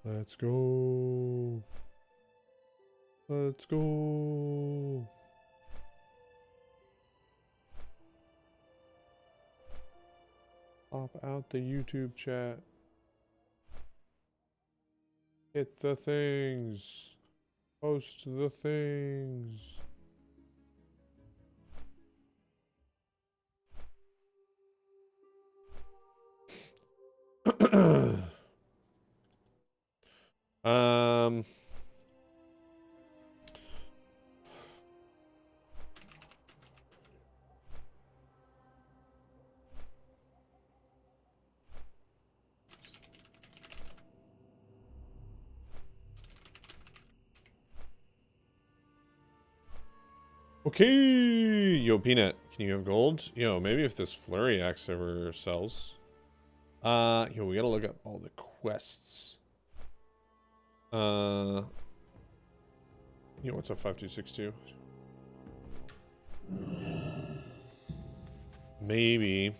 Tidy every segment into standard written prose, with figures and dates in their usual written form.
Let's go. Let's go. Pop out the YouTube chat. Hit the things. Post the things. um. Okay, yo, Peanut, can you have gold? Yo, maybe if this Flurry Axe ever sells. Yo, we gotta look up all the quests. Yo, what's up, 5262? Maybe.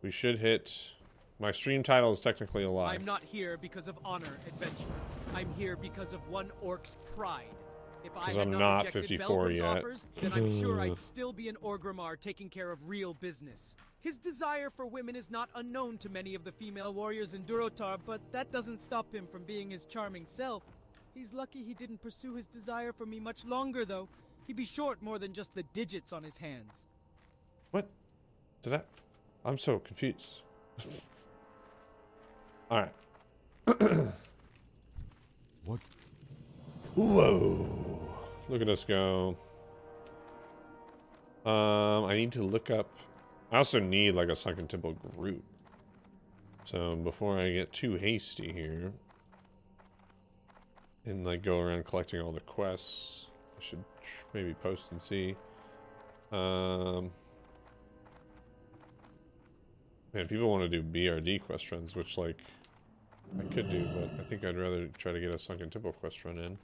We should hit. My stream title is technically a lie. I'm not here because of honor, adventure. I'm here because of one orc's pride. If I had not rejected 54 yet. Offers, then I'm sure I'd still be an Orgrimmar taking care of real business. His desire for women is not unknown to many of the female warriors in Durotar, but that doesn't stop him from being his charming self. He's lucky he didn't pursue his desire for me much longer, though. He'd be short more than just the digits on his hands. What? I'm so confused. Alright. What? Whoa. Look at us go. I need to look up. I also need like a Sunken Temple group. So before I get too hasty here and like go around collecting all the quests, I should maybe post and see. Man, people want to do BRD quest runs, which like I could do, but I think I'd rather try to get a Sunken Temple quest run in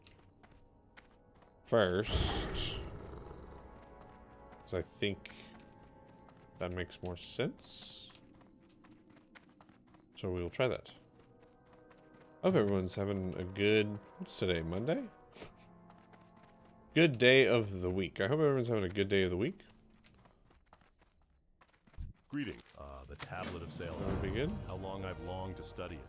first, because I think that makes more sense. So we will try that. Hope everyone's having a good, what's today, Monday? Good day of the week. I hope everyone's having a good day of the week. Greeting. The Tablet of Sail. That would be good. How long I've longed to study it.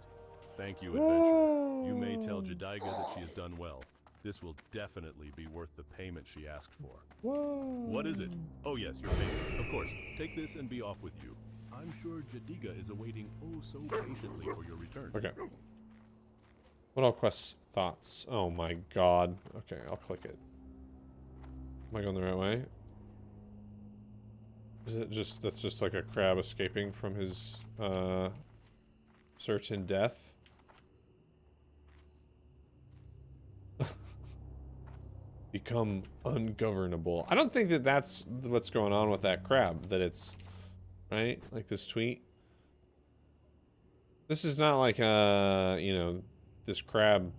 Thank you, adventurer. You may tell Jediga that she has done well. This will definitely be worth the payment she asked for. Whoa. What is it? Oh yes, your payment. Of course. Take this and be off with you. I'm sure Jediga is awaiting oh so patiently for your return. Okay. What all quests? Thoughts. Oh my god. Okay, I'll click it. Am I going the right way? Is it just, that's just like a crab escaping from his, certain death? Become ungovernable. I don't think that that's what's going on with that crab, that it's, right? Like this tweet. This is not like, you know, this crab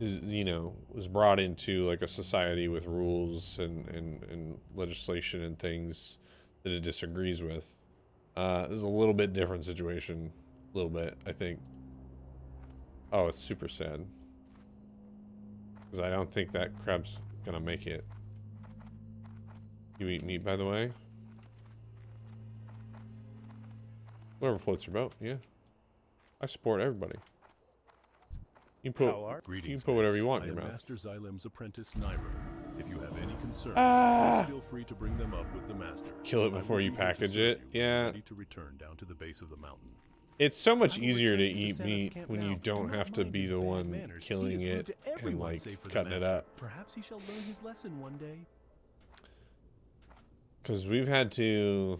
is, you know, was brought into like a society with rules and legislation and things that it disagrees with. This is a little bit different situation. A little bit, I think. Oh, it's super sad. Because I don't think that crab's gonna make it. You eat meat, by the way? Whoever floats your boat, yeah. I support everybody. You can put whatever you want in your mouth. Master Xylem's apprentice, Nairo. If you have any concerns, feel free to bring them up with the master. Kill it before you package it. Yeah. Ready to return down to the base of the mountain. It's so much easier to eat meat when you don't have to be the one killing it and like cutting it up. Perhaps he shall learn his lesson one day. Because we've had to...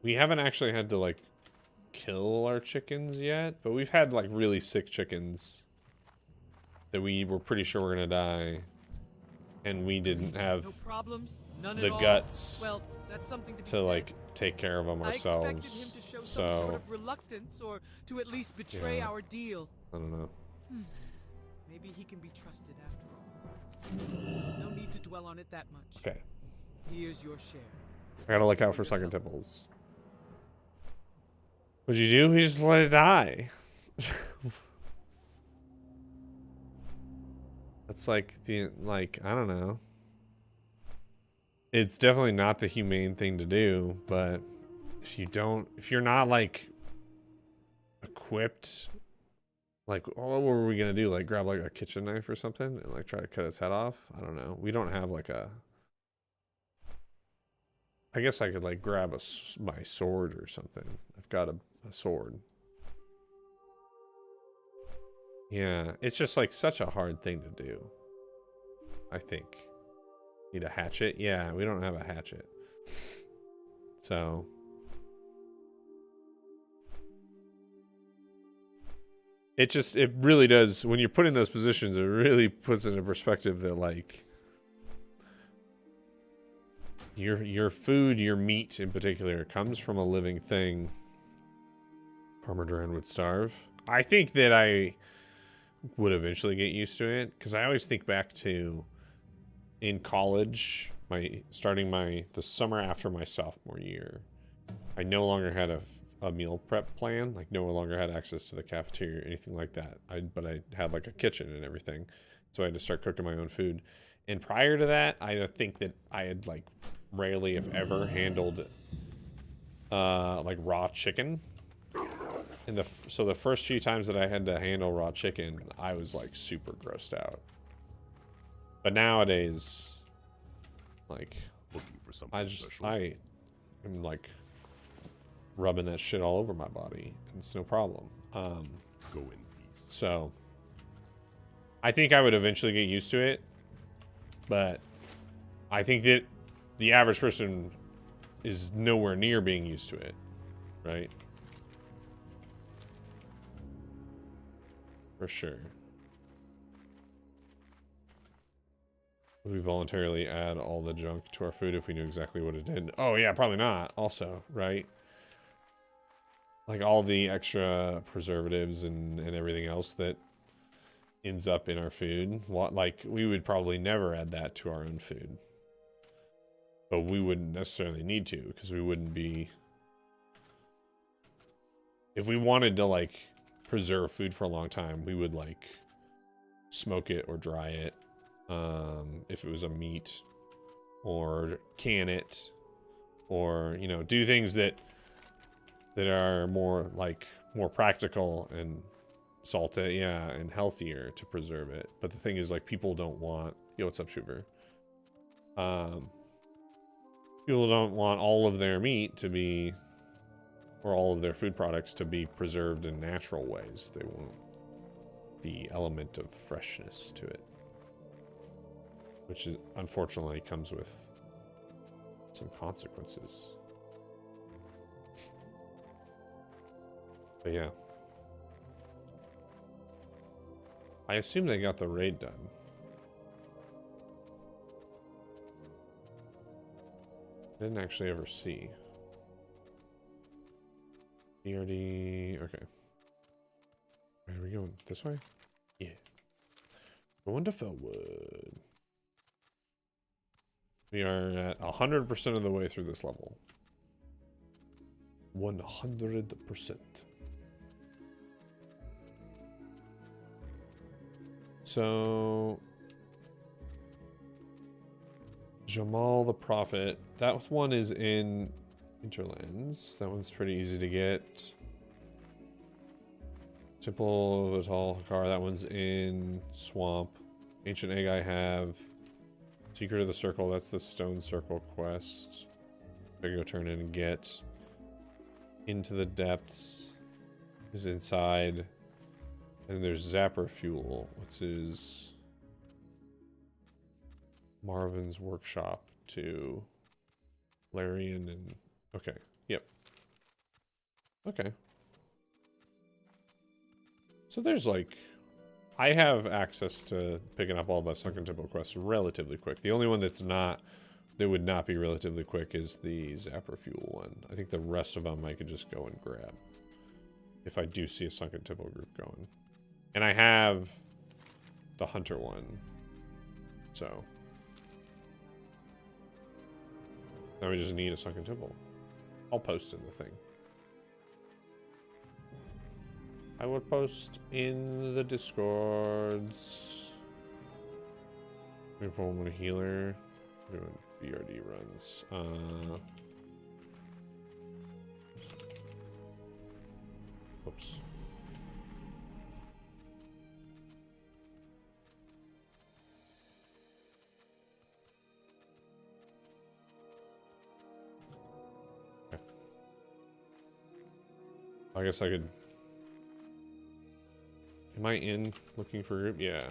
We haven't actually had to like kill our chickens yet, but we've had like really sick chickens that we were pretty sure were gonna die, and we didn't have the guts well, that's something to, to like take care of them ourselves. I expected him to show so some sort of reluctance or to at least betray our deal. I don't know. Maybe he can be trusted after all. No need to dwell on it that much. Okay. Here's your share. I gotta look out for sunken temples. What'd you do? We just let it die. That's like I don't know. It's definitely not the humane thing to do, but if you're not like equipped, like, what were we gonna do? Like grab like a kitchen knife or something and like try to cut its head off? I don't know. We don't have like I guess I could like grab my sword or something. I've got a sword. Yeah, it's just like such a hard thing to do. I think. Need a hatchet? Yeah, we don't have a hatchet. So. It really does, when you're put in those positions, it really puts into perspective that like your food, your meat in particular, comes from a living thing. Armored Duran would starve. I think that I would eventually get used to it, because I always think back to in college, the summer after my sophomore year, I no longer had a meal prep plan, like no longer had access to the cafeteria or anything like that. But I had like a kitchen and everything, so I had to start cooking my own food. And prior to that, I think that I had like rarely, if ever, handled like raw chicken. And so the first few times that I had to handle raw chicken, I was like super grossed out. But nowadays, like, Looking for something special. I am like rubbing that shit all over my body, and it's no problem. Go in peace. So I think I would eventually get used to it, but I think that the average person is nowhere near being used to it, right? For sure. Would we voluntarily add all the junk to our food if we knew exactly what it did? Oh yeah, probably not. Also, right? Like all the extra preservatives and everything else that ends up in our food. Like we would probably never add that to our own food. But we wouldn't necessarily need to, because we wouldn't be... If we wanted to like preserve food for a long time, we would like smoke it or dry it. If it was a meat, or can it, or, you know, do things that are more practical and salted, yeah, and healthier to preserve it. But the thing is, like, people don't want, yo, what's up, Shuber? People don't want all of their meat to be, or all of their food products to be preserved in natural ways. They want the element of freshness to it, which is, unfortunately, comes with some consequences. But yeah. I assume they got the raid done. Didn't actually ever see. BRD, okay. Where are we going? This way? Yeah. Going to Fellwood. We are at 100% of the way through this level. 100%. So... Jamal the Prophet. That one is in Hinterlands. That one's pretty easy to get. Temple of Vital Hakar. That one's in Swamp. Ancient Egg I have. Secret of the Circle. That's the Stone Circle quest. I can go turn in and get. Into the Depths is inside. And there's Zapper Fuel, which is Marvin's Workshop to Larian and... Okay, yep. Okay. So there's like... I have access to picking up all the Sunken Temple quests relatively quick. The only one that's not... that would not be relatively quick is the Zapper Fuel one. I think the rest of them I could just go and grab. If I do see a Sunken Temple group going. And I have the Hunter one. So... Now we just need a sunken temple. I'll post in the thing. I will post in the Discords. Reform a healer. Doing BRD runs. Oops. Okay. I guess I could. Am I in looking for a group? Yeah.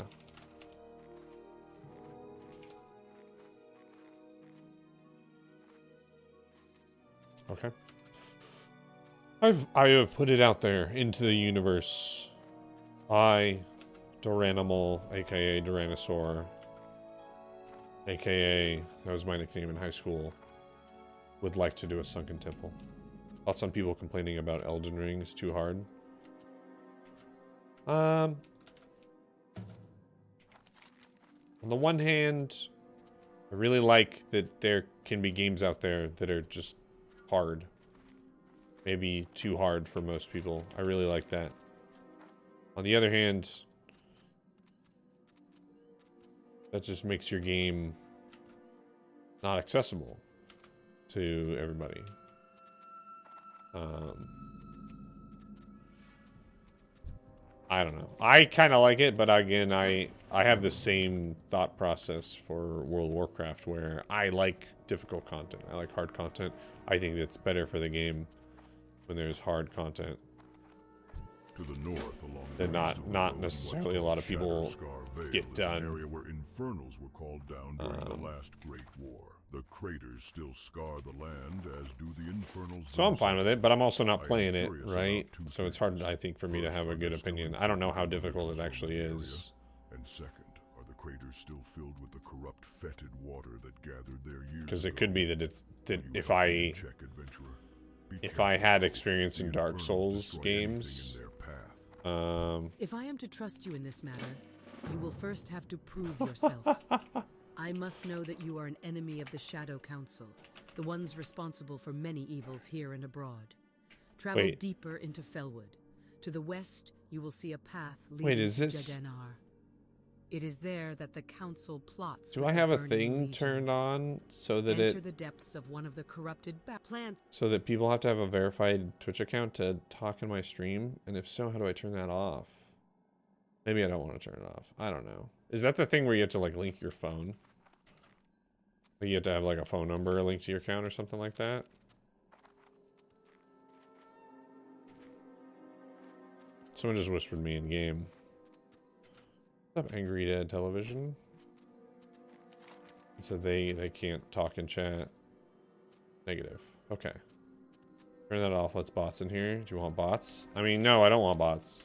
Okay. I have put it out there into the universe. I, Duranimal, aka Duranosaur, aka that was my nickname in high school, would like to do a sunken temple. Thoughts on people complaining about Elden Ring is too hard? On the one hand, I really like that there can be games out there that are just hard. Maybe too hard for most people. I really like that. On the other hand, that just makes your game not accessible to everybody. I don't know. I kind of like it, but again, I have the same thought process for World of Warcraft, where I like difficult content. I like hard content. I think it's better for the game when there's hard content. To the north, along Then not necessarily a lot of people get done. Area where infernals were called down during the last Great War. The craters still scar the land, as do the infernals. So I'm fine with it, but I'm also not playing it, right? So it's hard, I think, for me to have a good opinion. I don't know how difficult it actually is. And second, are the craters still filled with the corrupt, fetid water that gathered there years ago? Because it could be that it's that if I had experience in Dark Souls games, if I am to trust you in this matter, you will first have to prove yourself. I must know that you are an enemy of the Shadow Council, the ones responsible for many evils here and abroad. Travel deeper into Felwood. To the west, you will see a path leading to Jaganar. It is there that the council plots. Do I have a thing turned on so that Enter the depths of one of the corrupted plants. So that people have to have a verified Twitch account to talk in my stream? And if so, how do I turn that off? Maybe I don't want to turn it off. I don't know. Is that the thing where you have to like link your phone? Like you have to have like a phone number linked to your account or something like that? Someone just whispered me in game. What's up, Angry Dad Television? It said they can't talk in chat. Negative. Okay. Turn that off. Let's bots in here. Do you want bots? I mean, no, I don't want bots.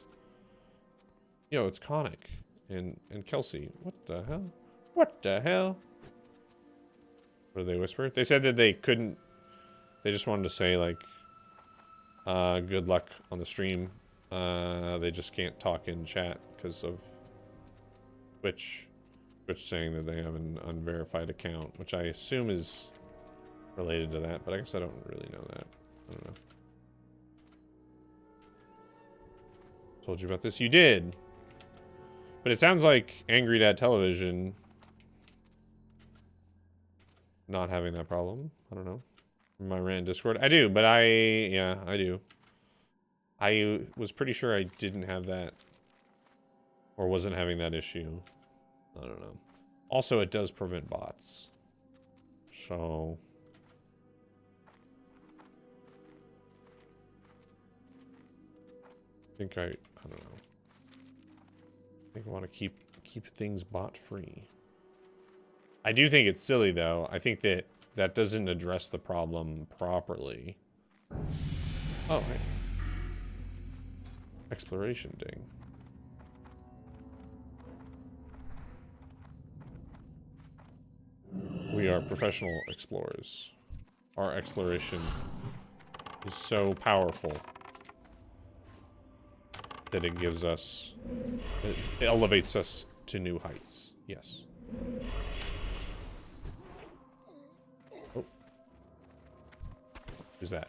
Yo, it's Conic and Kelsey. What the hell? What the hell? What did they whisper? They said that they couldn't. They just wanted to say like, good luck on the stream. They just can't talk in chat because of Twitch saying that they have an unverified account, which I assume is related to that, but I guess I don't really know that. I don't know. Told you about this? You did. But it sounds like Angry Dad Television not having that problem. I don't know. My rant in Discord. I do, but yeah, I do. I was pretty sure I didn't have that or wasn't having that issue. I don't know. Also, it does prevent bots. So I think I don't know. I think I want to keep things bot free. I do think it's silly though. I think that doesn't address the problem properly. Oh, hey. Exploration ding. We are professional explorers. Our exploration is so powerful that it gives us, it elevates us to new heights. Yes. Oh. Who's that?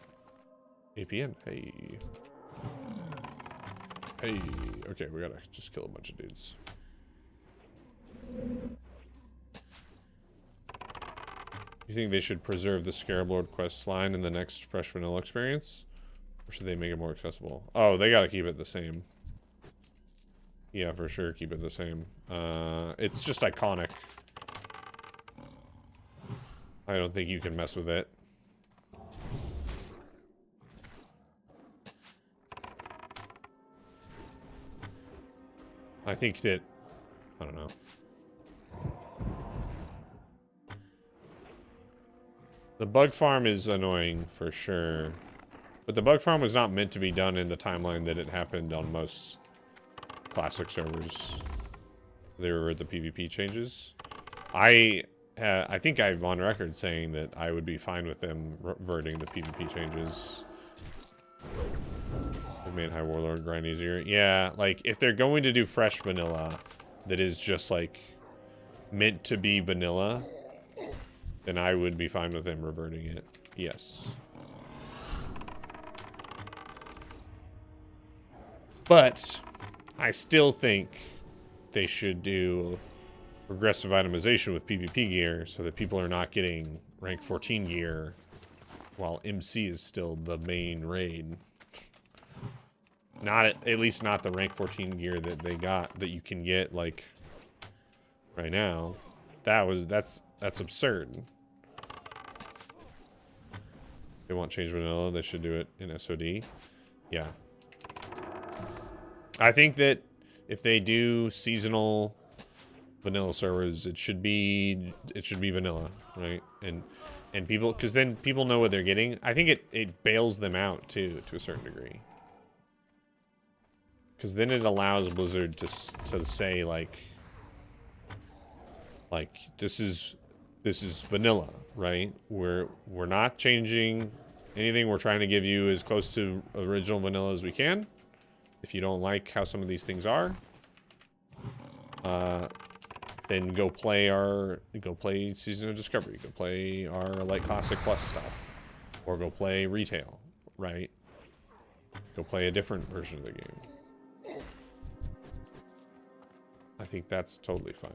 APN. Hey. Hey. Okay, we gotta just kill a bunch of dudes. You think they should preserve the Scarab Lord quest line in the next Fresh Vanilla experience? Or should they make it more accessible? Oh, they gotta keep it the same. Yeah, for sure, keep it the same. It's just iconic. I don't think you can mess with it. I think that... I don't know. The bug farm is annoying, for sure. But the bug farm was not meant to be done in the timeline that it happened on most classic servers. They were the PvP changes. I think I'm on record saying that I would be fine with them reverting the PvP changes. It made High Warlord grind easier. Yeah, like, if they're going to do fresh vanilla that is just, like, meant to be vanilla, then I would be fine with them reverting it. Yes. But I still think they should do progressive itemization with PvP gear so that people are not getting rank 14 gear while MC is still the main raid. Not at least not the rank 14 gear that they got that you can get like right now. That's absurd. They want change vanilla, they should do it in SOD. Yeah. I think that if they do seasonal vanilla servers, it should be vanilla, right? And people, because then people know what they're getting. I think it bails them out too, to a certain degree. Because then it allows Blizzard to say like this is vanilla, right? We're not changing anything. We're trying to give you as close to original vanilla as we can. If you don't like how some of these things are, then go play Season of Discovery. Go play our Light Classic Plus stuff, or go play Retail, right? Go play a different version of the game. I think that's totally fine.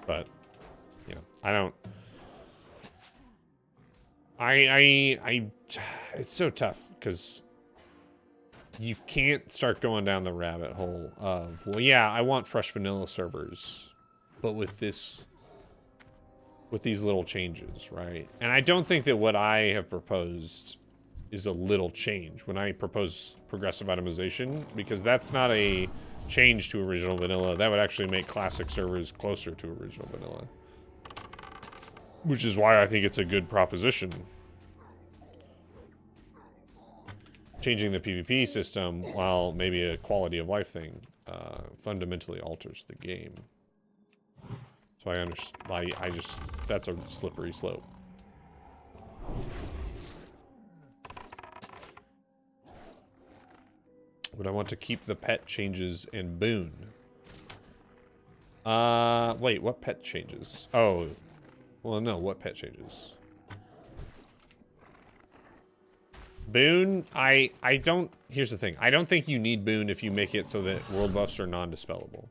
But yeah, I don't. It's so tough because you can't start going down the rabbit hole of, well, yeah, I want fresh vanilla servers, but with these little changes, right? And I don't think that what I have proposed is a little change when I propose progressive itemization, because that's not a change to original vanilla. That would actually make classic servers closer to original vanilla, which is why I think it's a good proposition. Changing the PvP system, while maybe a quality of life thing, fundamentally alters the game. So I understand. I just, that's a slippery slope. Would I want to keep the pet changes and boon? Wait, what pet changes? Oh, well, no, what pet changes? Boon, I don't, here's the thing. I don't think you need boon if you make it so that world buffs are non-dispellable.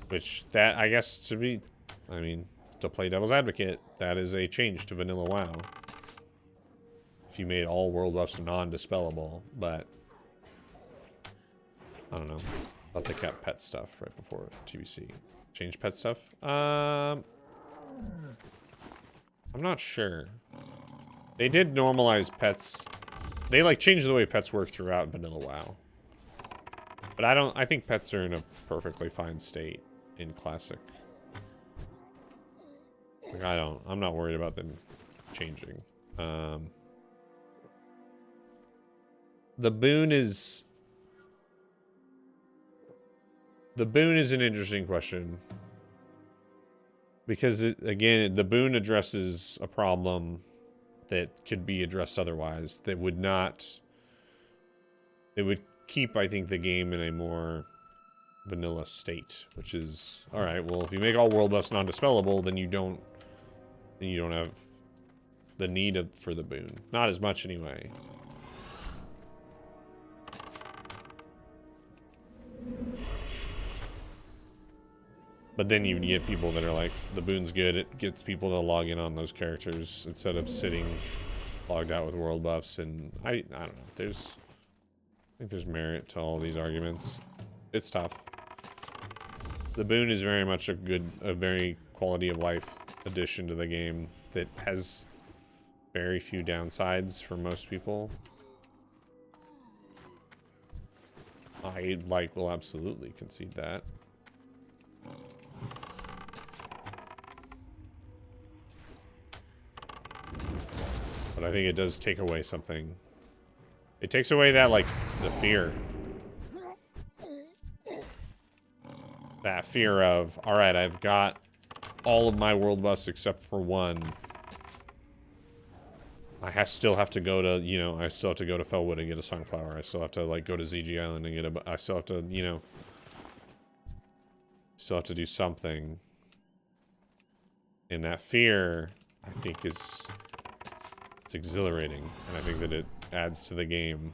Which, that, I guess, to play devil's advocate, that is a change to vanilla WoW. If you made all world buffs non-dispellable, but I don't know. I thought they kept pet stuff right before TBC. Change pet stuff? I'm not sure. They did normalize pets. They like changed the way pets work throughout vanilla WoW. But I think pets are in a perfectly fine state in classic. Like, I'm not worried about them changing. The boon is an interesting question. Because, again, the boon addresses a problem that could be addressed otherwise, that would not They would keep, I think, the game in a more vanilla state, which is all right. Well, if you make all world buffs non-dispellable, then you don't have the need for the boon. Not as much anyway. But then you get people that are like, the boon's good. It gets people to log in on those characters instead of sitting logged out with world buffs. And I don't know. I think there's merit to all these arguments. It's tough. The boon is very much a very quality of life addition to the game that has very few downsides for most people. I will absolutely concede that. But I think it does take away something. It takes away that, like, the fear. That fear of, alright, I've got all of my world buffs except for one. I still have to go to, you know, I still have to go to Felwood and get a Songflower. I still have to, like, go to ZG Island and get a, I still have to, you know, still have to do something. And that fear, I think, it's exhilarating. And I think that it adds to the game.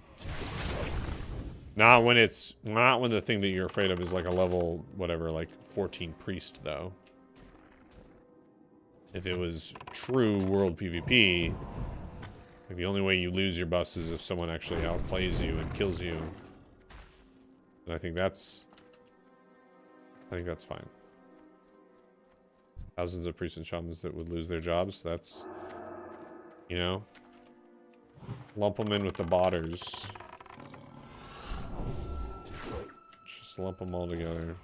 Not when the thing that you're afraid of is like a level, whatever, like 14 priest, though. If it was true world PvP, like the only way you lose your buffs is if someone actually outplays you and kills you. And I think that's fine. Thousands of priests and shamans that would lose their jobs, that's, you know, lump them in with the botters. Just lump them all together.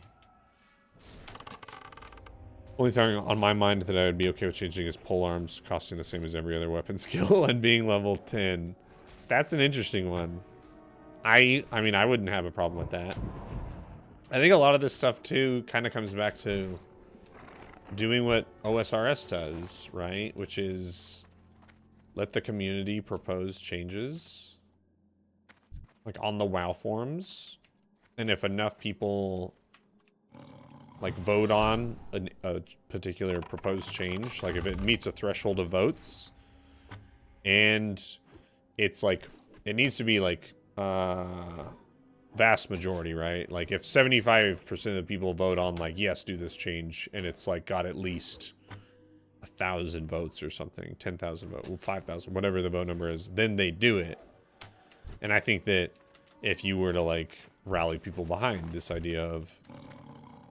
Only thing on my mind that I would be okay with changing is pole arms costing the same as every other weapon skill and being level 10. That's an interesting one. I mean, I wouldn't have a problem with that. I think a lot of this stuff, too, kind of comes back to doing what OSRS does, right? Which is let the community propose changes, like on the WoW forums. And if enough people like vote on a particular proposed change, like if it meets a threshold of votes and it's like, it needs to be like vast majority, right? Like if 75% of the people vote on like, yes, do this change, and it's like got at least 1,000 votes or something, 10,000 votes, 5,000, whatever the vote number is, then they do it. And I think that if you were to like rally people behind this idea of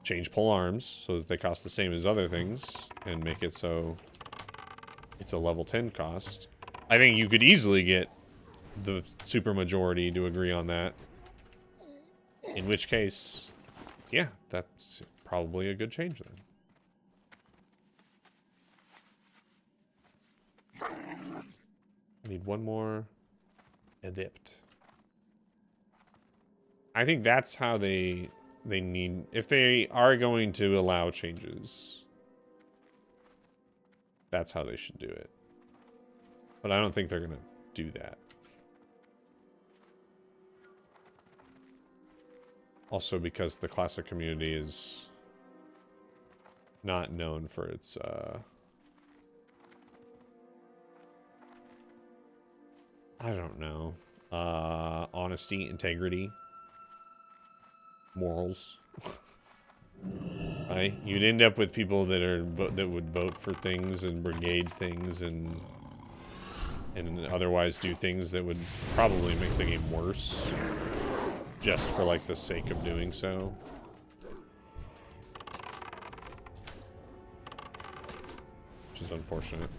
change pole arms so that they cost the same as other things and make it so it's a level 10 cost, I think you could easily get the super majority to agree on that. In which case, yeah, that's probably a good change then. I need one more adept. I think that's how they need, if they are going to allow changes, that's how they should do it. But I don't think they're gonna do that. Also because the classic community is not known for its I don't know, honesty, integrity, morals. Right? You'd end up with people that would vote for things and brigade things and otherwise do things that would probably make the game worse, just for like the sake of doing so. Which is unfortunate.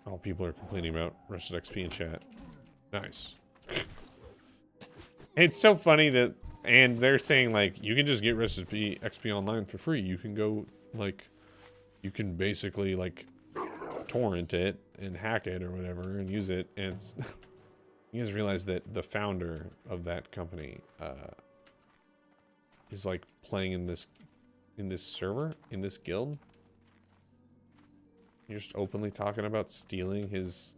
All people are complaining about Rusted XP in chat. Nice. It's so funny that, and they're saying like, you can just get Rusted XP online for free. You can go, like, you can basically like torrent it and hack it or whatever and use it. And it's, you guys realize that the founder of that company is like playing in this server, in this guild. You're just openly talking about stealing his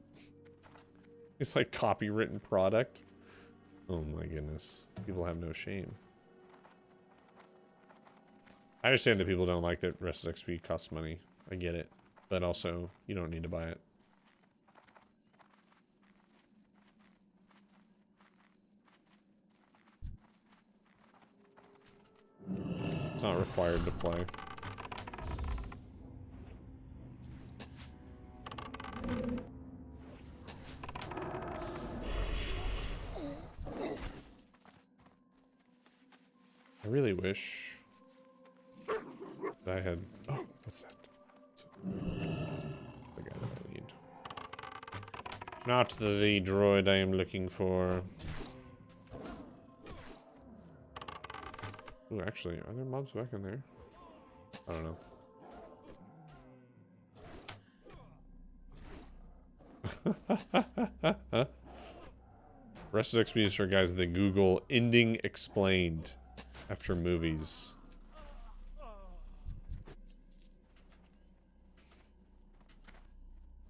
like copywritten product. Oh my goodness. People have no shame. I understand that people don't like that Rested XP costs money. I get it. But also, you don't need to buy it. It's not required to play. I really wish that I had... Oh, what's that? The guy that I need. Not the droid I am looking for. Ooh, actually, are there mobs back in there? I don't know. Rested XP is for guys that Google ending explained after movies.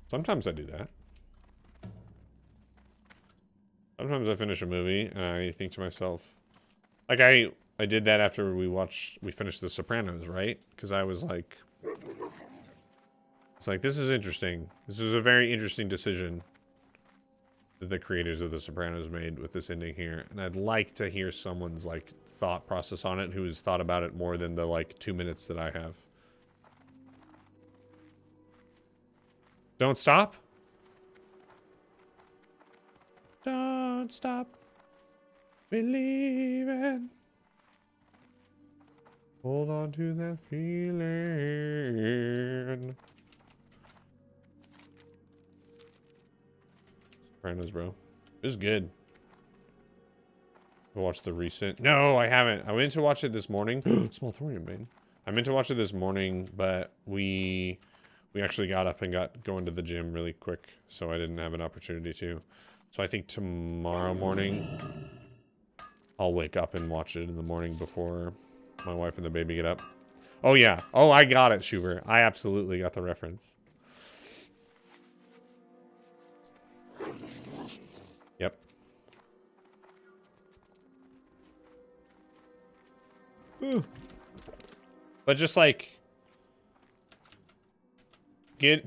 Sometimes I do that. Sometimes I finish a movie and I think to myself, like I did that after we finished The Sopranos, right? Because I was like, it's like, this is interesting. This is a very interesting decision that the creators of The Sopranos made with this ending here. And I'd like to hear someone's like thought process on it who has thought about it more than the like 2 minutes that I have. Don't stop. Don't stop believing. Hold on to that feeling. Sopranos, bro. It was good. I watched the recent... No, I haven't. I went to watch it this morning. Small thorium, man. I meant to watch it this morning, but we actually got up and got going to the gym really quick, so I didn't have an opportunity to. So I think tomorrow morning I'll wake up and watch it in the morning before my wife and the baby get up. Oh yeah. Oh, I got it, Schubert. I absolutely got the reference. Yep. But just like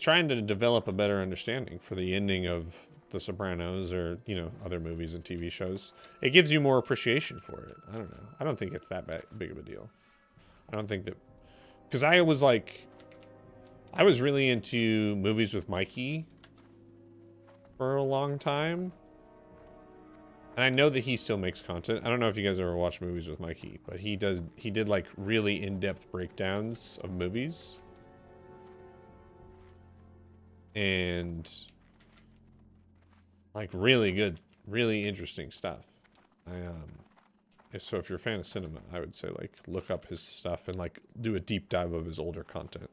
trying to develop a better understanding for the ending of The Sopranos or, you know, other movies and TV shows. It gives you more appreciation for it. I don't know. I don't think it's that big of a deal. I don't think that... Because I was like... I was really into movies with Mikey for a long time. And I know that he still makes content. I don't know if you guys ever watched movies with Mikey, but he did like really in-depth breakdowns of movies. And like really good, really interesting stuff. So if you're a fan of cinema, I would say like look up his stuff and like do a deep dive of his older content.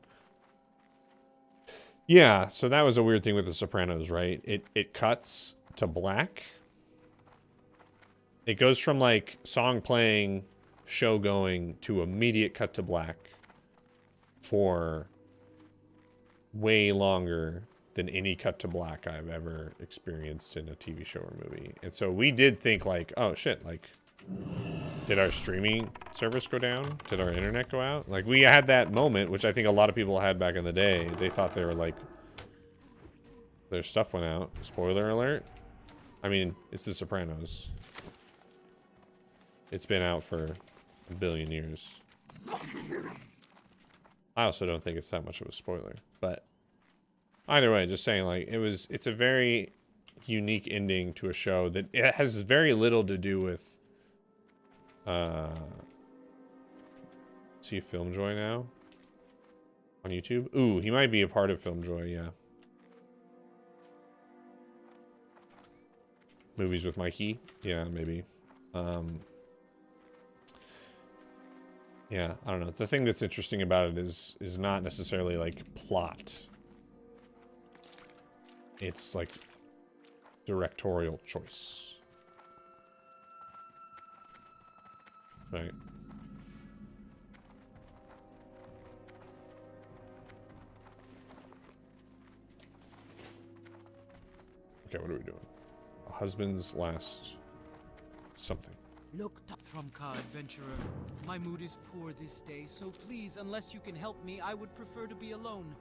Yeah, so that was a weird thing with The Sopranos, right? It cuts to black. It goes from like song playing, show going to immediate cut to black for way longer than any cut to black I've ever experienced in a TV show or movie. And so we did think like, oh shit, like, did our streaming service go down? Did our internet go out? Like, we had that moment, which I think a lot of people had back in the day. They thought they were like, their stuff went out. Spoiler alert. I mean, it's The Sopranos. It's been out for a billion years. I also don't think it's that much of a spoiler, but either way, just saying, like, it's a very unique ending to a show that it has very little to do with, see Film Joy now on YouTube? Ooh, he might be a part of Film Joy, yeah. Movies with Mikey? Yeah, maybe. Yeah, I don't know. The thing that's interesting about it is not necessarily like plot. It's like directorial choice. Right. Okay, what are we doing? A husband's last something. Look, Thrumka adventurer. My mood is poor this day, so please, unless you can help me, I would prefer to be alone.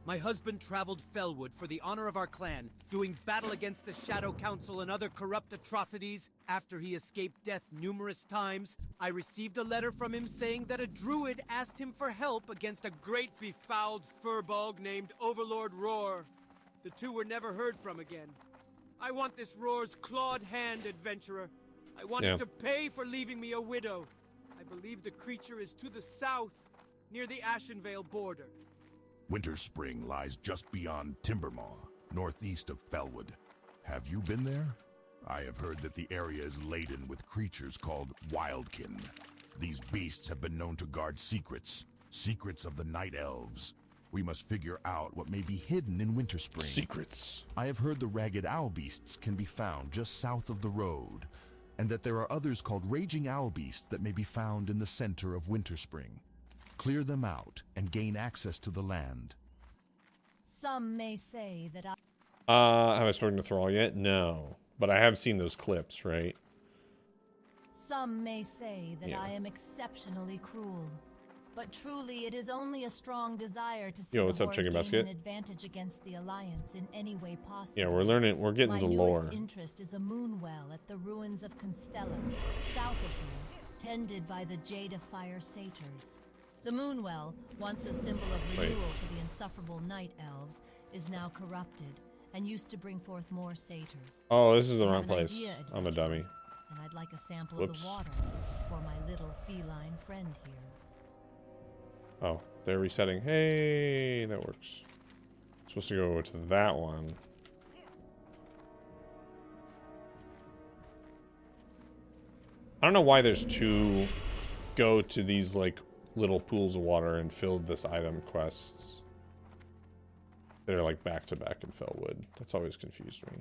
My husband traveled Felwood for the honor of our clan, doing battle against the Shadow Council and other corrupt atrocities. After he escaped death numerous times, I received a letter from him saying that a druid asked him for help against a great befouled furbog named Overlord Roar. The two were never heard from again. I want this Roar's clawed hand, adventurer. I want him to pay for leaving me a widow. I believe the creature is to the south, near the Ashenvale border. Winter Spring lies just beyond Timbermaw, northeast of Felwood. Have you been there? I have heard that the area is laden with creatures called Wildkin. These beasts have been known to guard secrets of the Night Elves. We must figure out what may be hidden in Winter Spring. Secrets. I have heard the Ragged Owl Beasts can be found just south of the road, and that there are others called Raging Owl Beasts that may be found in the center of Winter Spring. Clear them out and gain access to the land. Some may say that Have I spoken to Thrall yet? No. But I have seen those clips, right? Some may say that I am exceptionally cruel. But truly, it is only a strong desire to see what's the up, Chicken Horde gain Basket? an advantage against the Alliance in any way possible. Yeah, we're learning, we're getting My the lore. newest interest is a moon well at the ruins of Constellus, south of here, tended by the Jade of Fire Satyrs. The moon well, once a symbol of renewal for the insufferable night elves, is now corrupted and used to bring forth more satyrs. Oh, this is the I wrong have an place. idea, I'm a dummy. And I'd like a sample Whoops. of the water for my little feline friend here. Oh, they're resetting. Hey, that works. Supposed to go to that one. I don't know why there's two go to these like little pools of water and fill this item quests. They're like back to back in Felwood. That's always confused me.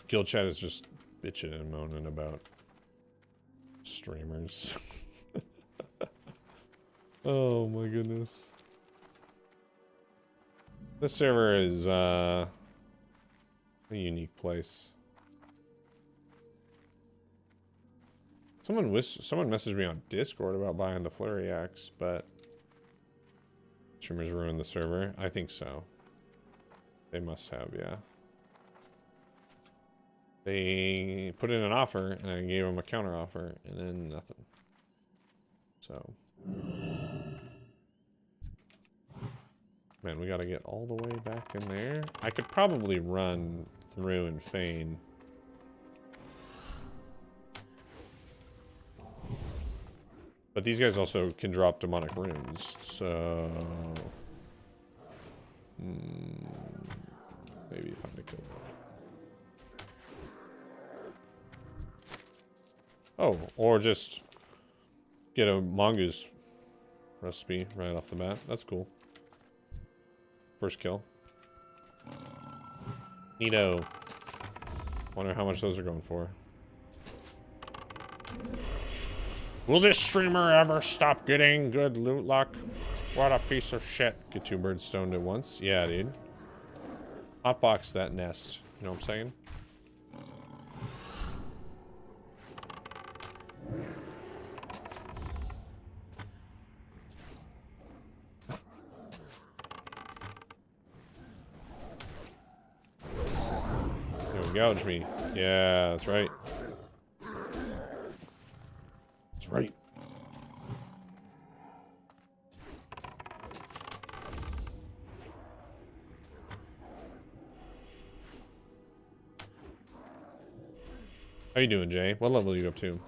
Guild chat is just bitching and moaning about streamers. Oh my goodness. This server is a unique place. Someone messaged me on Discord about buying the Flurry Axe, but streamers ruined the server. I think so. They must have, yeah. They put in an offer, and I gave them a counter offer, and then nothing. So, man, we gotta get all the way back in there. I could probably run through and feign. But these guys also can drop demonic runes, so maybe find a kill. Oh, or just get a mongoose recipe right off the bat. That's cool. First kill. Neato. Wonder how much those are going for. Will this streamer ever stop getting good loot luck? What a piece of shit. Get two birds stoned at once. Yeah, dude. Hotbox that nest. You know what I'm saying? Gouge me. Yeah, that's right. That's right. How you doing, Jay? What level are you up to?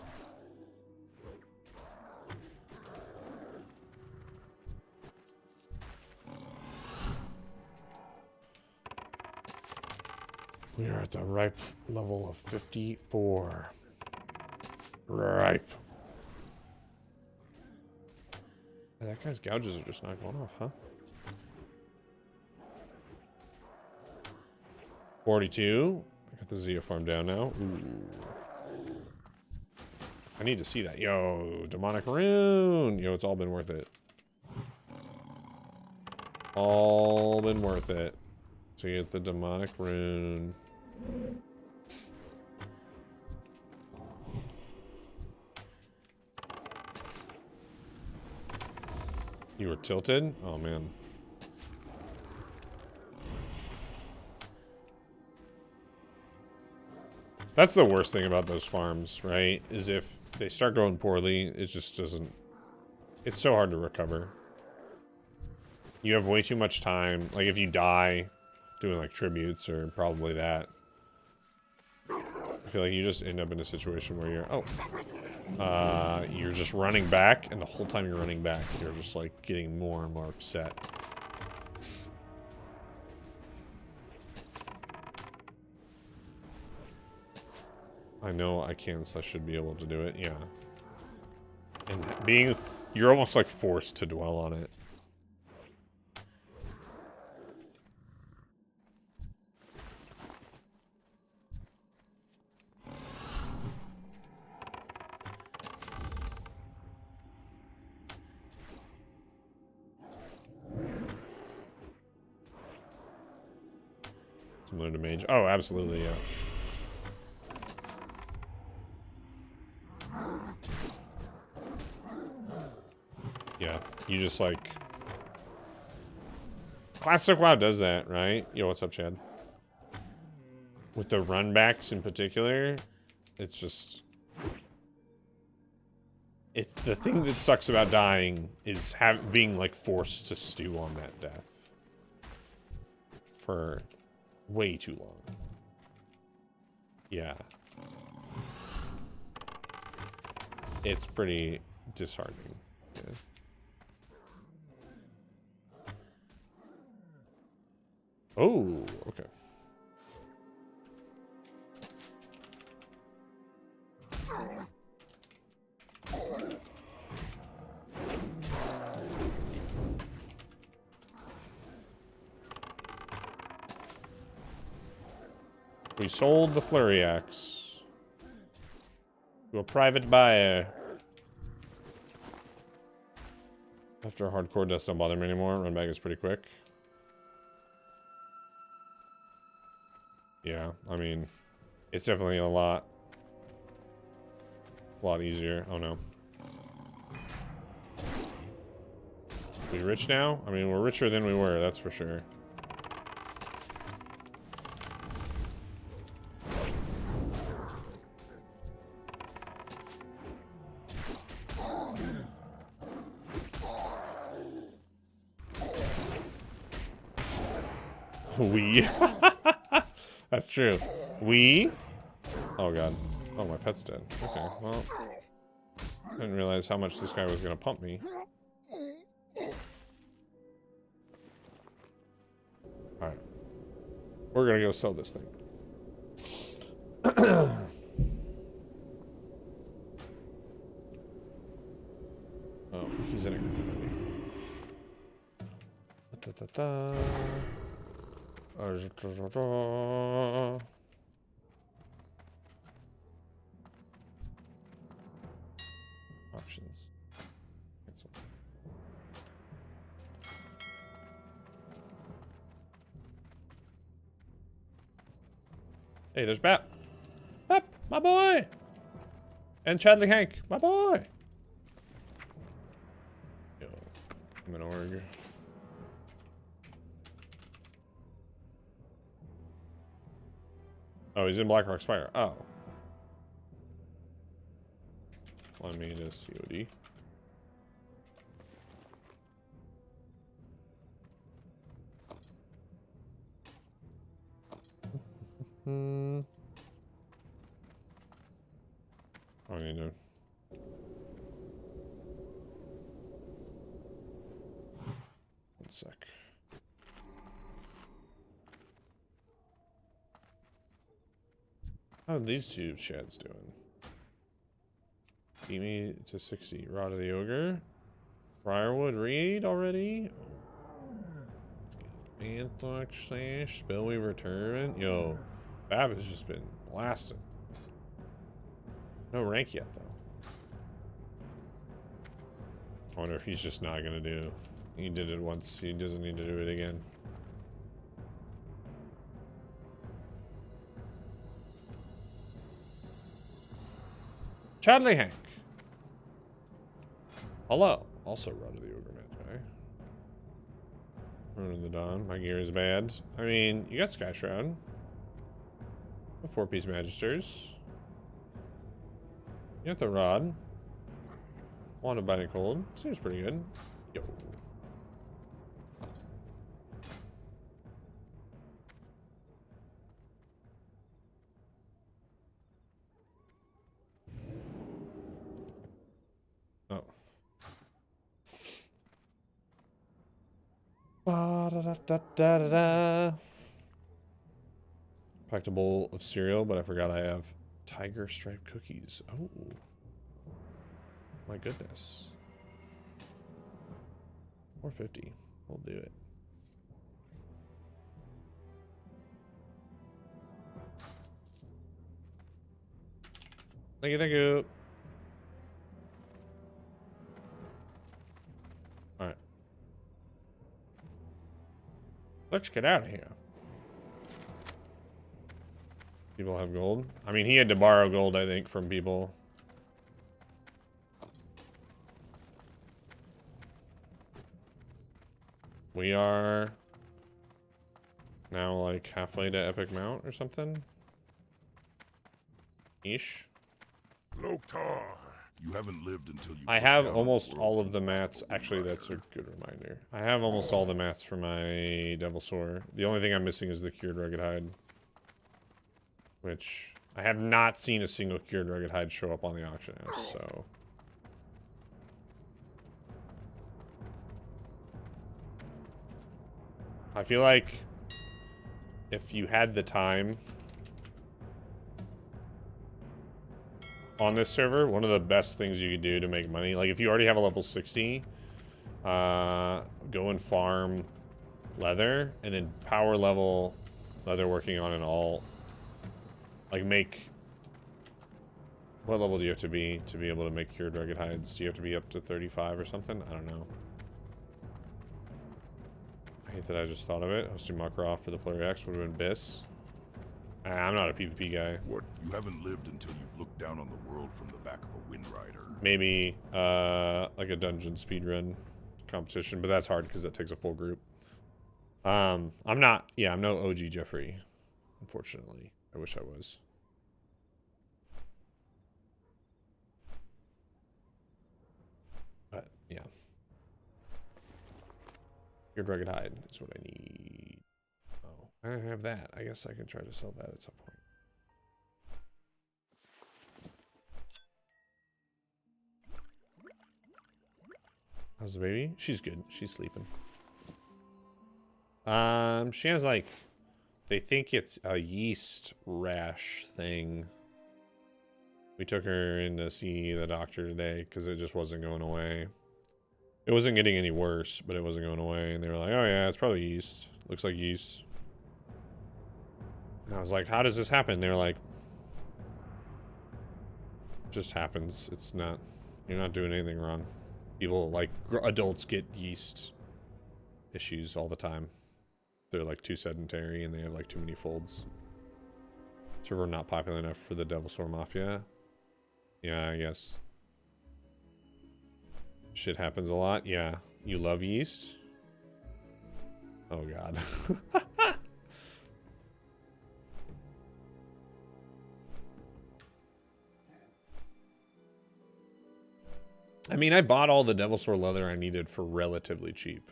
We are at the ripe level of 54. Ripe. That guy's gouges are just not going off, huh? 42. I got the Zia farm down now. Ooh. I need to see that. Yo, demonic rune. Yo, it's all been worth it. All been worth it to get the demonic rune. You were tilted? Oh, man. That's the worst thing about those farms, right? Is if they start going poorly, it just doesn't... It's so hard to recover. You have way too much time. Like, if you die doing, like, tributes or probably that, I feel like you just end up in a situation where you're... you're just running back, and the whole time you're running back, you're just, like, getting more and more upset. I know I can, so I should be able to do it, yeah. And being... You're almost, like, forced to dwell on it. Similar to mage. Oh, absolutely, yeah. Yeah, you just like... Classic WoW does that, right? Yo, what's up, Chad? With the runbacks in particular, it's just... It's the thing that sucks about dying is being like forced to stew on that death for way too long. Yeah. It's pretty disheartening. Yeah. Oh, okay. We sold the flurry axe to a private buyer. After hardcore deaths don't bother me anymore. Run back is pretty quick. Yeah, I mean, it's definitely a lot easier. Oh no. We rich now? I mean, we're richer than we were, that's for sure. We. That's true. We. Oh god. Oh, my pet's dead. Okay, well. I didn't realize how much this guy was gonna pump me. Alright. We're gonna go sell this thing. Oh, he's in a group already. Options. Cancel. Hey, there's Bap. Bap, my boy. And Chadley Hank, my boy. Yo, I'm an org. Oh, he's in Blackrock Spire. Oh. Let me just COD. I need to. One sec. How are these two shads doing? Beat me to 60. Rod of the Ogre. Briarwood Reed already? Anthrax Sash, Spellweaver Tournament. Yo, Bab has just been blasting. No rank yet, though. I wonder if he's just not gonna do. He did it once. He doesn't need to do it again. Chadley Hank. Hello. Also Rod of the Ogre Magi. Running the Dawn. My gear is bad. I mean, you got Sky Shroud. 4-piece Magisters. You got the Rod. Wand of Binding Cold. Seems pretty good. Yo. Oh. Ba-da-da-da-da-da. Packed a bowl of cereal, but I forgot I have tiger stripe cookies. Oh. My goodness. 450. We'll do it. Thank you, thank you. Alright. Let's get out of here. People have gold. I mean, he had to borrow gold, I think, from people. We are now like halfway to Epic Mount or something. Ish. Loktar, you haven't lived until you. I have almost all of the mats. Actually, that's a good reminder. I have almost all the mats for my Devil Sore. The only thing I'm missing is the Cured Rugged Hide. Which I have not seen a single Cured Rugged Hide show up on the auction house, so. I feel like if you had the time on this server, one of the best things you could do to make money, like if you already have a level 60, go and farm leather and then power level leather working on an alt. Like make, what level do you have to be able to make Cured Rugged Hides? Do you have to be up to 35 or something? I don't know. I hate that I just thought of it. Hosting Muckroft for the Flurry X would have been Biss. I'm not a PvP guy. What? You haven't lived until you've looked down on the world from the back of a Wind Rider. Maybe like a dungeon speedrun competition, but that's hard because that takes a full group. I'm no OG Jeffrey, unfortunately. I wish I was. But yeah. Your Rugged Hide is what I need. Oh, I have that. I guess I can try to sell that at some point. How's the baby? She's good. She's sleeping. She has like, they think it's a yeast rash thing. We took her in to see the doctor today because it just wasn't going away. It wasn't getting any worse, but it wasn't going away. And they were like, oh yeah, it's probably yeast. Looks like yeast. And I was like, how does this happen? They were like, it just happens. It's not, you're not doing anything wrong. People, like, adults get yeast issues all the time. They're like too sedentary and they have like too many folds. Server not popular enough for the Devil Sore Mafia. Yeah, I guess. Shit happens a lot. Yeah. You love yeast? Oh god. I mean, I bought all the Devil Sore leather I needed for relatively cheap.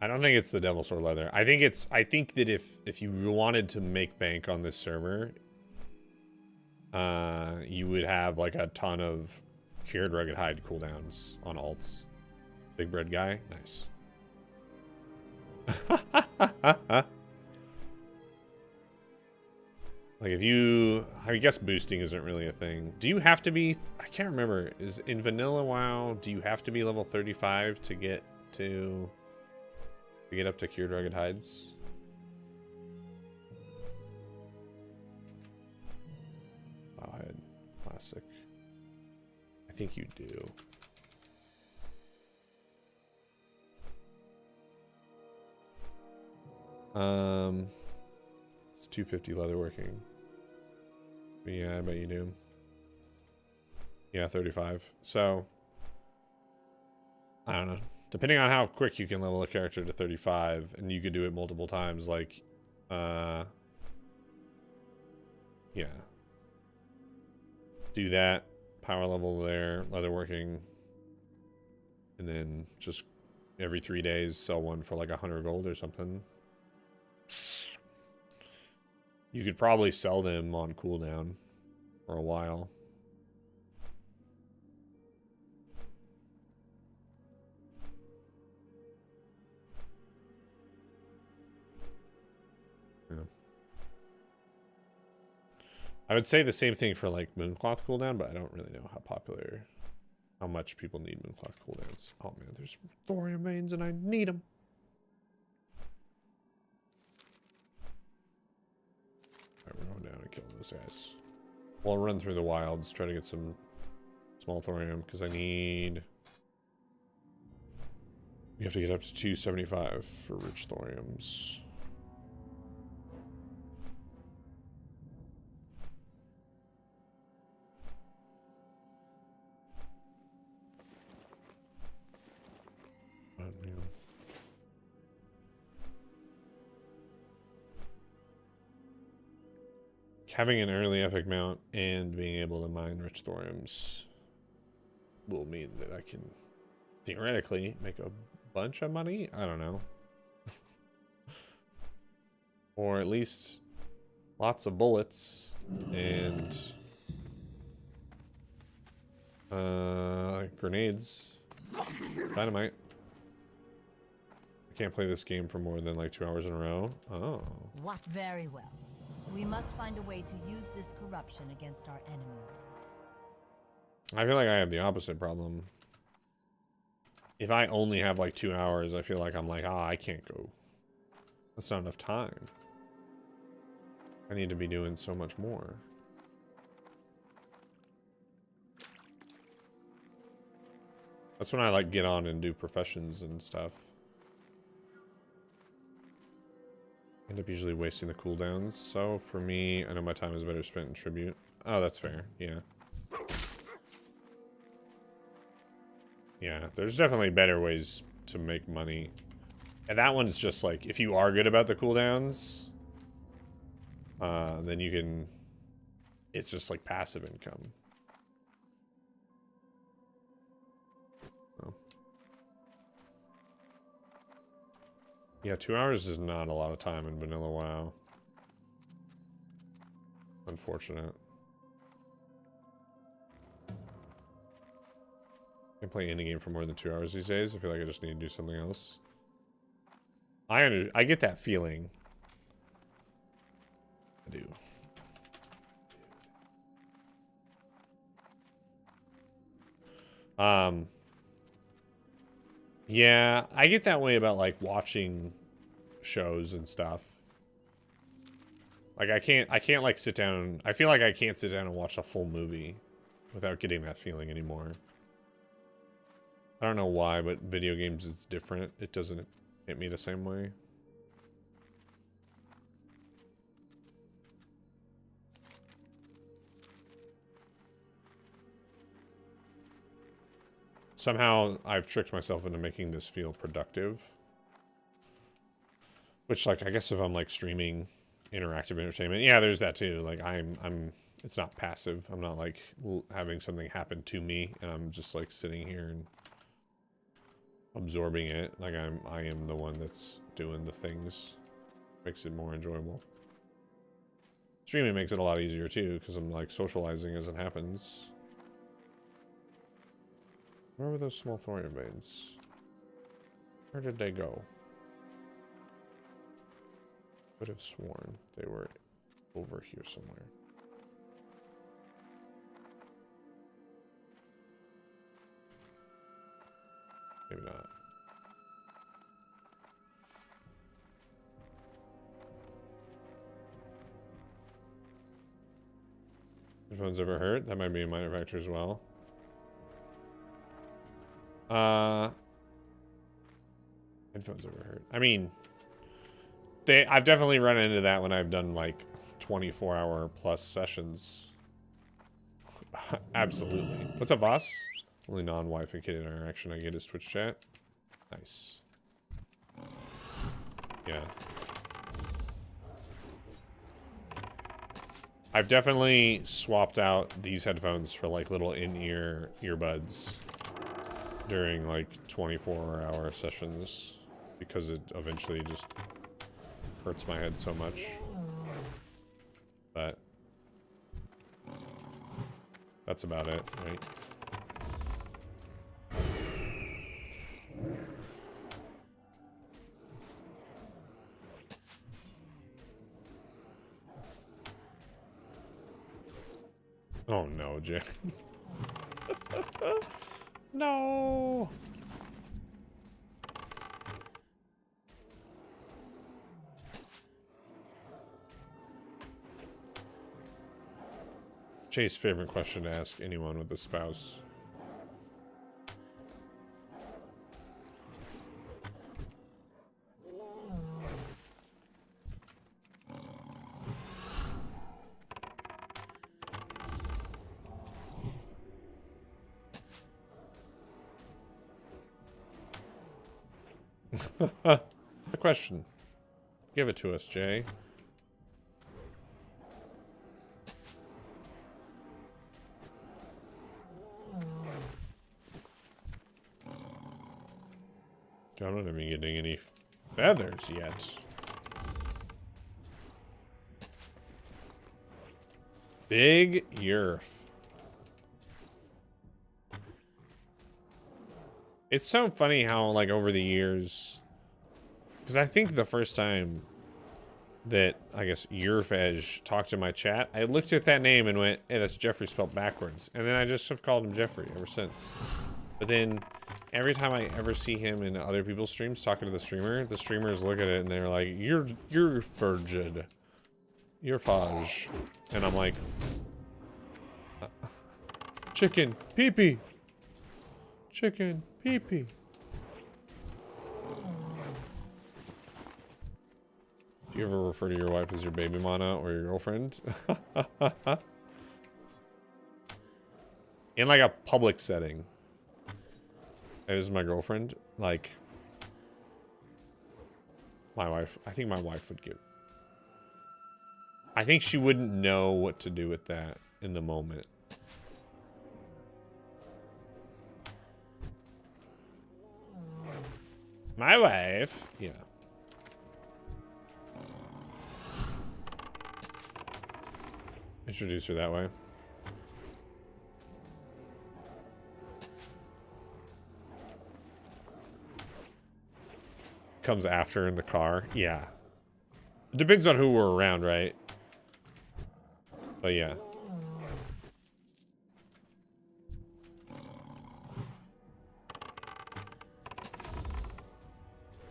I don't think it's the Devil Sore leather. I think that if you wanted to make bank on this server, you would have like a ton of Cured Rugged Hide cooldowns on alts. Big bread guy, nice. Like if you, I guess boosting isn't really a thing. Do you have to be, I can't remember, is in vanilla WoW, do you have to be level 35 to get to We get up to cured rugged hides. Bowhead, classic. I think you do. It's 250 leatherworking. Yeah, I bet you do. Yeah, 35. So, I don't know. Depending on how quick you can level a character to 35, and you could do it multiple times, like, yeah. Do that, power level there, leatherworking, and then just every 3 days sell one for like 100 gold or something. You could probably sell them on cooldown for a while. Yeah. I would say the same thing for like Mooncloth cooldown, but I don't really know how much people need Mooncloth cooldowns. Oh man, there's thorium veins and I need them. Alright, we're going down and killing those guys. We'll run through the wilds, try to get some small thorium, because I need... We have to get up to 275 for rich thoriums. Oh, man. Having an early epic mount and being able to mine rich thoriums will mean that I can theoretically make a bunch of money. I don't know. Or at least lots of bullets and grenades, dynamite. I can't play this game for more than like 2 hours in a row. Oh. What? Very well. We must find a way to use this corruption against our enemies. I feel like I have the opposite problem. If I only have like 2 hours, I feel like I'm like, I can't go. That's not enough time. I need to be doing so much more. That's when I like get on and do professions and stuff. End up usually wasting the cooldowns. So for me, I know my time is better spent in tribute. Oh, that's fair. Yeah. Yeah, there's definitely better ways to make money. And that one's just like, if you are good about the cooldowns, then you can, it's just like passive income. Oh. Yeah, 2 hours is not a lot of time in vanilla WoW. Unfortunate. I play any game for more than 2 hours these days. I feel like I just need to do something else. I get that feeling. I do. Yeah, I get that way about like watching shows and stuff. Like I can't like sit down. I feel like I can't sit down and watch a full movie without getting that feeling anymore. I don't know why, but video games is different. It doesn't hit me the same way. Somehow I've tricked myself into making this feel productive. Which, like, I guess if I'm like streaming interactive entertainment, yeah, there's that too. Like it's not passive. I'm not like having something happen to me and I'm just like sitting here and absorbing it. Like I am the one that's doing the things. Makes it more enjoyable. Streaming makes it a lot easier too, because I'm like socializing as it happens. Where were those small thorium veins? Where did they go? Could have sworn they were over here somewhere. Maybe not. Headphones ever hurt? That might be a minor factor as well. Headphones ever hurt? I mean, I've definitely run into that when I've done like 24-hour plus sessions. Absolutely. What's up, boss? Only non-Wi-Fi kid interaction I get is Twitch chat. Nice. Yeah. I've definitely swapped out these headphones for like little in-ear earbuds during like 24-hour sessions because it eventually just hurts my head so much. But that's about it, right? Oh no, Jay. No. Jay's favorite question to ask anyone with a spouse. The question. Give it to us, Jay. I'm not even getting any feathers yet. Big Yerf. It's so funny how, like, over the years, because I think the first time that, I guess, Yerfedge talked to my chat, I looked at that name and went, hey, that's Jeffrey spelled backwards. And then I just have called him Jeffrey ever since. But then, every time I ever see him in other people's streams talking to the streamers look at it and they're like, you're Fergid. You're Faj. And I'm like, chicken, pee-pee. Chicken, pee-pee. Do you ever refer to your wife as your baby mama or your girlfriend? In like a public setting. As my girlfriend, like my wife, I think my wife would give. I think she wouldn't know what to do with that in the moment. My wife, yeah. Introduce her that way. Comes after in the car. Yeah. It depends on who we're around, right? But yeah.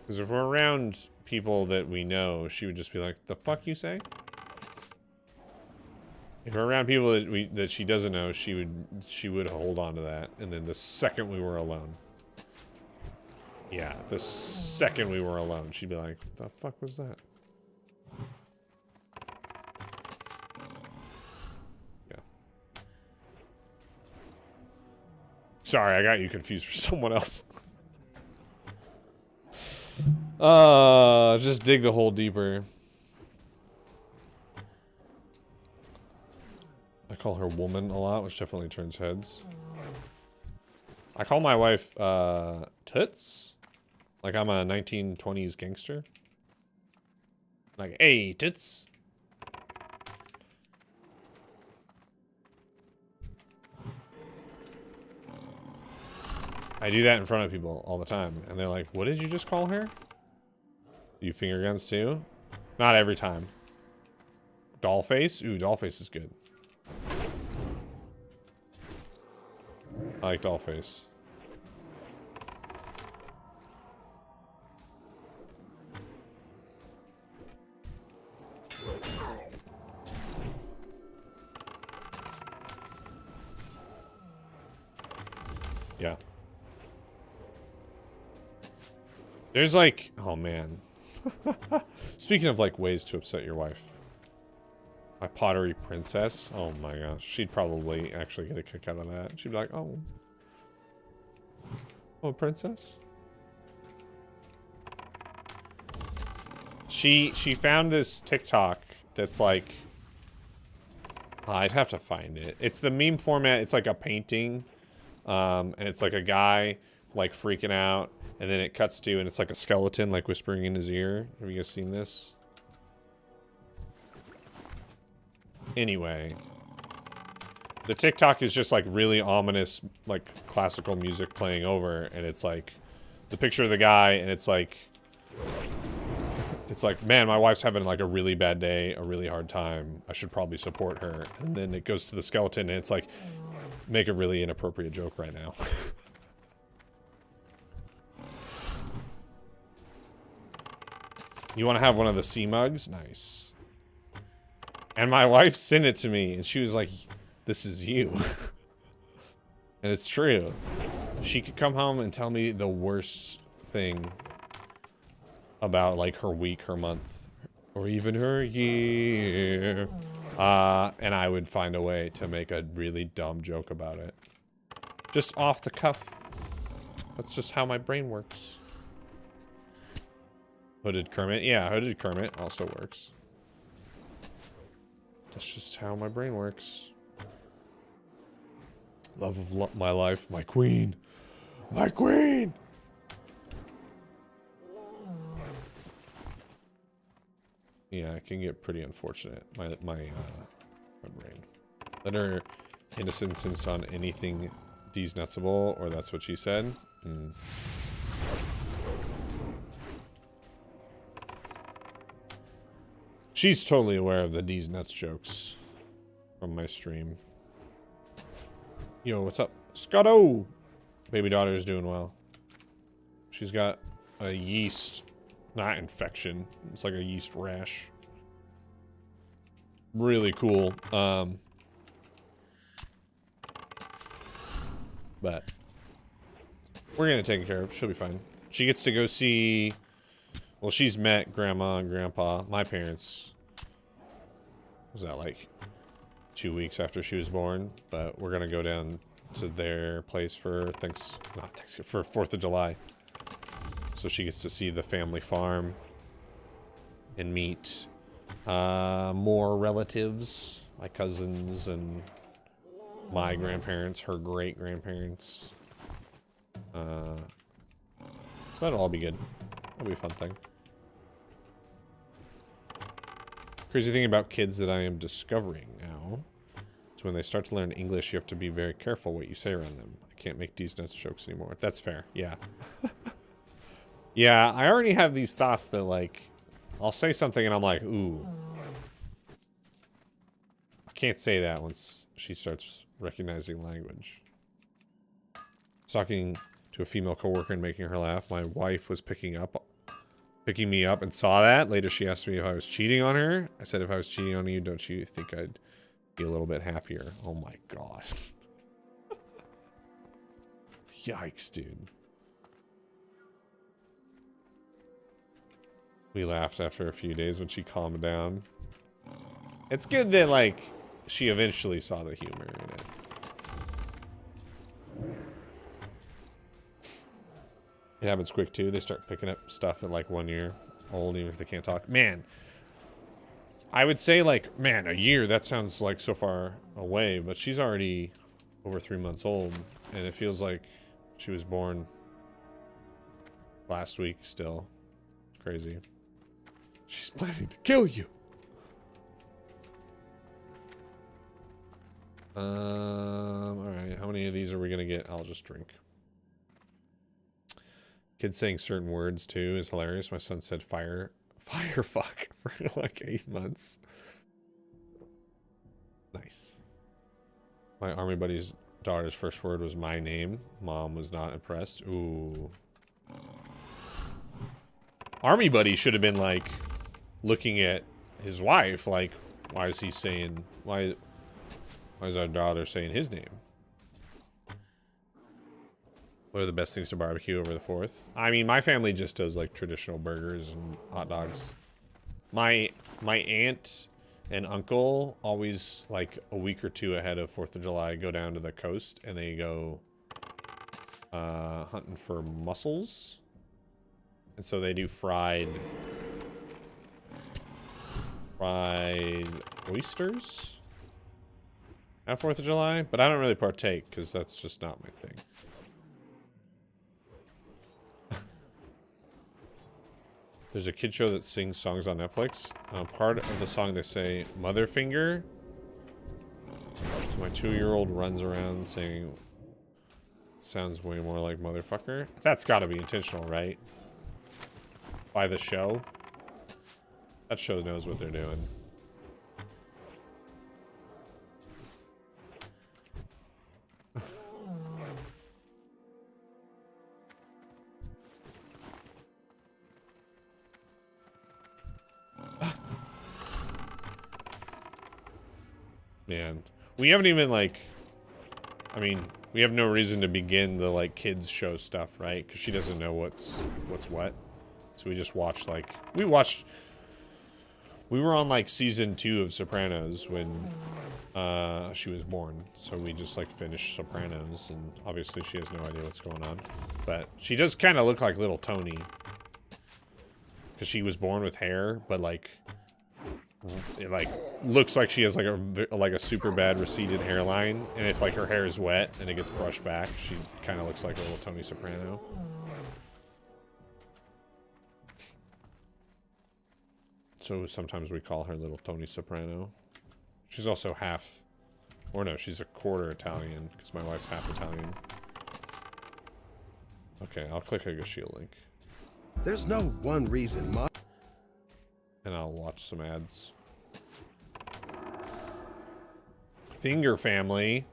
Because if we're around people that we know, she would just be like, the fuck you say? If we're around people that she doesn't know, she would hold on to that. And then the second we were alone. Yeah, the second we were alone, she'd be like, the fuck was that? Yeah. Sorry, I got you confused for someone else. Just dig the hole deeper. I call her woman a lot, which definitely turns heads. I call my wife, Toots. Like I'm a 1920s gangster. Like, hey, Toots. I do that in front of people all the time. And they're like, what did you just call her? Do you finger guns too? Not every time. Dollface? Ooh, Dollface is good. I like Dollface. Yeah. There's like, oh man. Speaking of like ways to upset your wife. My pottery princess. Oh my gosh. She'd probably actually get a kick out of that. She'd be like, oh. Oh, princess? She found this TikTok that's like, I'd have to find it. It's the meme format. It's like a painting. And it's like a guy like freaking out. And then it cuts to, and it's like a skeleton like whispering in his ear. Have you guys seen this? Anyway. The TikTok is just like really ominous, like classical music playing over. And it's like the picture of the guy, and it's like, man, my wife's having like a really bad day, a really hard time. I should probably support her. And then it goes to the skeleton, and it's like, make a really inappropriate joke right now. You want to have one of the sea mugs? Nice. And my wife sent it to me, and she was like, this is you. And it's true. She could come home and tell me the worst thing about, like, her week, her month, or even her year. And I would find a way to make a really dumb joke about it. Just off the cuff. That's just how my brain works. Hooded Kermit. Yeah, Hooded Kermit also works. That's just how my brain works. Love of my life. My queen. My queen! Yeah, it can get pretty unfortunate. My brain. Let her innocence on anything D's nutsable, or that's what she said. She's totally aware of the D's nuts jokes from my stream. Yo, what's up? Scotto! Baby daughter is doing well. She's got a yeast, not infection. It's like a yeast rash. Really cool. But we're gonna take care of. She'll be fine. She gets to go see. Well, she's met Grandma and Grandpa, my parents. Was that like 2 weeks after she was born? But we're gonna go down to their place for for 4th of July. So she gets to see the family farm and meet more relatives, my cousins and my grandparents, her great grandparents. So that'll all be good. That'll be a fun thing. Crazy thing about kids that I am discovering now is when they start to learn English, you have to be very careful what you say around them. I can't make these nuts jokes anymore. That's fair. Yeah. Yeah, I already have these thoughts that, like, I'll say something and I'm like, ooh. I can't say that once she starts recognizing language. I was talking to a female coworker and making her laugh. My wife was picking me up and saw that. Later she asked me if I was cheating on her. I said, if I was cheating on you, don't you think I'd be a little bit happier? Oh my god. Yikes, dude. We laughed after a few days when she calmed down. It's good that, like, she eventually saw the humor in it. It happens quick, too. They start picking up stuff at, like, 1 year old, even if they can't talk. Man, I would say, like, man, a year, that sounds, like, so far away. But she's already over 3 months old. And it feels like she was born last week still. It's crazy. She's planning to kill you. Alright, how many of these are we gonna get? I'll just drink. Kids saying certain words too is hilarious. My son said fire fuck for like 8 months. Nice. My army buddy's daughter's first word was my name. Mom was not impressed. Ooh. Army buddy should have been like looking at his wife like, why is he saying, why is our daughter saying his name? What are the best things to barbecue over the 4th? I mean, my family just does like traditional burgers and hot dogs. My aunt and uncle always, like a week or two ahead of 4th of July, go down to the coast and they go hunting for mussels. And so they do fried oysters at 4th of July, but I don't really partake because that's just not my thing. There's a kid show that sings songs on Netflix. Part of the song they say Motherfinger. So my 2-year-old runs around saying, sounds way more like motherfucker. That's gotta be intentional, right? By the show. That show knows what they're doing. Man, we haven't even like, I mean, we have no reason to begin the like kids show stuff, right? Because she doesn't know what's what. So we just watched like, we were on like season 2 of Sopranos when she was born. So we just like finished Sopranos, and obviously she has no idea what's going on. But she does kind of look like little Tony. Because she was born with hair, but like, it like looks like she has like a super bad receded hairline, and if like her hair is wet and it gets brushed back, she kind of looks like a little Tony Soprano. So sometimes we call her little Tony Soprano. She's also half, or no, she's a quarter Italian because my wife's half Italian. Okay, I'll click a shield link. There's no one reason. And I'll watch some ads. Finger family.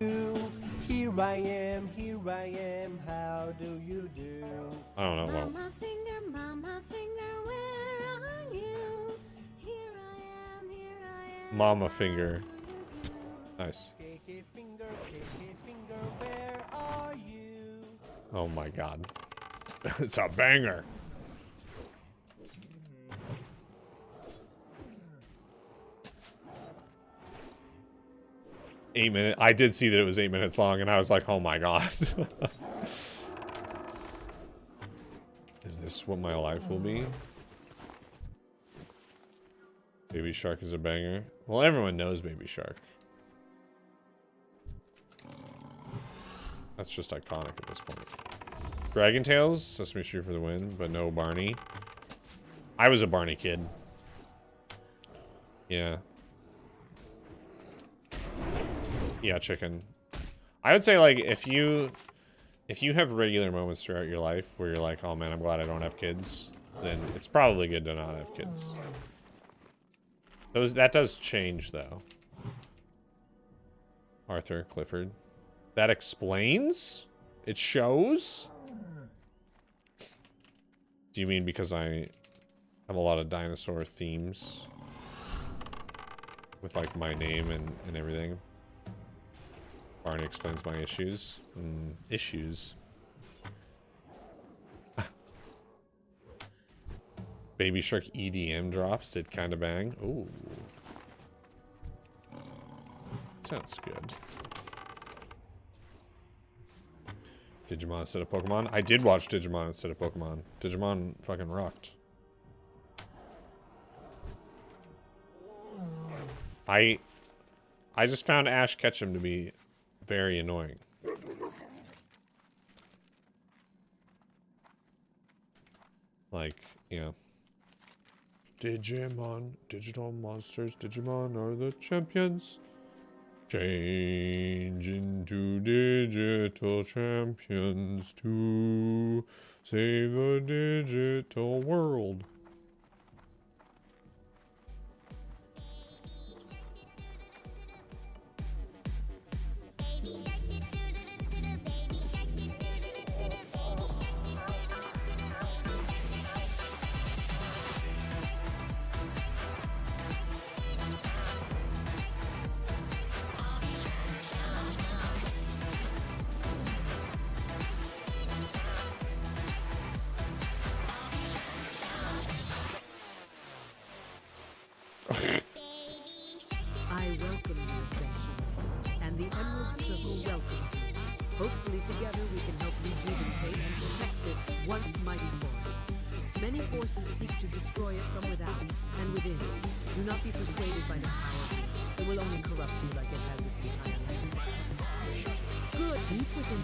Here I am, how do you do? I don't know. Well, Mama finger, where are you? Here I am, Mama finger. Nice. KK finger, where are you? Oh my god. It's a banger. I did see that it was 8 minutes long, and I was like, oh my god. Is this what my life will be? Baby Shark is a banger. Well, everyone knows Baby Shark. That's just iconic at this point. Dragon Tales, Sesame Street for the win, but no Barney. I was a Barney kid. Yeah. Yeah, chicken. I would say, like, if you have regular moments throughout your life where you're like, oh man, I'm glad I don't have kids, then it's probably good to not have kids. That does change, though. Arthur Clifford. That explains? It shows? Do you mean because I have a lot of dinosaur themes? With, like, my name and everything? Barney explains my issues. Issues. Baby Shark EDM drops did kind of bang. Ooh. Sounds good. Digimon instead of Pokemon? I did watch Digimon instead of Pokemon. Digimon fucking rocked. I just found Ash Ketchum to be very annoying. Like, you know. Digimon, digital monsters, Digimon are the champions. Change into digital champions to save a digital world. Together we can help rejuvenate and protect this once mighty forest. Many forces seek to destroy it from without and within. Do not be persuaded by this power. It will only corrupt you like it has this entire land. Good, deep within.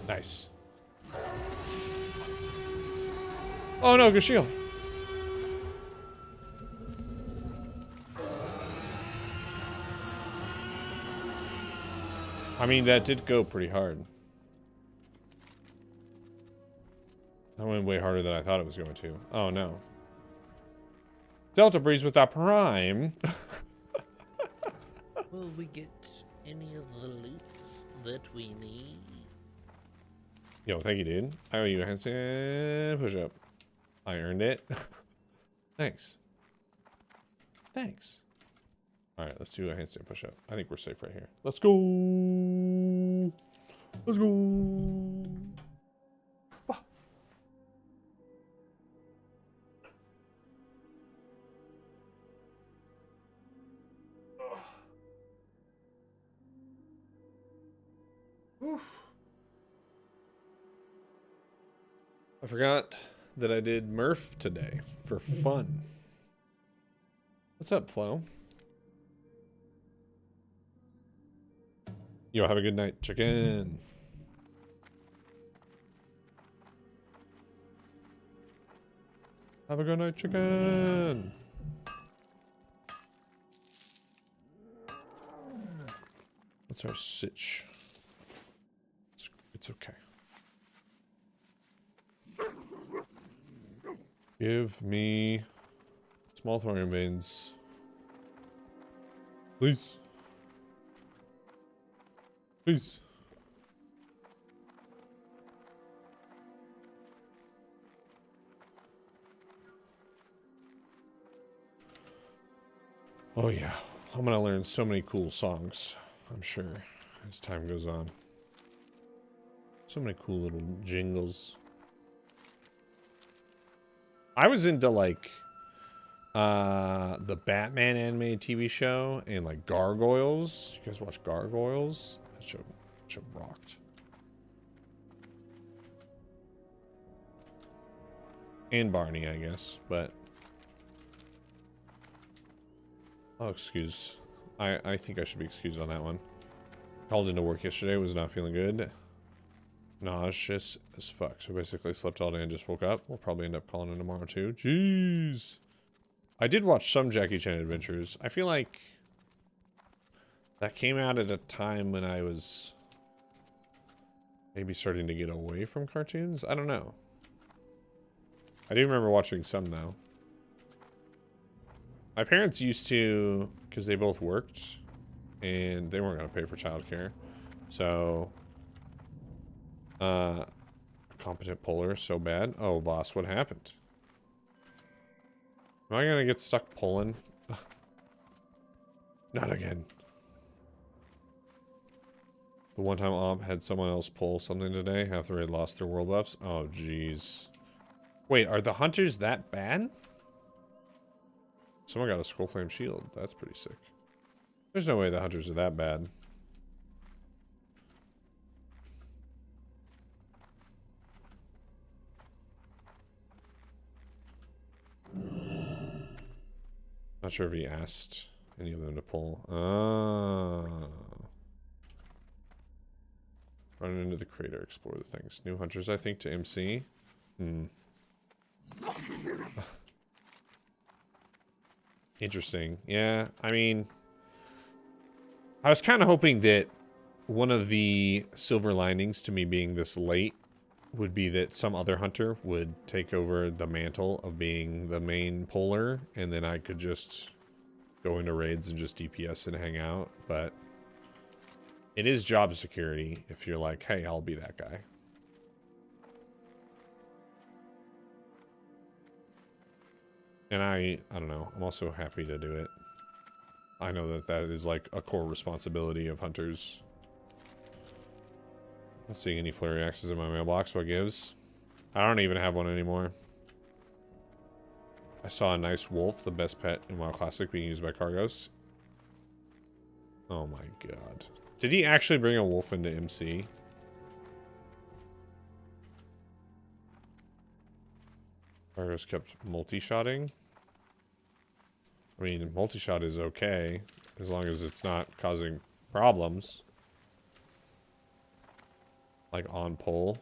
Nice. Oh no, good shield. I mean, that did go pretty hard. That went way harder than I thought it was going to. Oh no. Delta Breeze with that prime. Will we get any of the loots that we need? Yo, thank you, dude. I owe you a handstand push-up. I earned it. Thanks. Thanks. Alright, let's do a handstand push-up. I think we're safe right here. Let's go. Let's go. Ah. Oof. I forgot that I did Murph today for fun. What's up, Flo? Yo, have a good night, chicken. Have a good night, chicken. What's our sitch? It's okay. Give me small thorium veins. Please. Please. Oh yeah. I'm gonna learn so many cool songs, I'm sure, as time goes on. So many cool little jingles. I was into like the Batman animated TV show and like Gargoyles. You guys watch Gargoyles? That show rocked. And Barney, I guess, but I'll excuse. I think I should be excused on that one. Called into work yesterday, was not feeling good. Nauseous as fuck. So basically slept all day and just woke up. We'll probably end up calling in tomorrow too. Jeez. I did watch some Jackie Chan Adventures. I feel like that came out at a time when I was maybe starting to get away from cartoons. I don't know. I do remember watching some though. My parents used to, because they both worked and they weren't going to pay for childcare. So competent puller so bad. Oh, boss, what happened? Am I gonna get stuck pulling? Not again. The one time Omp had someone else pull something today, half the raid lost their world buffs. Oh, jeez. Wait, are the hunters that bad? Someone got a Skull Flame shield. That's pretty sick. There's no way the hunters are that bad. Not sure if he asked any of them to pull. Run into the crater, explore the things. New hunters, I think, to MC. Interesting. Yeah, I mean, I was kind of hoping that one of the silver linings to me being this late would be that some other hunter would take over the mantle of being the main puller, and then I could just go into raids and just DPS and hang out, but it is job security if you're like, hey, I'll be that guy. And I don't know, I'm also happy to do it. I know that that is like a core responsibility of hunters. Not seeing any flurry axes in my mailbox, what gives? I don't even have one anymore. I saw a nice wolf, the best pet in WoW Classic, being used by cargos. Oh my god. Did he actually bring a wolf into MC? Cargos kept multi-shotting. I mean, multi-shot is okay, as long as it's not causing problems. Like on pull.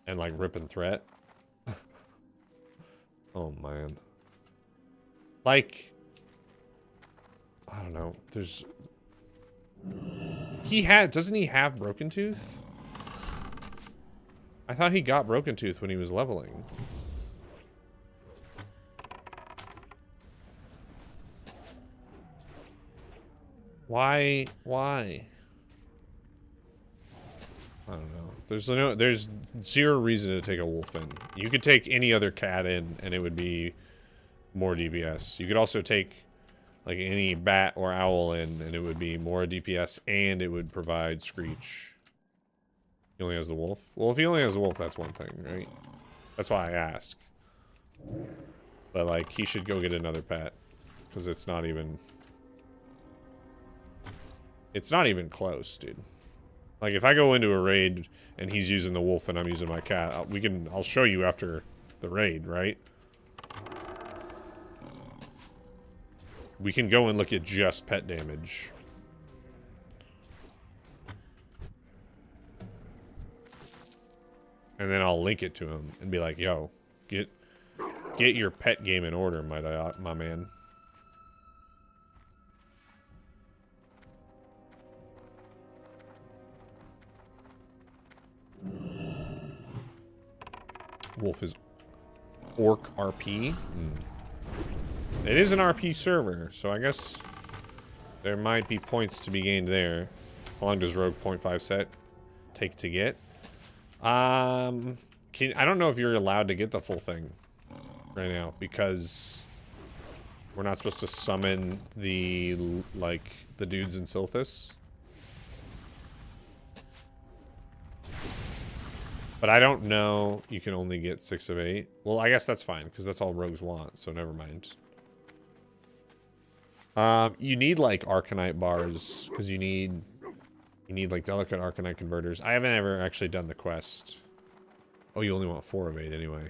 And like rip and threat. Oh man. Like, I don't know. There's... doesn't he have Broken Tooth? I thought he got Broken Tooth when he was leveling. Why? I don't know. There's zero reason to take a wolf in. You could take any other cat in and it would be more DPS. You could also take like any bat or owl in and it would be more DPS and it would provide Screech. He only has the wolf? Well, if he only has the wolf, that's one thing, right? That's why I ask. But like, he should go get another pet. Because it's not even... It's not even close, dude. Like, if I go into a raid and he's using the wolf and I'm using my cat, I'll show you after the raid, right? We can go and look at just pet damage. And then I'll link it to him and be like, yo, get your pet game in order, my man. Wolf is Orc RP. It is an RP server, so I guess there might be points to be gained there. How long does Rogue 0.5 set take to get? I don't know if you're allowed to get the full thing right now because we're not supposed to summon the dudes in Silthus. But I don't know. You can only get 6 of 8. Well, I guess that's fine because that's all rogues want. So never mind. You need like Arcanite bars because you need like delicate Arcanite converters. I haven't ever actually done the quest. Oh, you only want 4 of 8 anyway.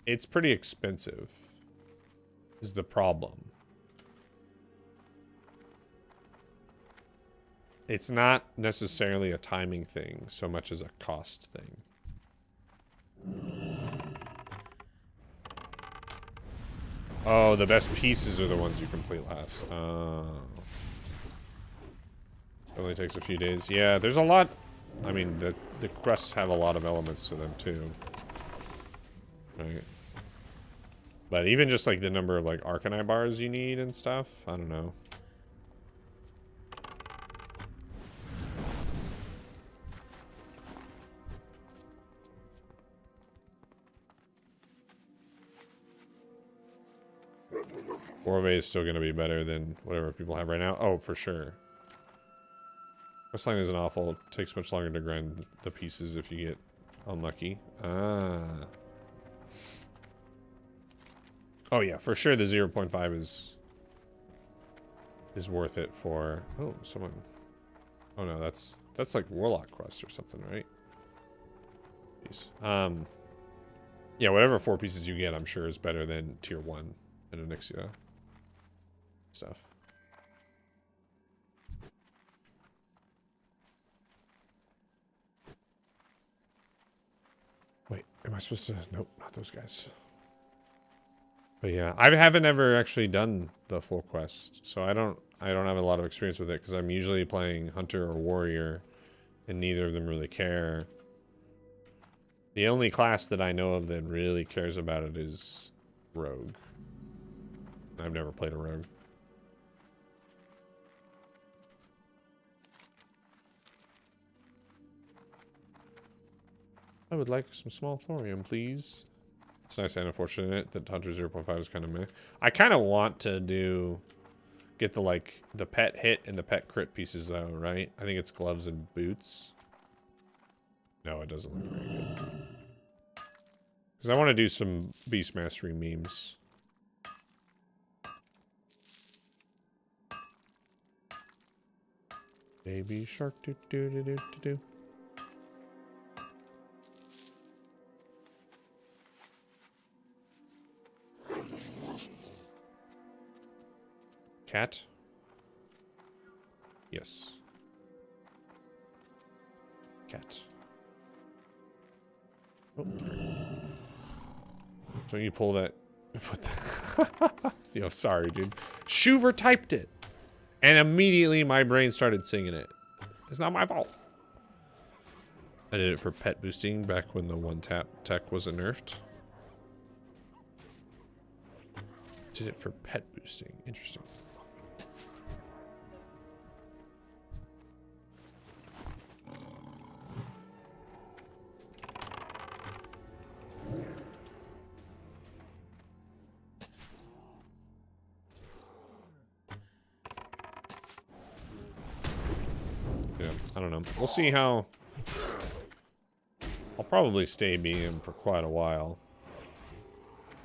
It's pretty expensive. Is the problem. It's not necessarily a timing thing so much as a cost thing. Oh, the best pieces are the ones you complete last. Oh. It only takes a few days. Yeah, there's a lot. I mean, the quests have a lot of elements to them too. Right. But even just like the number of like Arcanite bars you need and stuff, I don't know. Orve is still going to be better than whatever people have right now. Oh, for sure. Questline isn't awful. It takes much longer to grind the pieces if you get unlucky. Ah. Oh yeah, for sure the 0.5 is worth it for... Oh, someone... Oh no, that's like Warlock quest or something, right? Piece. Yeah, whatever 4 pieces you get, I'm sure is better than tier 1 in Onyxia stuff. Wait, am I supposed to... Nope, not those guys. But yeah, I haven't ever actually done the full quest, so I don't have a lot of experience with it because I'm usually playing Hunter or Warrior and neither of them really care. The only class that I know of that really cares about it is Rogue. I've never played a Rogue. I would like some small thorium, please. It's nice and unfortunate that Hunter 0.5 is kind of meh. I kind of want to get the pet hit and the pet crit pieces though, right? I think it's gloves and boots. No, it doesn't look very good. Because I want to do some Beast Mastery memes. Baby shark do do do do do do. Cat? Yes. Cat. Oh. So you pull that. Yo, sorry, dude. Shuver typed it. And immediately my brain started singing it. It's not my fault. I did it for pet boosting back when the one-tap tech wasn't nerfed. Did it for pet boosting. Interesting. Yeah, I don't know. We'll see how... I'll probably stay BM for quite a while.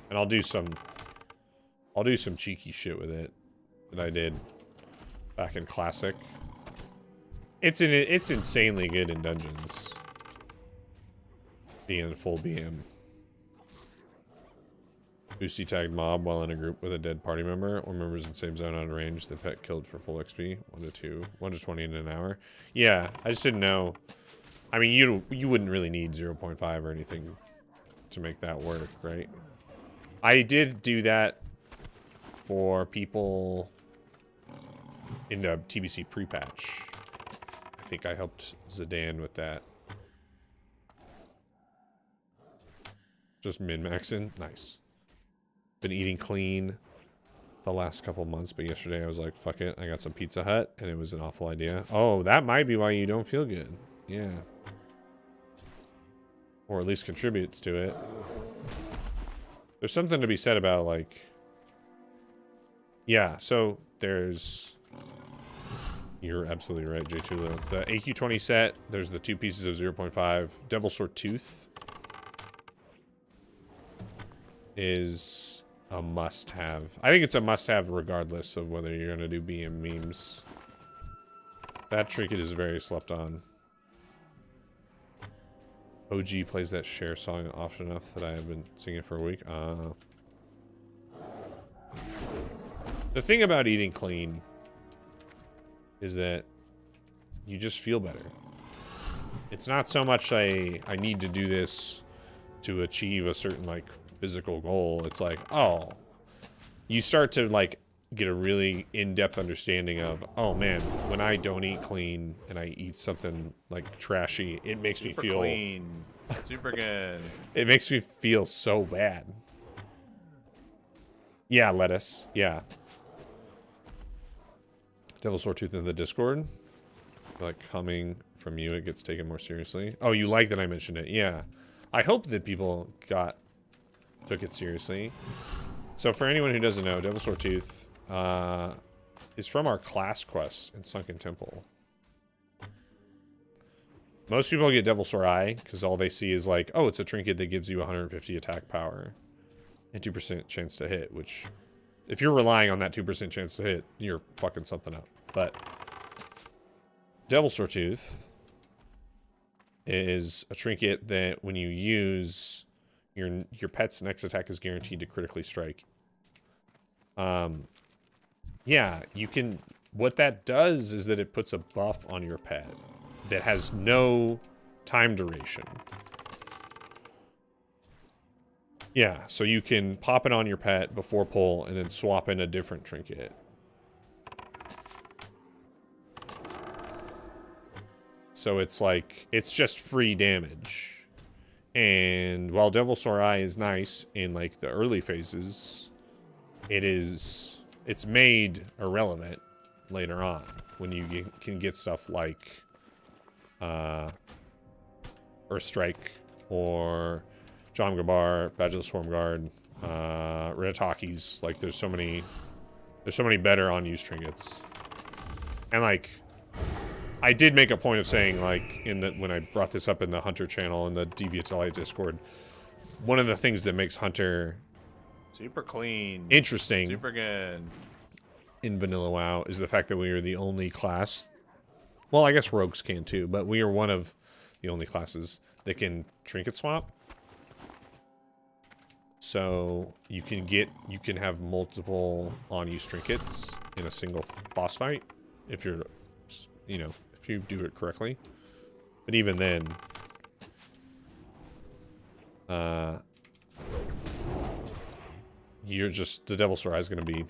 And I'll do some cheeky shit with it that I did back in Classic. It's insanely good in dungeons. Being full BM. Boosty tagged mob while in a group with a dead party member or members in the same zone out of range. The pet killed for full XP. 1 to 20 in an hour. Yeah, I just didn't know. I mean, you wouldn't really need 0.5 or anything to make that work, right? I did do that for people in the TBC pre-patch. I think I helped Zidane with that. Just min-maxing. Nice. Been eating clean the last couple months, but yesterday I was like, fuck it. I got some Pizza Hut, and it was an awful idea. Oh, that might be why you don't feel good. Yeah. Or at least contributes to it. There's something to be said about, like... Yeah, so there's... You're absolutely right, J. Chulo. The AQ20 set, there's the 2 pieces of 0.5. Devil Sword Tooth is a must-have. I think it's a must-have regardless of whether you're going to do BM memes. That trinket is very slept on. OG plays that Cher song often enough that I have been singing it for a week. The thing about eating clean is that you just feel better. It's not so much I need to do this to achieve a certain, like, physical goal. It's like, oh, you start to, like, get a really in-depth understanding of, oh man, when I don't eat clean and I eat something like trashy, it makes me feel clean. Super good. It makes me feel so bad. Yeah, lettuce. Yeah. Devil Sword Tooth in the Discord. Like coming from you, it gets taken more seriously. Oh, you like that I mentioned it? Yeah. I hope that people took it seriously. So for anyone who doesn't know, Devil Sword Tooth is from our class quest in Sunken Temple. Most people get Devil Sword Eye because all they see is like, oh, it's a trinket that gives you 150 attack power and 2% chance to hit, which if you're relying on that 2% chance to hit, you're fucking something up. But Devil Sword Tooth is a trinket that when you use, your pet's next attack is guaranteed to critically strike. Yeah, you can... What that does is that it puts a buff on your pet that has no time duration. Yeah, so you can pop it on your pet before pull and then swap in a different trinket. So it's like, it's just free damage. And while Devilsaur Eye is nice in like the early phases, it's made irrelevant later on when you can get stuff like Earth Strike or Jomgabar, Badge of the Swarm Guard, Ritatakis. Like there's so many better unused trinkets. And like I did make a point of saying, like, when I brought this up in the Hunter channel in the Deviate Delight Discord, one of the things that makes Hunter super clean, interesting, super good in Vanilla WoW is the fact that we are the only class. Well, I guess rogues can too, but we are one of the only classes that can trinket swap. So you can have multiple unused trinkets in a single boss fight if you're, you know, if you do it correctly. But even then, you're just, the Devilsaur Eye is going to be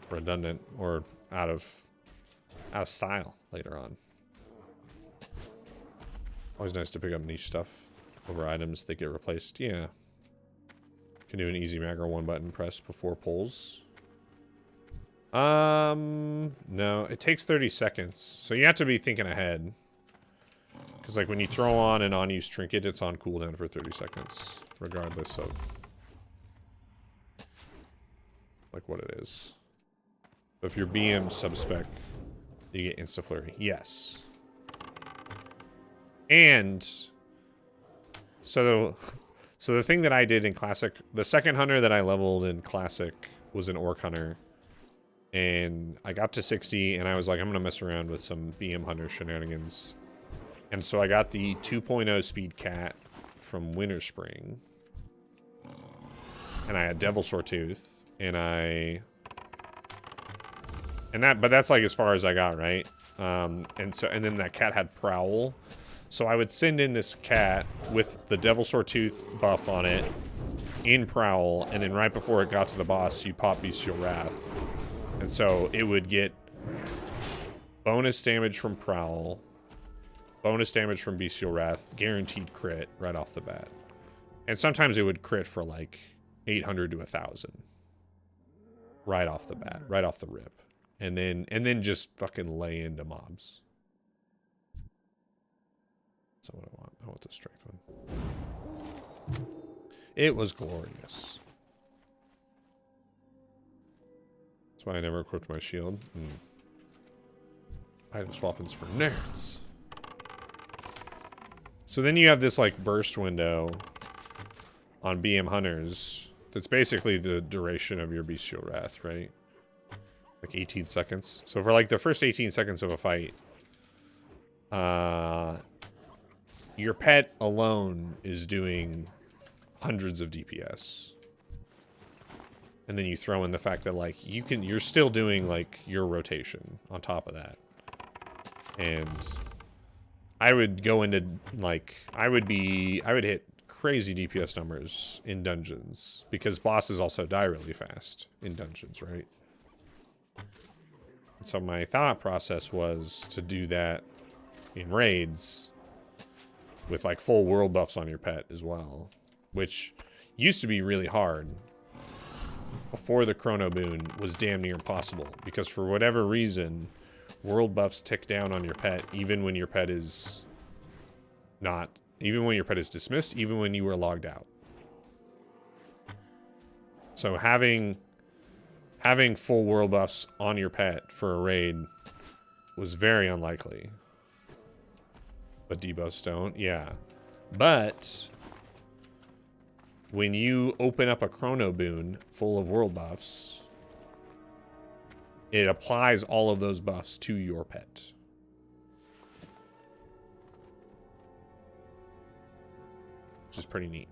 redundant or out of style later on. Always nice to pick up niche stuff over items that get replaced. Yeah. Can do an easy macro 1-button press before pulls. No, it takes 30 seconds. So you have to be thinking ahead. Because like when you throw on an unused trinket, it's on cooldown for 30 seconds. Regardless of like what it is. But if you're BM sub-spec, you get insta-flurry. Yes. And so the thing that I did in Classic, the second hunter that I leveled in Classic was an Orc Hunter. And I got to 60, and I was like, I'm going to mess around with some BM Hunter shenanigans. And so I got the 2.0 Speed Cat from Winter Spring. And I had Devilsaur Tooth. But that's like as far as I got, right? And then that cat had Prowl. So I would send in this cat with the Devilsaur Tooth buff on it in Prowl, and then right before it got to the boss, you pop Bestial Wrath. And so it would get bonus damage from Prowl, bonus damage from Bestial Wrath, guaranteed crit right off the bat. And sometimes it would crit for like 800 to 1,000 right off the bat, right off the rip. And then just fucking lay into mobs. That's not what I want. I want the strength one. It was glorious. That's why I never equipped my shield. Item swappings for nerds. So then you have this like burst window on BM Hunters. That's basically the duration of your Bestial Wrath, right? Like 18 seconds. So for like the first 18 seconds of a fight, your pet alone is doing hundreds of DPS. And then you throw in the fact that like you're still doing like your rotation on top of that. And I would go into like I would hit crazy DPS numbers in dungeons because bosses also die really fast in dungeons, right? And so my thought process was to do that in raids with like full world buffs on your pet as well, which used to be really hard before the Chrono Boon was damn near impossible because for whatever reason, world buffs tick down on your pet even when your pet is not, even when your pet is dismissed, even when you were logged out. So having full world buffs on your pet for a raid was very unlikely. But debuffs don't, yeah. But when you open up a Chrono Boon full of world buffs, it applies all of those buffs to your pet. Which is pretty neat.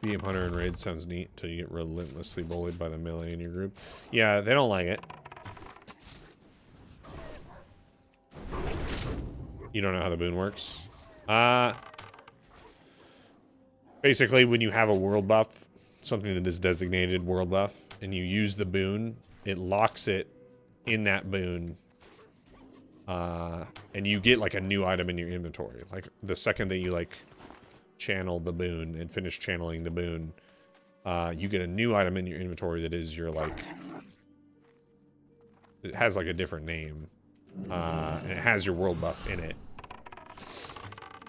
BM Hunter and Raid sounds neat until you get relentlessly bullied by the melee in your group. Yeah, they don't like it. You don't know how the boon works? Basically, when you have a world buff, something that is designated world buff, and you use the boon, it locks it in that boon, and you get like a new item in your inventory. Like the second that you like channel the boon and finish channeling the boon, you get a new item in your inventory that is your like, it has like a different name, and it has your world buff in it.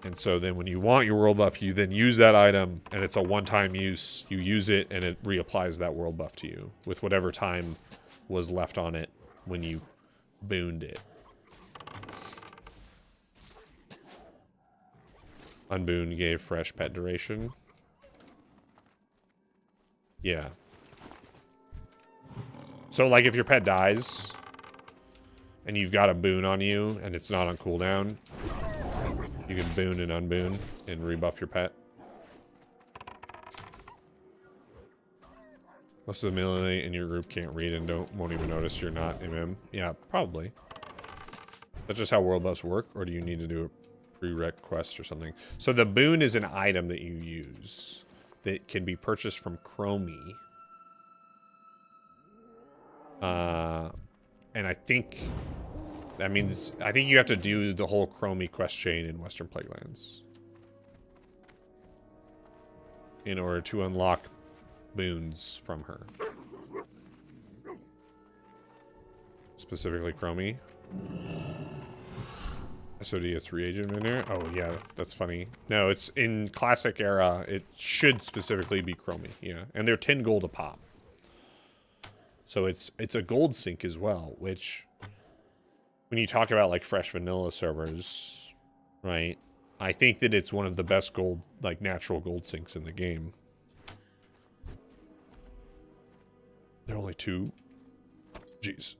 And so then when you want your world buff, you then use that item, and it's a one-time use. You use it, and it reapplies that world buff to you with whatever time was left on it when you booned it. Unboon gave fresh pet duration. Yeah. So, like, if your pet dies, and you've got a boon on you, and it's not on cooldown, you can boon and unboon and rebuff your pet. Most of the melee in your group can't read and won't even notice you're not MM. Yeah, probably. That's just how world buffs work, or do you need to do a prereq quest or something? So the boon is an item that you use that can be purchased from Chromie. And I think that means, I think you have to do the whole Chromie quest chain in Western Plaguelands in order to unlock boons from her. Specifically Chromie. SOD, it's reagent in there? Oh yeah, that's funny. No, it's in classic era, it should specifically be Chromie, yeah. And they're 10 gold a pop. So it's a gold sink as well, which when you talk about like fresh vanilla servers, right? I think that it's one of the best gold, like natural gold sinks in the game. There are only 2. Jeez.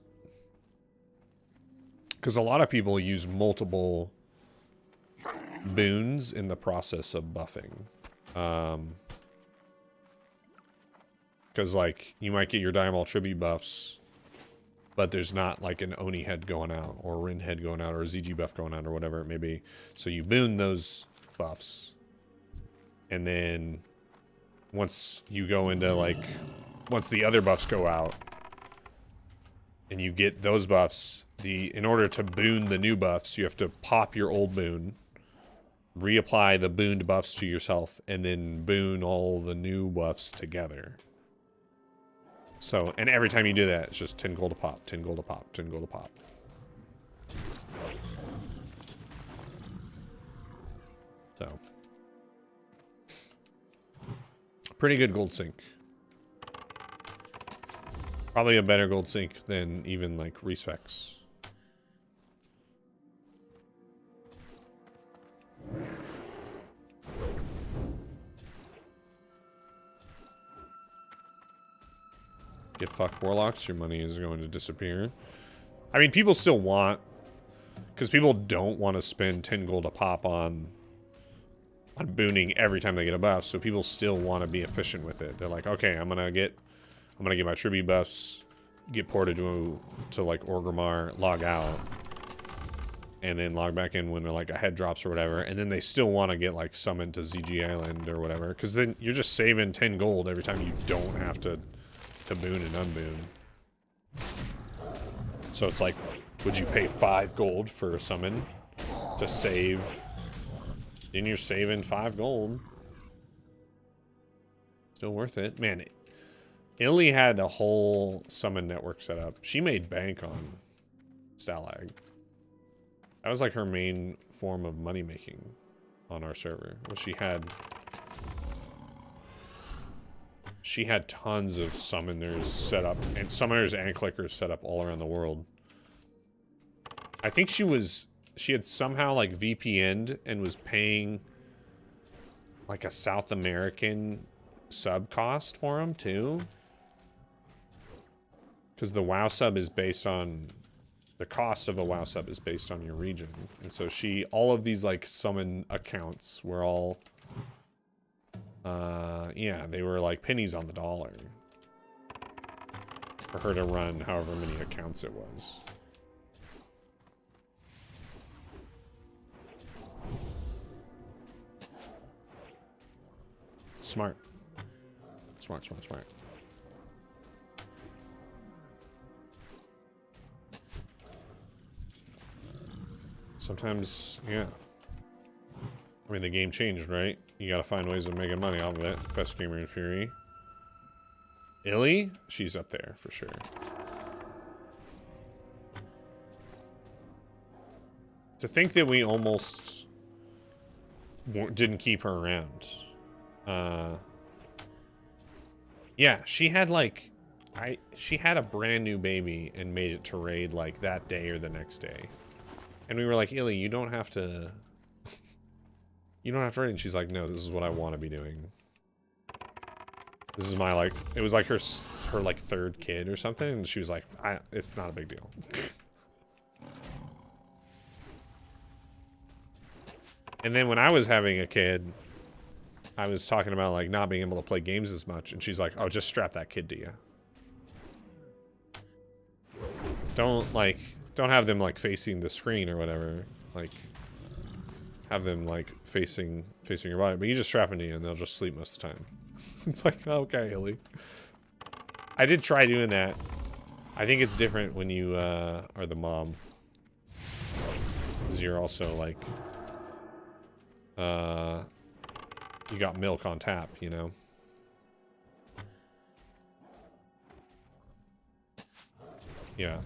Because a lot of people use multiple boons in the process of buffing. Because, like, you might get your Diamond tribute buffs, but there's not, like, an Oni head going out, or a Rin head going out, or a ZG buff going out, or whatever it may be. So you boon those buffs. And then, once you go into, like, once the other buffs go out, and you get those buffs, in order to boon the new buffs, you have to pop your old boon, reapply the booned buffs to yourself, and then boon all the new buffs together. So, and every time you do that, it's just 10 gold a pop, 10 gold a pop, 10 gold a pop. So, pretty good gold sink. Probably a better gold sink than even like respecs. Get fucked warlocks, your money is going to disappear. I mean, people still want, because people don't want to spend 10 gold a pop on booning every time they get a buff, so people still want to be efficient with it. They're like, okay, I'm gonna get my tribute buffs, get ported to like Orgrimmar, log out, and then log back in when like a head drops or whatever, and then they still want to get like summoned to ZG Island or whatever, because then you're just saving 10 gold every time you don't have to boon and unboon. So it's like, would you pay 5 gold for a summon to save? Then you're saving 5 gold. Still worth it. Man, Illy had a whole summon network set up. She made bank on Stalag. That was like her main form of money making on our server. Well, she had tons of summoners set up, and summoners and clickers set up all around the world. I think she had somehow like VPN'd and was paying like a South American sub cost for them too. Because the WoW sub is based on, the cost of a WoW sub is based on your region. And so all of these like summon accounts were all, yeah, they were like pennies on the dollar for her to run however many accounts it was. Smart. Smart, smart, smart. Sometimes, yeah. I mean, the game changed, right? You gotta find ways of making money off of it. Best gamer in Fury. Illy? She's up there, for sure. To think that we almost didn't keep her around. Yeah, she had like... she had a brand new baby and made it to raid like that day or the next day. And we were like, Illy, you don't have to... You don't have to raid. And she's like, no, this is what I want to be doing. This is my, like... It was like her like, third kid or something. And she was like, it's not a big deal. And then when I was having a kid, I was talking about, like, not being able to play games as much. And she's like, oh, just strap that kid to you. Don't have them, like, facing the screen or whatever. Like, have them, like, facing your body. But you just strap them to you and they'll just sleep most of the time. It's like, okay, Illy. I did try doing that. I think it's different when you are the mom. Because you're also, like... you got milk on tap, you know? Yeah.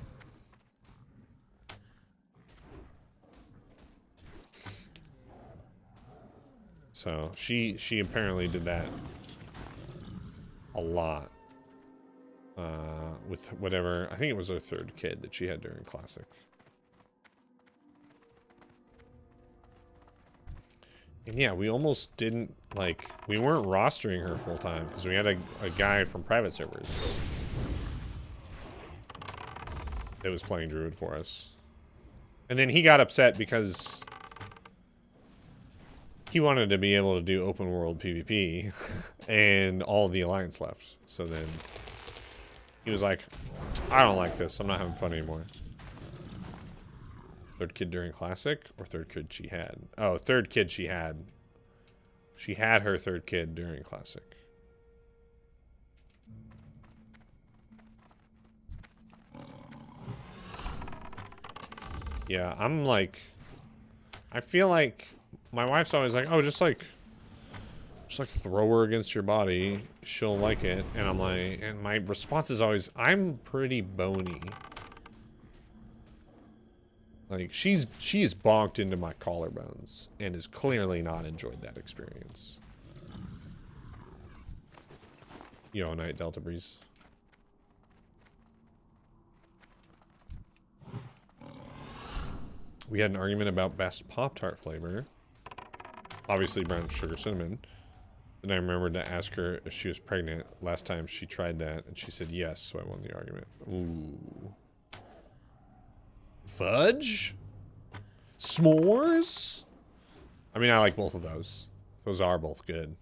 So, she apparently did that a lot. With whatever, I think it was her third kid that she had during Classic. And yeah, we almost didn't, like, we weren't rostering her full time because we had a guy from private servers that was playing Druid for us. And then he got upset because he wanted to be able to do open world PvP and all the Alliance left. So then he was like, I don't like this. I'm not having fun anymore. Third kid during Classic or third kid she had? Oh, third kid she had. She had her third kid during Classic. Yeah, I'm like... I feel like... My wife's always like, oh, just like throw her against your body. She'll like it. And I'm like... And my response is always, I'm pretty bony. Like, she is bonked into my collarbones and has clearly not enjoyed that experience. Yo, Night Delta Breeze. We had an argument about best Pop-Tart flavor. Obviously brown sugar cinnamon. Then I remembered to ask her if she was pregnant last time she tried that, and she said yes, so I won the argument. Ooh. Fudge? S'mores? I mean, I like both of those. Those are both good.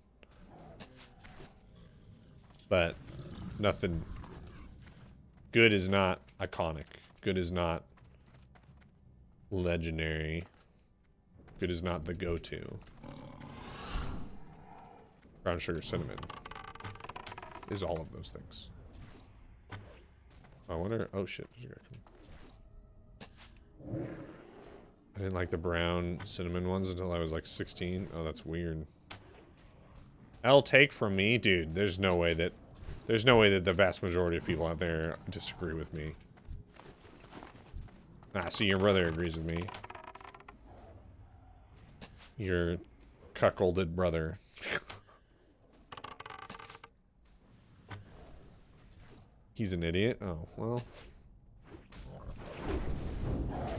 But nothing... Good is not iconic. Good is not legendary. Good is not the go-to. Brown sugar cinnamon is all of those things. I wonder... Oh, shit. There's a guy coming. I didn't like the brown cinnamon ones until I was like 16. Oh, that's weird. L take from me? Dude, there's no way that the vast majority of people out there disagree with me. Ah, see, your brother agrees with me. Your cuckolded brother. He's an idiot? Oh, well.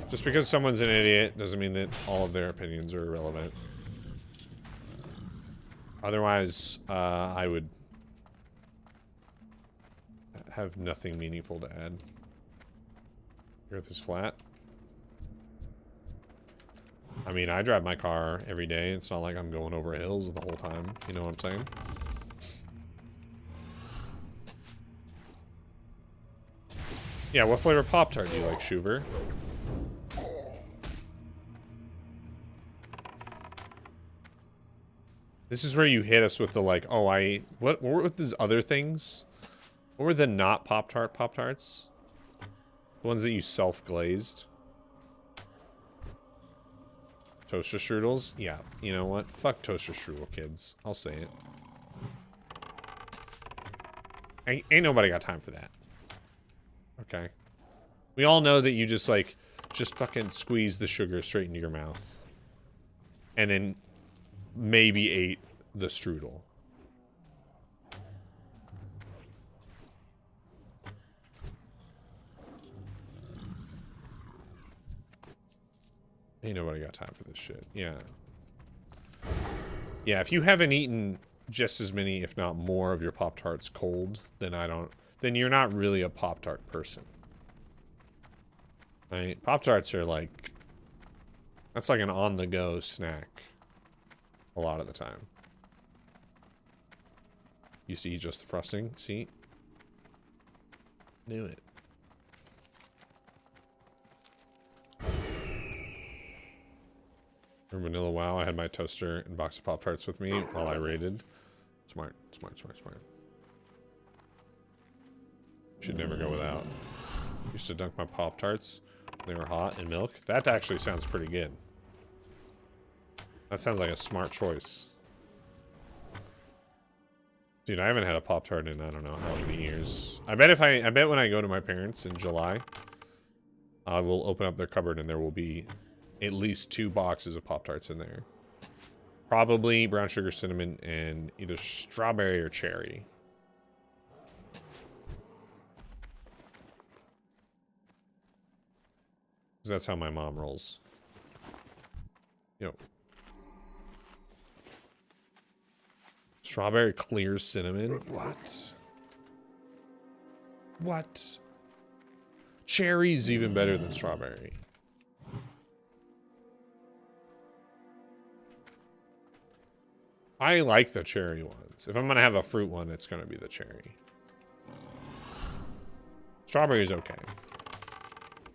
Just because someone's an idiot doesn't mean that all of their opinions are irrelevant. Otherwise, I would have nothing meaningful to add. Earth is flat. I mean, I drive my car every day. It's not like I'm going over hills the whole time. You know what I'm saying? Yeah, what flavor Pop-Tart do you like, Shuver? This is where you hit us with the like, oh, what were these other things? What were the not Pop-Tarts? The ones that you self-glazed? Toaster strudels? Yeah. You know what? Fuck toaster strudel, kids. I'll say it. Ain't nobody got time for that. Okay. We all know that you just fucking squeeze the sugar straight into your mouth. And then maybe ate the strudel. Ain't nobody got time for this shit. Yeah. Yeah, if you haven't eaten just as many, if not more, of your Pop-Tarts cold, then you're not really a Pop-Tart person. Right? Pop-Tarts are like, that's like an on-the-go snack a lot of the time. Used to eat just the frosting, see? Knew it. For Vanilla WoW, I had my toaster and box of Pop-Tarts with me while I raided. Smart, smart, smart, smart. Should never go without. Used to dunk my Pop-Tarts when they were hot in milk. That actually sounds pretty good. That sounds like a smart choice. Dude, I haven't had a Pop-Tart in I don't know how many years. I bet when I go to my parents in July, I will open up their cupboard and there will be at least 2 boxes of Pop-Tarts in there. Probably brown sugar, cinnamon, and either strawberry or cherry. Because that's how my mom rolls. Yo. Strawberry clear cinnamon? What? What? Cherry's even better than strawberry. I like the cherry ones. If I'm gonna have a fruit one, it's gonna be the cherry. Strawberry's okay.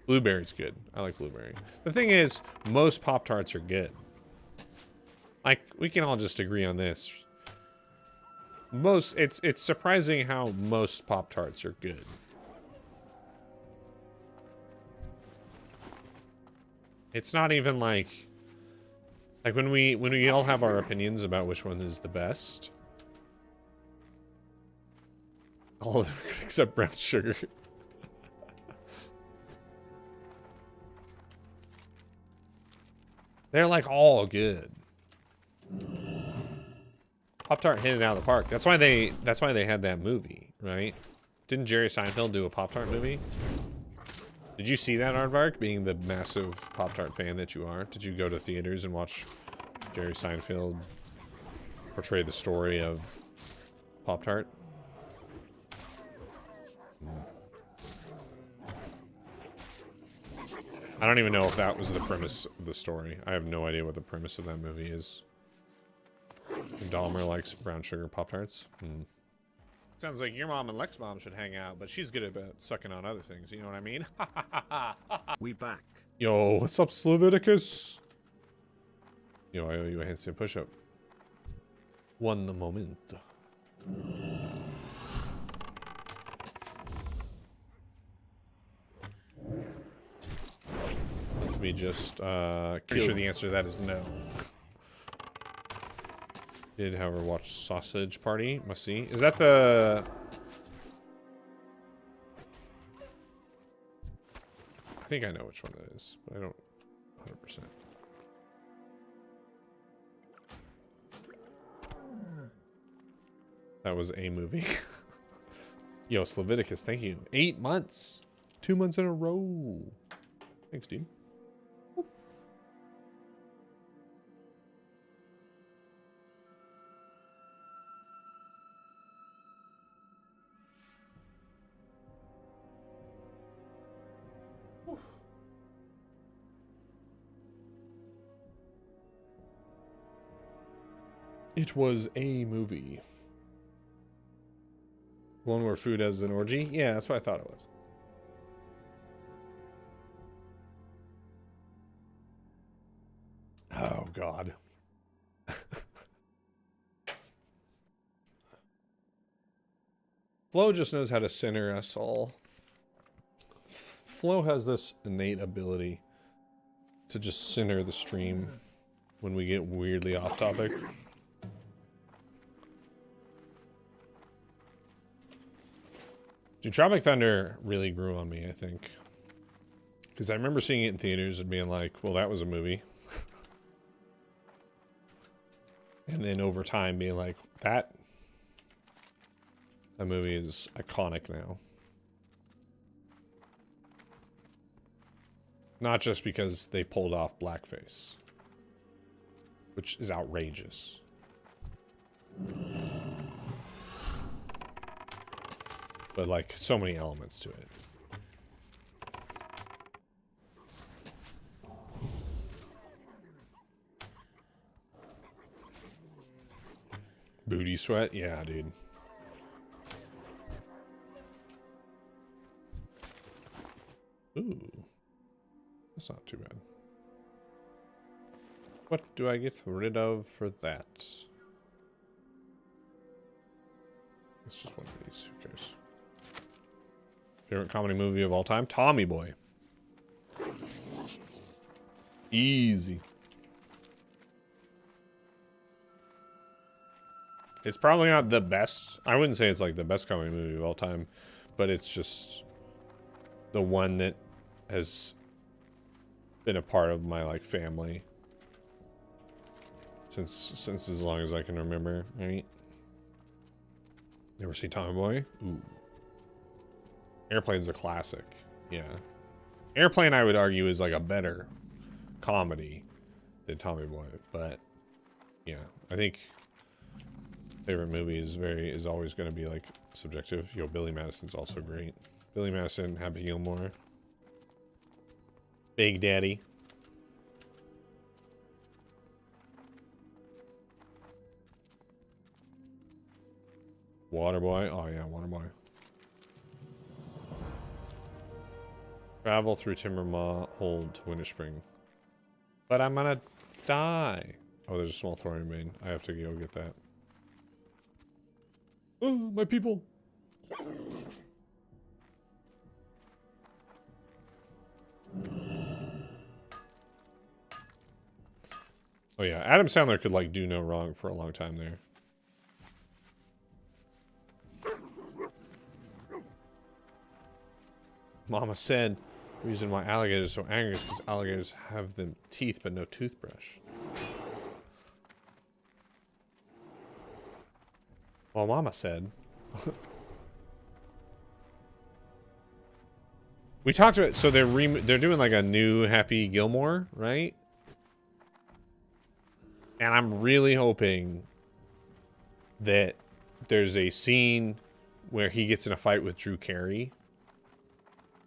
Blueberry's good. I like blueberry. The thing is, most Pop-Tarts are good. Like, we can all just agree on this. It's surprising how most Pop-Tarts are good. It's not even like when we all have our opinions about which one is the best. All of them except brown sugar. They're like all good. Pop-Tart hit it out of the park. That's why they had that movie, right? Didn't Jerry Seinfeld do a Pop-Tart movie? Did you see that, Aardvark? Being the massive Pop-Tart fan that you are, did you go to theaters and watch Jerry Seinfeld portray the story of Pop-Tart? I don't even know if that was the premise of the story. I have no idea what the premise of that movie is. Dahmer likes brown sugar Pop-Tarts. Sounds like your mom and Lex's mom should hang out, but she's good about sucking on other things, you know what I mean? We back. Yo, what's up, Slaviticus? Yo, I owe you a handstand push-up. One moment. Let me just, pretty sure the answer to that is no. Did, however, watch Sausage Party. Must see. Is that the... I think I know which one that is, but I don't 100%. That was a movie. Yo, Slaviticus, thank you. 8 months. 2 months in a row. Thanks, dude. It was a movie. One where food has an orgy? Yeah, that's what I thought it was. Oh, God. Flo just knows how to center us all. Flo has this innate ability to just center the stream when we get weirdly off topic. Dude, Tropic Thunder really grew on me, I think. Because I remember seeing it in theaters and being like, well, that was a movie. And then over time being like, that movie is iconic now. Not just because they pulled off blackface, which is outrageous. But like so many elements to it. Booty sweat? Yeah, dude. Ooh. That's not too bad. What do I get rid of for that? It's just one of these. Who cares? Favorite comedy movie of all time? Tommy Boy. Easy. It's probably not the best. I wouldn't say it's like the best comedy movie of all time, but it's just the one that has been a part of my like family since as long as I can remember, right? Never seen Tommy Boy? Ooh. Airplane's a classic. Yeah. Airplane, I would argue, is like a better comedy than Tommy Boy, but yeah, I think favorite movie is always going to be like subjective. Yo, Billy Madison's also great. Billy Madison, Happy Gilmore, Big Daddy. Waterboy. Oh yeah, Waterboy. Travel through Timbermaw Hold to Winter Spring. But I'm gonna die. Oh, there's a small throwing main. I have to go get that. Oh, my people. Oh yeah, Adam Sandler could like do no wrong for a long time there. Mama said the reason why alligators are so angry is because alligators have the teeth but no toothbrush. Well, Mama said. We talked about, so they're doing like a new Happy Gilmore, right? And I'm really hoping that there's a scene where he gets in a fight with Drew Carey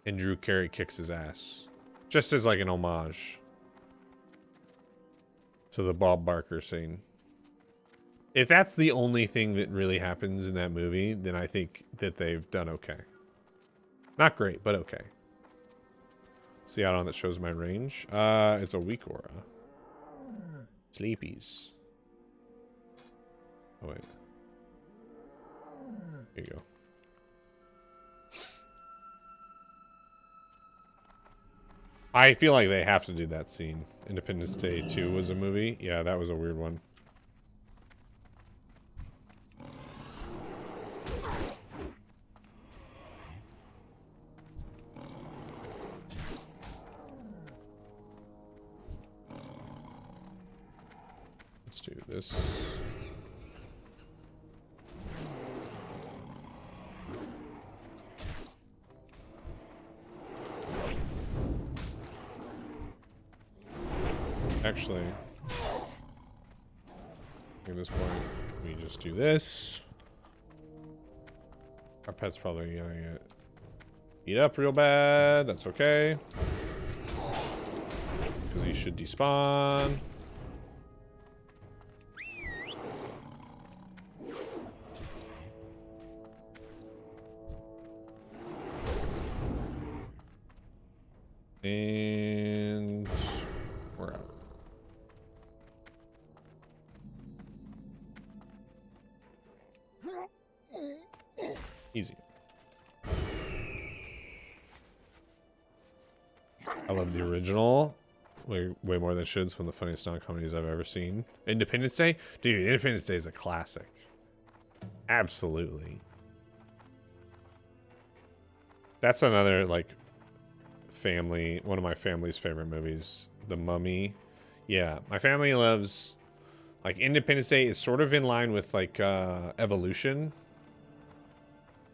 and Drew Carey kicks his ass. Just as like an homage to the Bob Barker scene. If that's the only thing that really happens in that movie, then I think that they've done okay. Not great, but okay. See out on that shows my range. It's a weak aura. Sleepies. Oh wait. Here you go. I feel like they have to do that scene. Independence Day 2 was a movie. Yeah, that was a weird one. Let's do this. Actually, at this point, we just do this. Our pet's probably gonna get beat up real bad. That's okay. Because he should despawn. And we're out. Easy. I love the original. way more than it should. It's one of the funniest non-comedies I've ever seen. Independence Day? Dude, Independence Day is a classic. Absolutely. That's another, like, one of my family's favorite movies. The Mummy. Yeah, my family loves, like, Independence Day is sort of in line with, like, Evolution.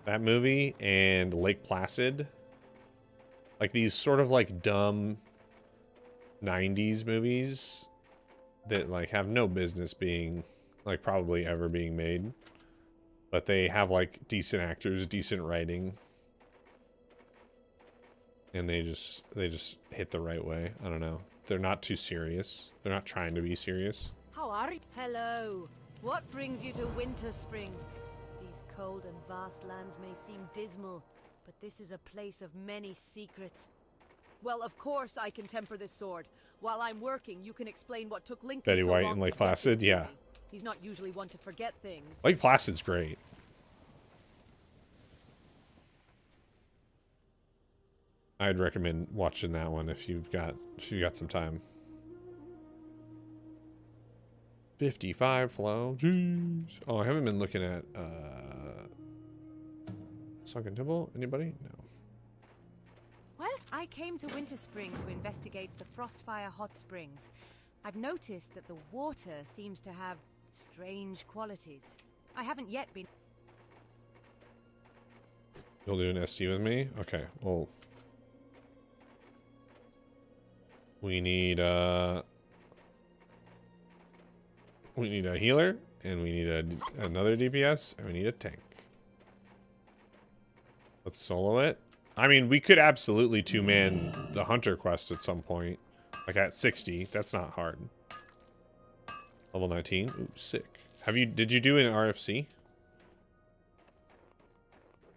That movie, and Lake Placid. Like, these sort of, like, dumb 90s movies that, like, have no business being, like, probably ever being made. But they have, like, decent actors, decent writing. And they just hit the right way. I don't know. They're not too serious. They're not trying to be serious. How are you? Hello. What brings you to Winter Spring? These cold and vast lands may seem dismal, but this is a place of many secrets. Well, of course I can temper this sword. While I'm working, you can explain what took Lincoln Betty so White long and to Lake get Placid, this to yeah. me. He's not usually one to forget things. Lake Placid's great. I'd recommend watching that one if you've got some time. 55 flow. Jeez. Oh, I haven't been looking at Sunken Temple. Anybody? No. Well, I came to Winter Spring to investigate the Frostfire Hot Springs. I've noticed that the water seems to have strange qualities. I haven't yet been... You'll do an ST with me? Okay, well... We need a healer, and we need another DPS, and we need a tank. Let's solo it. I mean, we could absolutely two-man the Hunter quest at some point. Like at 60. That's not hard. Level 19. Ooh, sick. Did you do an RFC?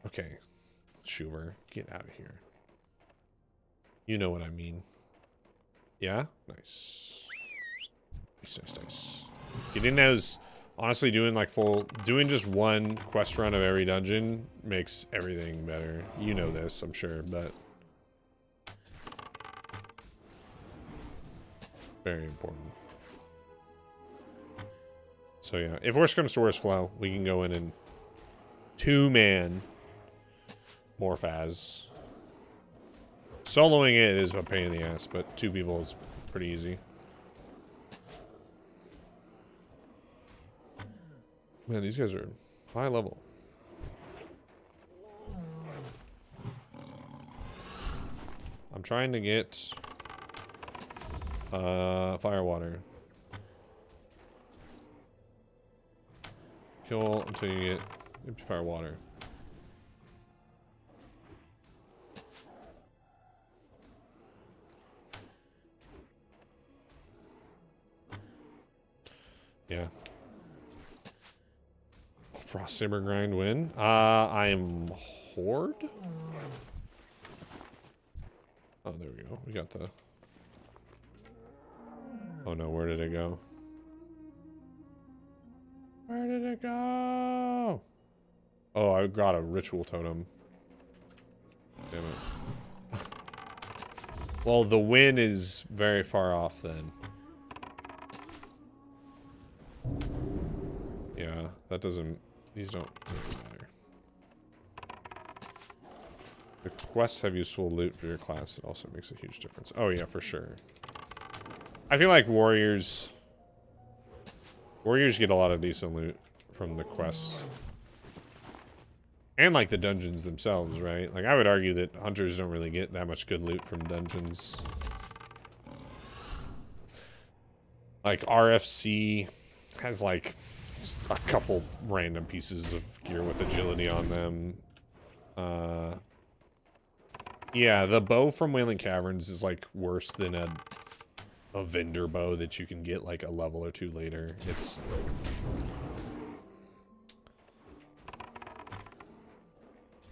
Okay. Schuver, get out of here. You know what I mean. Yeah? Nice. Nice. Getting those, honestly, doing just one quest run of every dungeon makes everything better. You know this, I'm sure, but very important. So yeah, if worse comes to worse, flow, we can go in and two-man Morphaz. Soloing it is a pain in the ass, but two people is pretty easy. Man, these guys are high level. I'm trying to get fire water. Kill until you get empty fire water. Yeah. Frost Saber grind win. I am Horde. Oh, there we go. We got the... Oh no, where did it go? Where did it go? Oh, I got a ritual totem. Damn it. Well, the win is very far off then. Yeah, that doesn't... These don't really matter. The quests have useful loot for your class. It also makes a huge difference. Oh yeah, for sure. I feel like warriors get a lot of decent loot from the quests. And like the dungeons themselves, right? Like I would argue that hunters don't really get that much good loot from dungeons. Like RFC has like a couple random pieces of gear with agility on them. Yeah, the bow from Wailing Caverns is like worse than a vendor bow that you can get like a level or two later. It's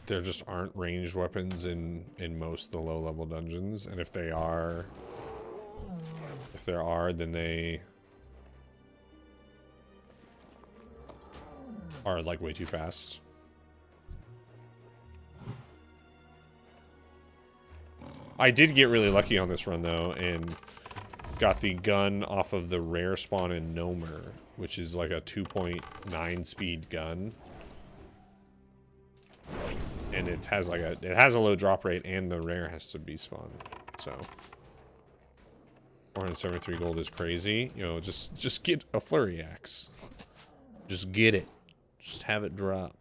there just aren't ranged weapons in most of the low level dungeons, and if there are, then they are like way too fast. I did get really lucky on this run though, and got the gun off of the rare spawn in Nomer, which is like a 2.9 speed gun. And it has like it has a low drop rate, and the rare has to be spawned. So 473 gold is crazy. You know, just get a flurry axe. Just get it. Just have it drop.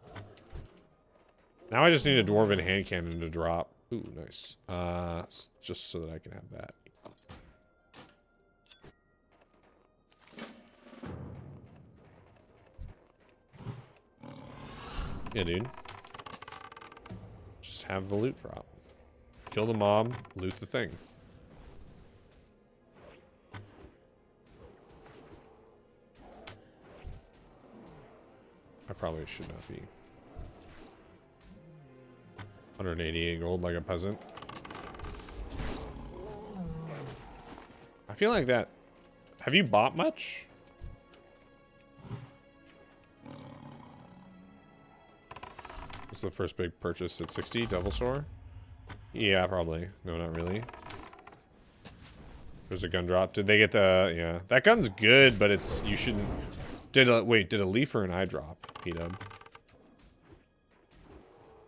Now I just need a dwarven hand cannon to drop. Ooh, nice. Just so that I can have that. Yeah, dude. Just have the loot drop. Kill the mob, loot the thing. I probably should not be. 188 gold like a peasant. I feel like that. Have you bought much? What's the first big purchase at 60? Devil Sword? Yeah, probably. No, not really. There's a gun drop. Did they get the... Yeah. That gun's good, but it's... You shouldn't... Did a leaf or an eye drop? P-dub.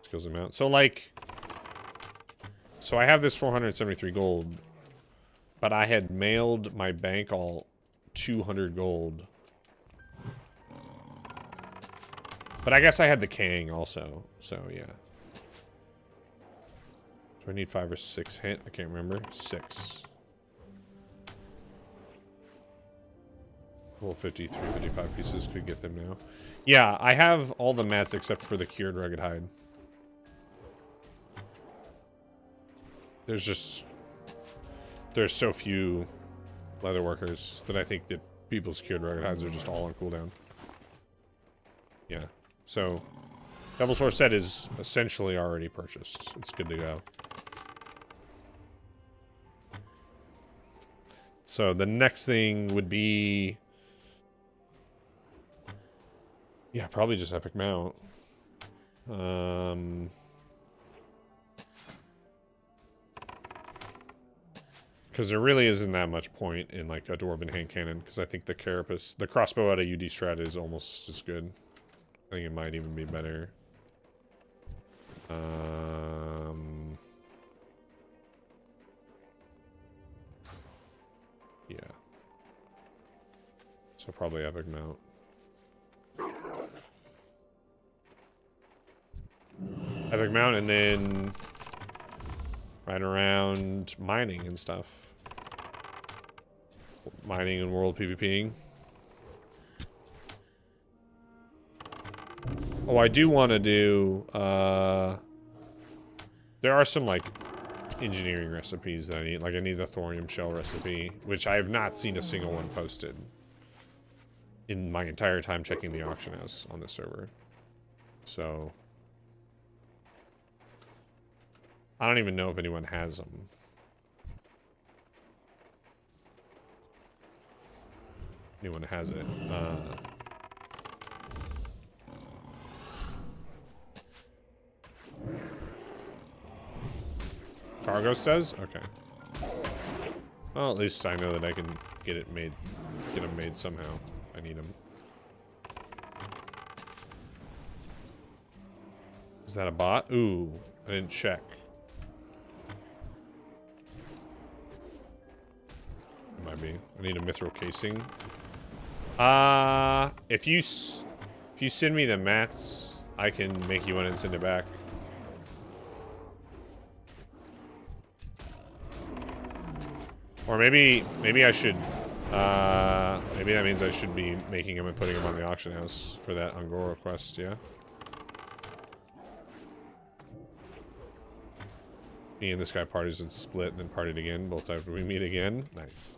Skills amount. So, like... So I have this 473 gold, but I had mailed my bank all 200 gold. But I guess I had the Kang also, so yeah. Do I need 5 or 6 hit? I can't remember. 6. Well, 53, 55 pieces could get them now. Yeah, I have all the mats except for the cured rugged hide. There's so few leather workers that I think that people's cured rugged hides are just all on cooldown. Yeah. So, Devil's Horse set is essentially already purchased. It's good to go. So, the next thing would be... Yeah, probably just Epic Mount. Because there really isn't that much point in, like, a Dwarven hand cannon. Because I think the Carapace... The crossbow out of UD Strat is almost as good. I think it might even be better. Yeah. So probably Epic Mount. Epic Mount, and then right around mining and stuff. Mining and world PvPing. Oh, I do want to do, there are some, like, engineering recipes that I need. Like, I need the thorium shell recipe, which I have not seen a single one posted in my entire time checking the auction house on this server. So, I don't even know if anyone has them. Anyone has it. Cargo says? Okay. Well, at least I know that I can get it made, get them made somehow. If I need them. Is that a bot? Ooh, I didn't check. It might be. I need a mithril casing. If you send me the mats, I can make you one and send it back. Or maybe I should, maybe that means I should be making them and putting them on the auction house for that Angora quest, yeah? Me and this guy parties and split and then partied again, both after we meet again. Nice.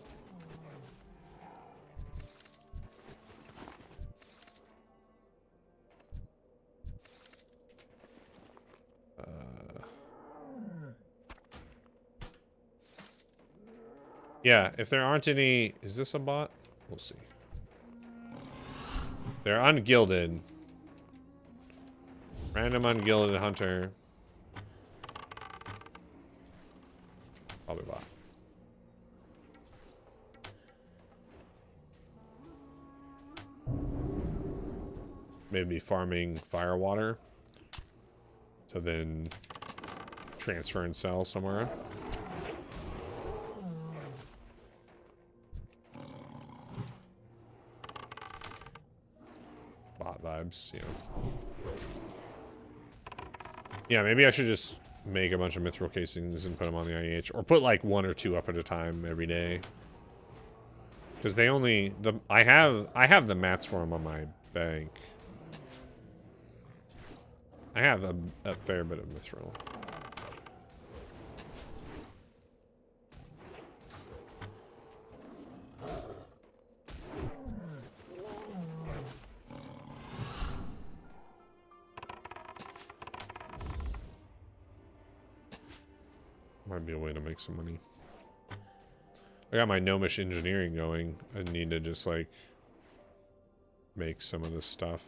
Yeah, if there aren't any... Is this a bot? We'll see. They're ungilded. Random ungilded hunter. Probably bot. maybe farming fire water to then transfer and sell somewhere. Bot vibes, you know. Yeah, maybe I should just make a bunch of mithril casings and put them on the IH, or put like 1 or 2 up at a time every day. Because they only I have the mats for them on my bank. I have a fair bit of mithril. Might be a way to make some money. I got my gnomish engineering going. I need to just like make some of this stuff.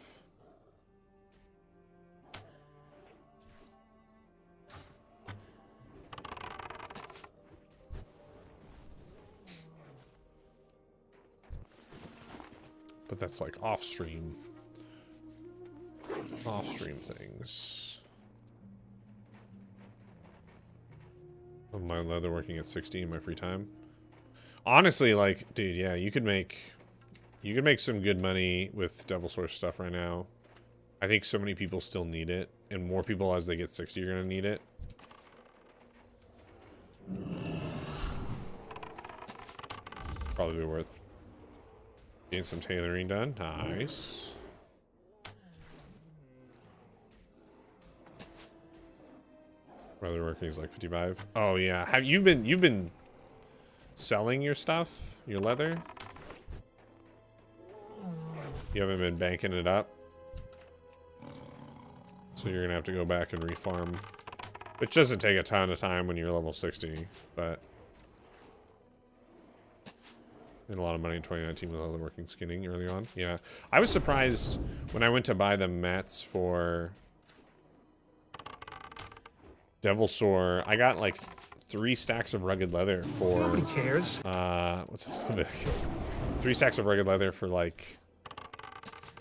But that's like off-stream things. My leatherworking at 60 in my free time. Honestly, like, dude, yeah, you could make some good money with Devil Source stuff right now. I think so many people still need it, and more people as they get 60 are gonna need it. Probably worth getting some tailoring done. Nice. Leatherworking is like 55. Oh yeah, have you've been selling your stuff, your leather? You haven't been banking it up, so you're gonna have to go back and refarm, which doesn't take a ton of time when you're level 60, but made a lot of money in 2019 with leatherworking skinning early on. Yeah, I was surprised when I went to buy the mats for Devil Sore. I got like 3 stacks of rugged leather for. Nobody cares. What's up, Leviticus? 3 stacks of rugged leather for like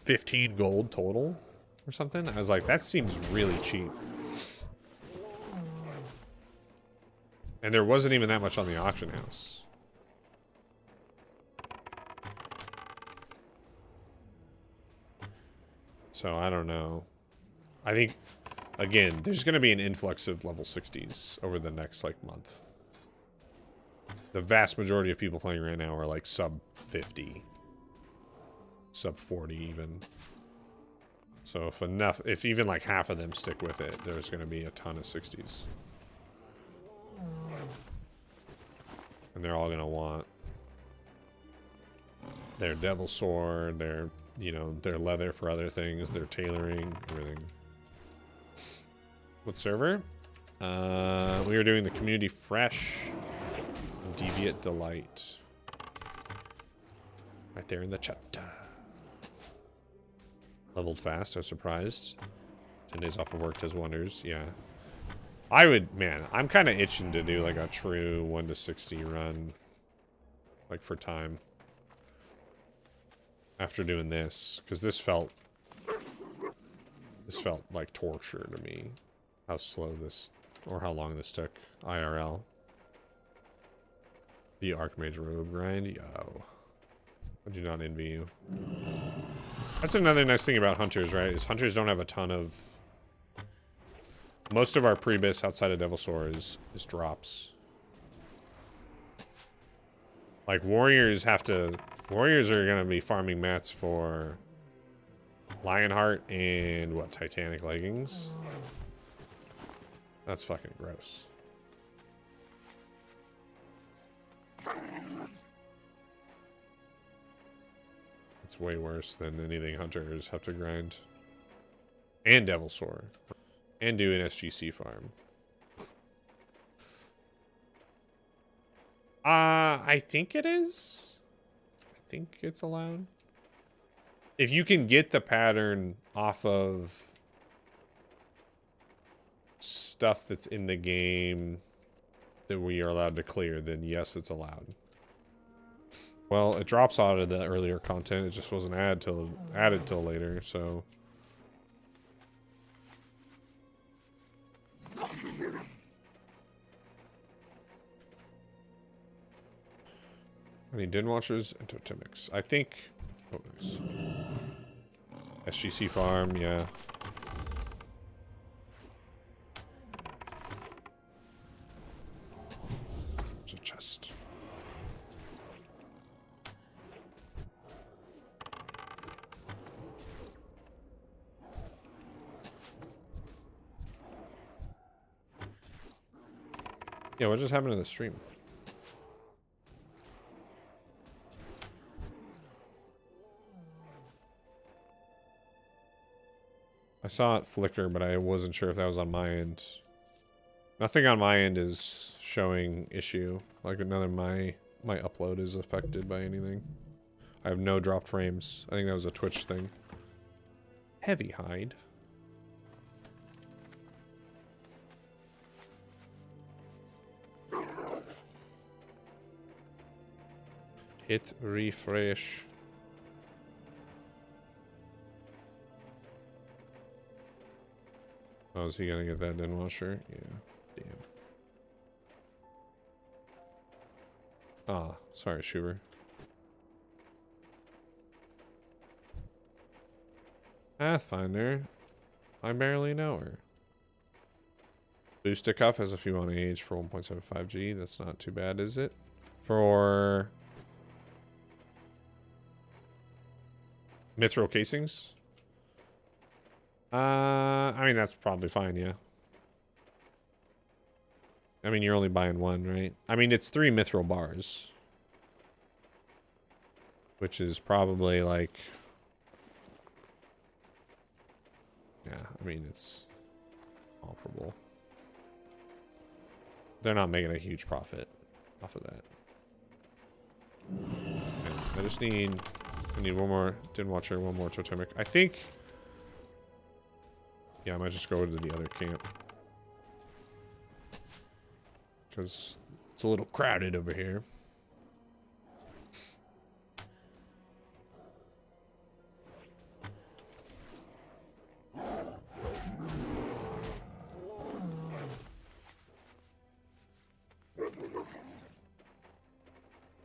15 gold total or something. I was like, that seems really cheap. And there wasn't even that much on the auction house. So I don't know. I think, again, there's going to be an influx of level 60s over the next like month. The vast majority of people playing right now are like sub 50, sub 40 even. So if even like half of them stick with it, there's going to be a ton of 60s. And they're all going to want their Devil Sword, their, you know, their leather for other things, their tailoring, everything. What server? We are doing the Community Fresh Deviate Delight. Right there in the chat. Leveled fast, I was surprised. 10 days off of work does wonders, yeah. I would, man, I'm kind of itching to do like a true 1 to 60 run. Like for time. After doing this, because this felt like torture to me. How slow this, or how long this took IRL. The Archmage Robe grind, yo. I do not envy you. That's another nice thing about hunters, right? Is hunters don't have a ton of. Most of our prebis outside of Devil Sword is drops. Like warriors have to. Warriors are gonna be farming mats for Lionheart and what, Titanic leggings? That's fucking gross. It's way worse than anything hunters have to grind. And Devil Sword. And do an SGC farm. I think it is. I think it's allowed. If you can get the pattern off of stuff that's in the game that we are allowed to clear, then yes, it's allowed. Well, it drops out of the earlier content. It just wasn't added till later, so Any Den Watchers and Totemics. I think. Oh, nice. SGC farm, yeah. There's a chest. Yeah, what just happened to the stream? I saw it flicker, but I wasn't sure if that was on my end. Nothing on my end is showing issue. Like none of my upload is affected by anything. I have no dropped frames. I think that was a Twitch thing. Heavy hide. Hit refresh. Oh, is he gonna get that Den Washer? Yeah. Damn. Ah, sorry, Schuber. Pathfinder. I barely know her. Booster Cuff has a few on age for 1.75G. That's not too bad, is it? For mithril casings? I mean, that's probably fine, yeah. I mean, you're only buying one, right? I mean, it's 3 mithril bars. Which is probably like... Yeah, I mean, it's comparable. They're not making a huge profit off of that. Okay, I need one more Den Watcher, one more Totemic. I think... Yeah, I might just go to the other camp. Because it's a little crowded over here.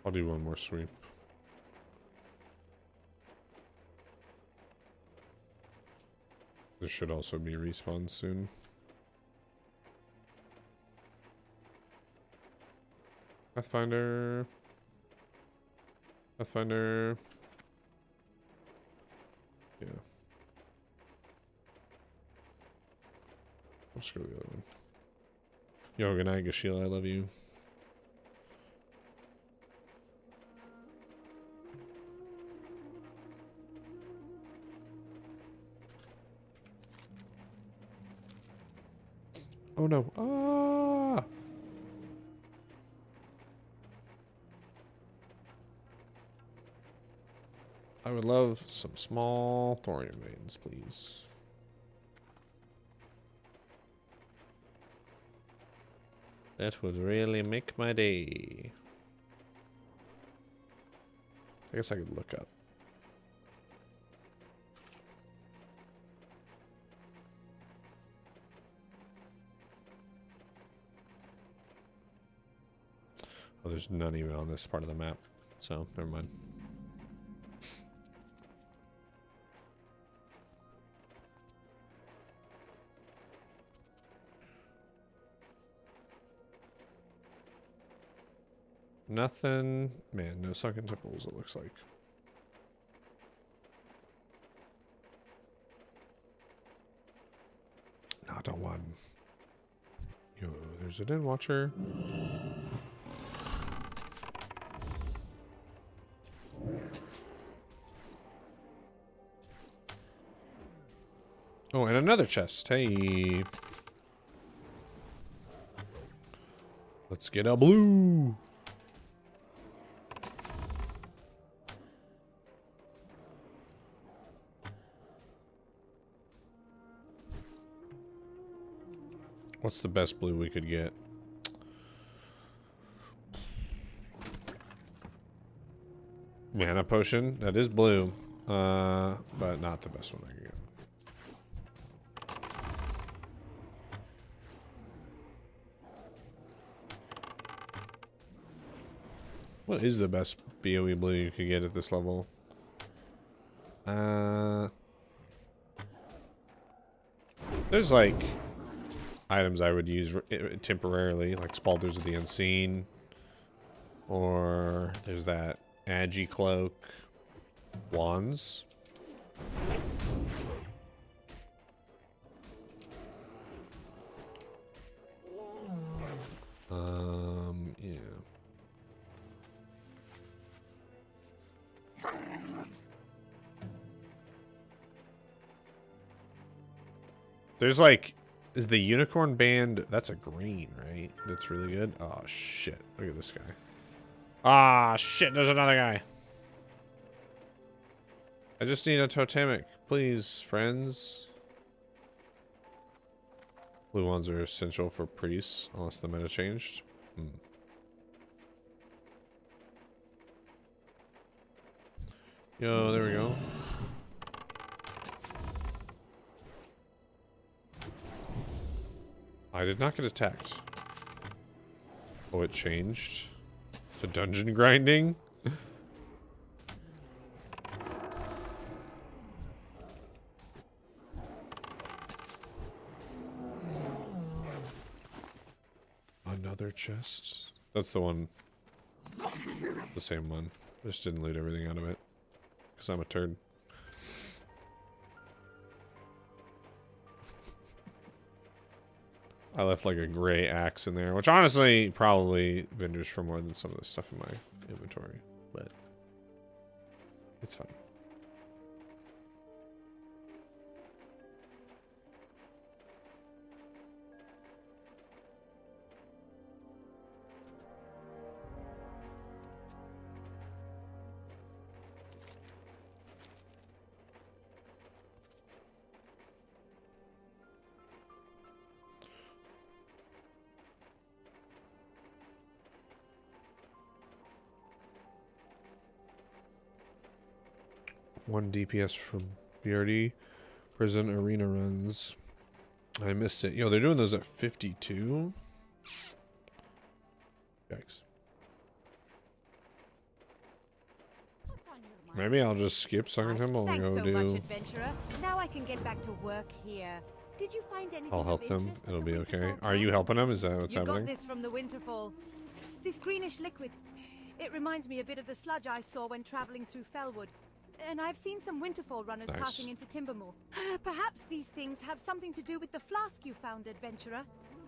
I'll do one more sweep. There should also be respawns soon. Pathfinder. Pathfinder. Yeah. Let's go to the other one. Yo, good night, Gashila. I love you. Oh no. Ah! I would love some small thorium veins, please. That would really make my day. I guess I could look up. Oh, there's none even on this part of the map, so never mind. Nothing. Man, no sunken temples, it looks like. Not a one. Yo, there's a Den Watcher. Oh, and another chest. Hey. Let's get a blue. What's the best blue we could get? Mana potion. That is blue. But not the best one I could get. What is the best BOE blue you could get at this level? There's like items I would use temporarily, like Spalders of the Unseen, or there's that Agi cloak, wands. Yeah. There's like, is the unicorn band, that's a green, right? That's really good. Oh shit, look at this guy. Ah shit, there's another guy. I just need a totemic, please, friends. Blue ones are essential for priests, unless the meta changed. Yo, there we go. I did not get attacked. Oh, it changed to dungeon grinding? Another chest. That's the one. The same one. I just didn't loot everything out of it. Because I'm a turd. I left like a gray axe in there, which honestly probably vendors for more than some of the stuff in my inventory, but it's fine. One DPS from BRD prison arena runs. I missed it. Yo, they're doing those at 52. Yikes. Maybe I'll just skip Second Temple and go do. Adventurer. Now I can get back to work here. Did you find anything? I'll help them. It'll be okay. Are you helping them? Is that what's happening? You got this from the Winterfall. This greenish liquid. It reminds me a bit of the sludge I saw when traveling through Fellwood. And I've seen some Winterfall runners passing into Timbermoor. Perhaps these things have something to do with the flask you found, adventurer.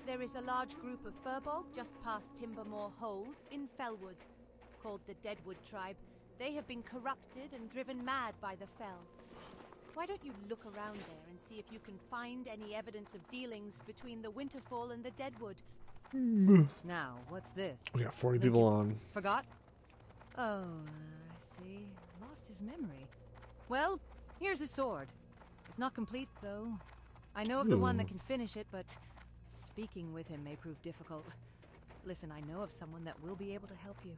There is a large group of Furbolg just past Timbermoor Hold in Fellwood, called the Deadwood Tribe. They have been corrupted and driven mad by the Fell. Why don't you look around there and see if you can find any evidence of dealings between the Winterfall and the Deadwood? Now, what's this? We got 40 people on. Forgot? Oh, I see. Lost his memory. Well, here's a sword. It's not complete, though. I know of the one that can finish it, but speaking with him may prove difficult. Listen, I know of someone that will be able to help you.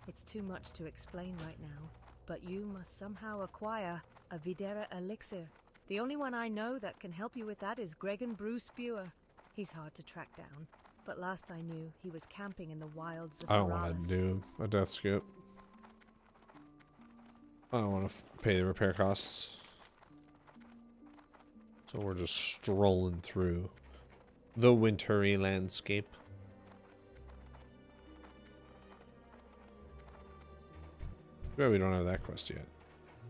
It's too much to explain right now, but you must somehow acquire a Videra elixir. The only one I know that can help you with that is Gregan Bruce Spewer. He's hard to track down, but last I knew, he was camping in the wilds of I don't want to do a death skip. I don't want to pay the repair costs. So we're just strolling through the wintry landscape. Yeah, we don't have that quest yet.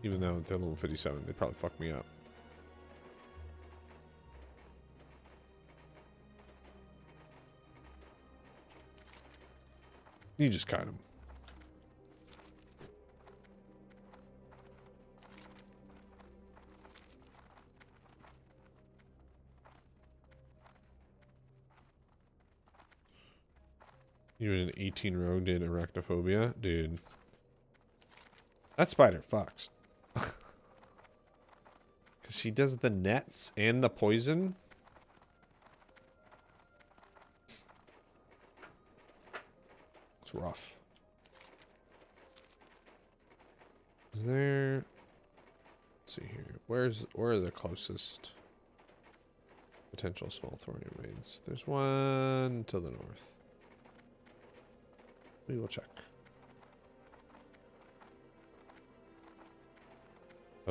Even though they're level 57, they'd probably fuck me up. You just kite him. You and an 18 rogue did arachnophobia? Dude. That spider fucks. Because she does the nets and the poison? It's rough. Is there... Let's see here. Where are the closest potential small thorny raids? There's one to the north. We will check.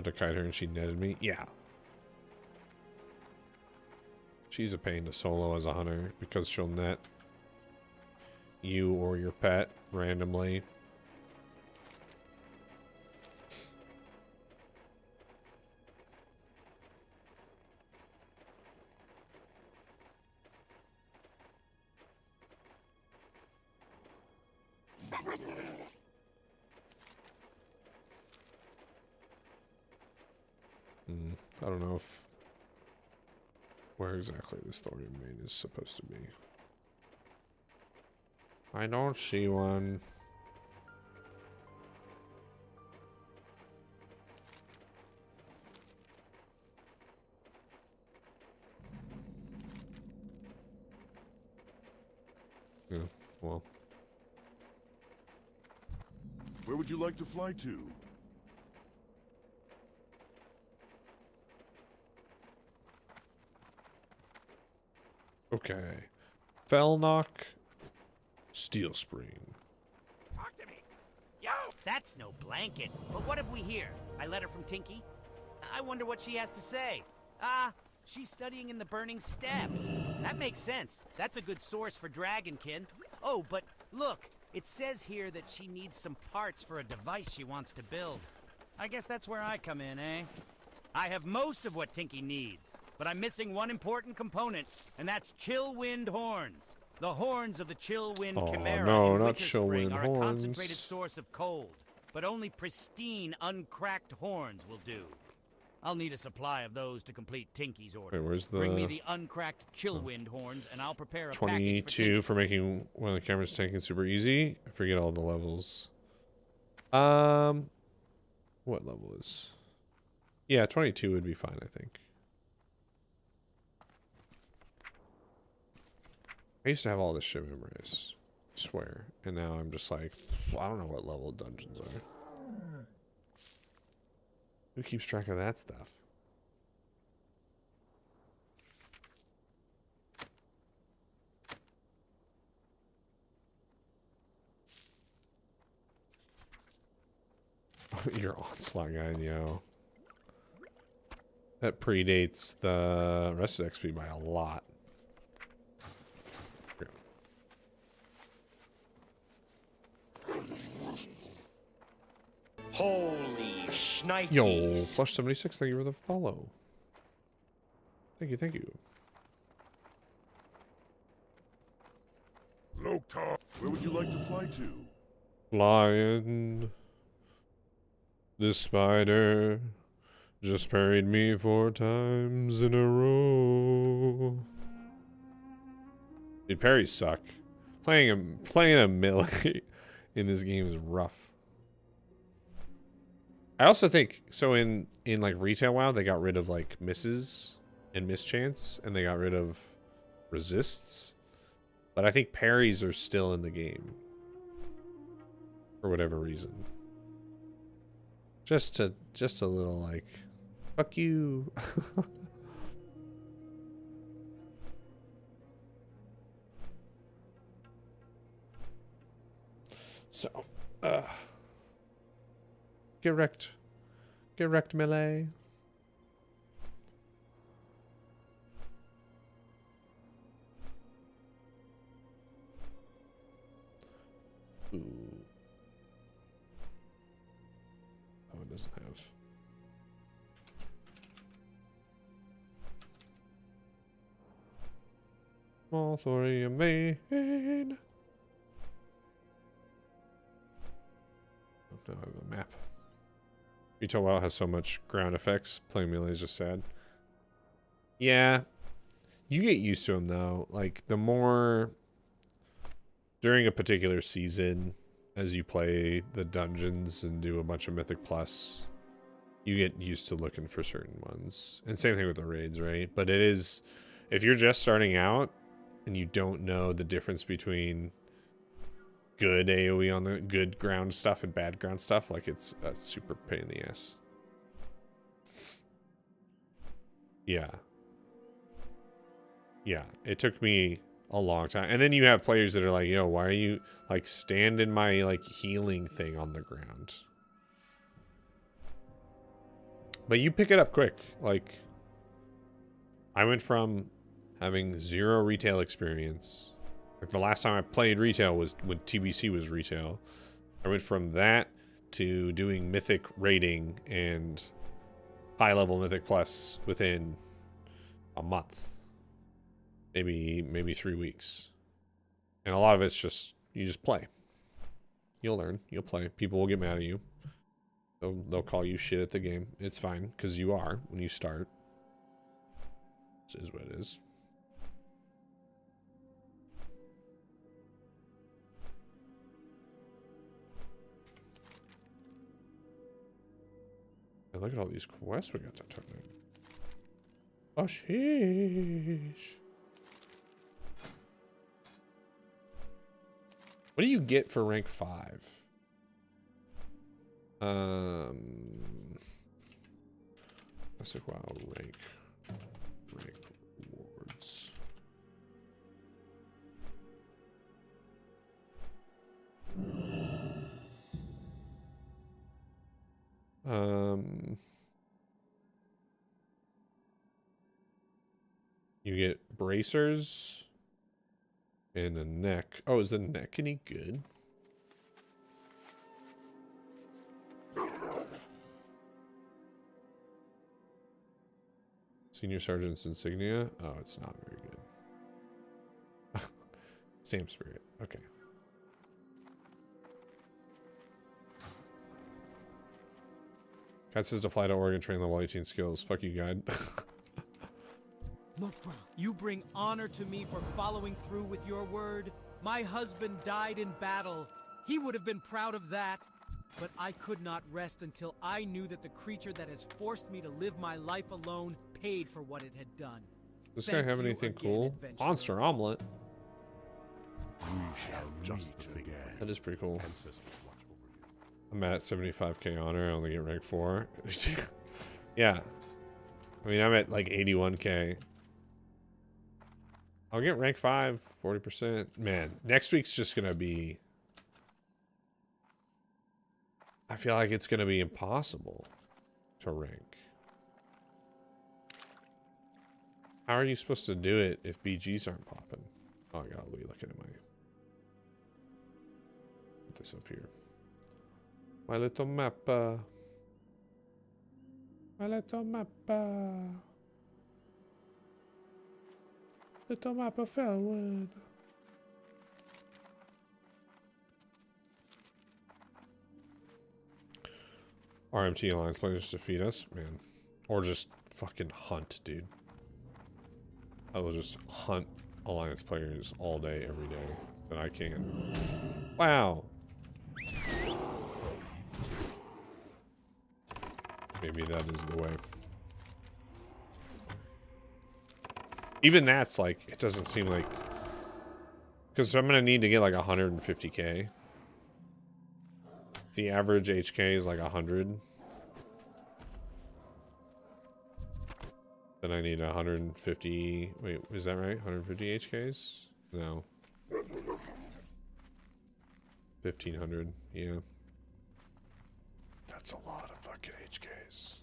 But I kite her and she netted me. Yeah. She's a pain to solo as a hunter because she'll net you or your pet randomly. I don't know if where exactly the story main is supposed to be. I don't see one. Yeah, well. Where would you like to fly to? Okay. Felnock, Steel Spring. Talk to me. Yo! That's no blanket. But what have we here? A letter from Tinky? I wonder what she has to say. She's studying in the Burning Steppes. That makes sense. That's a good source for Dragonkin. Oh, but look. It says here that she needs some parts for a device she wants to build. I guess that's where I come in, eh? I have most of what Tinky needs. But I'm missing one important component, and that's Chillwind horns. The horns of the Chillwind Chimera no, in not Winterspring Chillwind are horns. a concentrated source of cold, but only pristine, uncracked horns will do. I'll need a supply of those to complete Tinky's order. Wait, where's the... Bring me the uncracked Chillwind horns, and I'll prepare a 22 for making one of the cameras tanking super easy. I forget all the levels. What level is... Yeah, 22 would be fine, I think. I used to have all this shit memorized. I swear. And now I'm just like, I don't know what level dungeons are. Who keeps track of that stuff? Your onslaught guy, yo. That predates the rest of XP by a lot. Holy shnikes. Yo, plus 76, thank you for the follow. Thank you, thank you. Loktar, where would you like to fly to? Flying. This spider just parried me 4 times in a row. Dude, parries suck. Playing a melee in this game is rough. I also think so in like retail WoW they got rid of like misses and mischance and they got rid of resists. But I think parries are still in the game. For whatever reason. Just a little like fuck you. So get wrecked. Get wrecked, melee. Ooh. Oh, it doesn't have. Small thorium main. Don't have a map. Retail WoW has so much ground effects. Playing melee is just sad. Yeah. You get used to them though. Like the more during a particular season, as you play the dungeons and do a bunch of Mythic Plus, you get used to looking for certain ones. And same thing with the raids, right? But it is, if you're just starting out and you don't know the difference between good AoE on the good ground stuff and bad ground stuff, like it's a super pain in the ass. Yeah. Yeah, it took me a long time. And then you have players that are like, yo, why are you like stand in my like healing thing on the ground? But you pick it up quick. Like, I went from having 0 retail experience. Like, the last time I played retail was when TBC was retail. I went from that to doing Mythic rating and high-level Mythic Plus within a month. Maybe 3 weeks. And a lot of it's just, you just play. You'll learn. You'll play. People will get mad at you. They'll call you shit at the game. It's fine, because you are when you start. This is what it is. And look at all these quests we got to turn in. Oh, sheesh. What do you get for rank 5? Let's look. Wow, rank rewards. You get bracers and a neck. Oh, is the neck any good? Senior Sergeant's insignia. Oh, it's not very good. Stamp spirit. Okay. Cat says to fly to Oregon, train level 18 skills. Fuck you, guide. Mokra, you bring honor to me for following through with your word. My husband died in battle. He would have been proud of that. But I could not rest until I knew that the creature that has forced me to live my life alone paid for what it had done. Does this guy have anything cool? Monster omelet. We shall just begin. That is pretty cool. I'm at 75k honor. I only get rank 4. Yeah. I mean, I'm at like 81k. I'll get rank 5, 40%. Man, next week's just gonna be... I feel like it's gonna be impossible to rank. How are you supposed to do it if BGs aren't popping? Oh, I gotta be looking at my... Put this up here. My little map. My little map. Little map of Felwood. RMT Alliance players defeat us, man. Or just fucking hunt, dude. I will just hunt Alliance players all day, every day that I can. Wow. Maybe that is the way. Even that's like, it doesn't seem like... Because I'm going to need to get like 150k. The average HK is like 100. Then I need 150... Wait, is that right? 150 HKs? No. 1500, yeah. That's a lot of fucking HKs.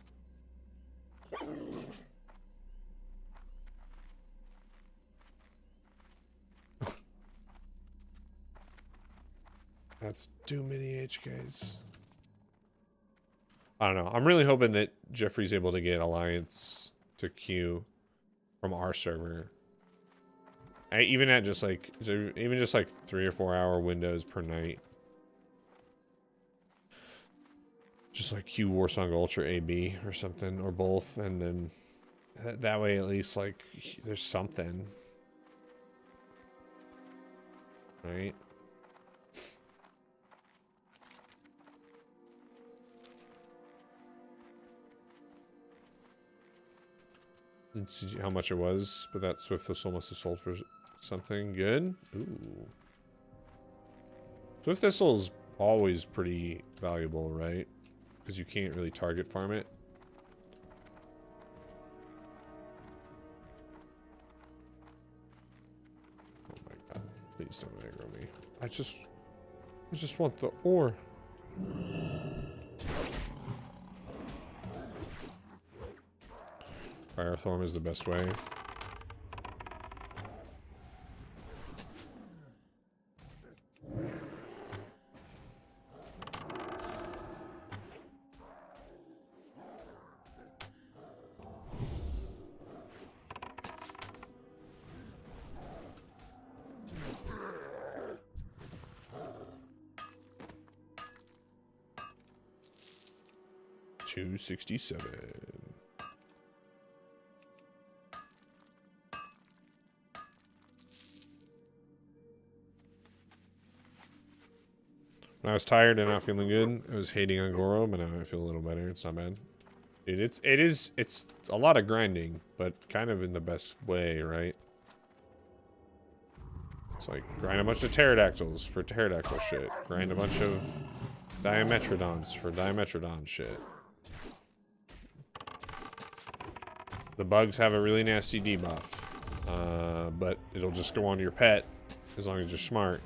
That's too many HKs. I don't know. I'm really hoping that Jeffrey's able to get Alliance to queue from our server. Even at just like 3 or 4 hour windows per night. Just like Q Warsong Ultra AB or something, or both, and then that way at least like there's something. Right? Didn't see how much it was, but that Swift Thistle must have sold for something good. Ooh. Swift Thistle is always pretty valuable, right? Because you can't really target farm it. Oh my god. Please don't aggro me. I just want the ore. Firethorn is the best way. $267. When I was tired and not feeling good, I was hating on Goro, but now I feel a little better. It's not bad. Dude, it's a lot of grinding, but kind of in the best way, right? It's like grind a bunch of pterodactyls for pterodactyl shit. Grind a bunch of diametrodons for diametrodon shit. The bugs have a really nasty debuff, but it'll just go on to your pet as long as you're smart,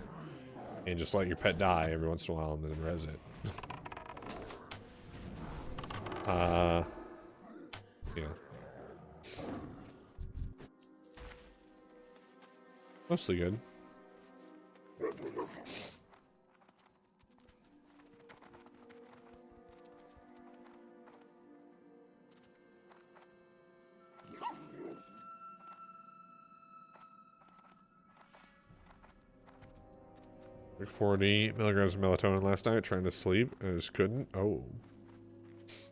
and just let your pet die every once in a while and then res it. Yeah. Mostly good. Like 40 milligrams of melatonin last night trying to sleep. I just couldn't. Oh.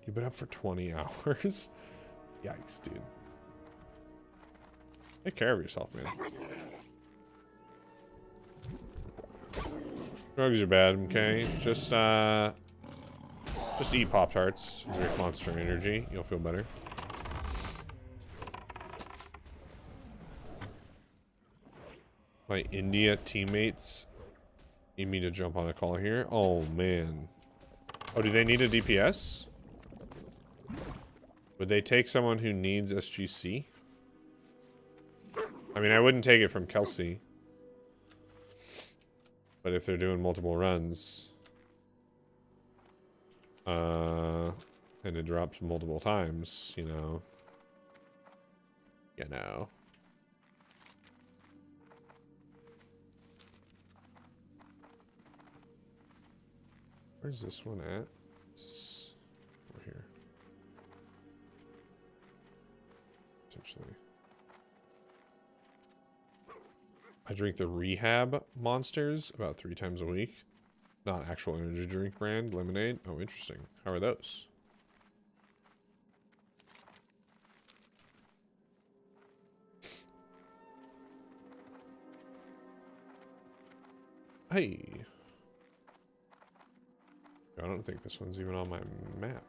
You've been up for 20 hours? Yikes, dude. Take care of yourself, man. Drugs are bad, okay? Just eat Pop-Tarts, drink Monster Energy. You'll feel better. My India teammates need me to jump on a call here. Oh, man. Oh, do they need a DPS? Would they take someone who needs SGC? I mean, I wouldn't take it from Kelsey. But if they're doing multiple runs, and it drops multiple times, you know. Where's this one at? It's over here. Potentially. I drink the Rehab Monsters about 3 times a week. Not actual energy drink brand, lemonade. Oh, interesting. How are those? Hey. I don't think this one's even on my map.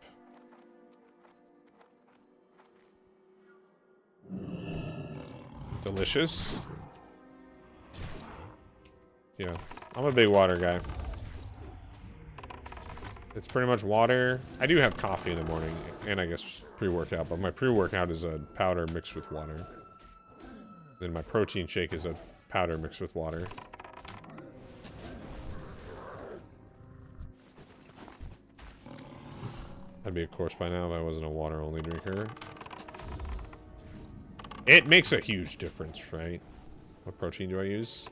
Delicious. Yeah, I'm a big water guy. It's pretty much water. I do have coffee in the morning, and I guess pre-workout, but my pre-workout is a powder mixed with water. Then my protein shake is a powder mixed with water. I'd be a course by now if I wasn't a water-only drinker. It makes a huge difference, right? What protein do I use?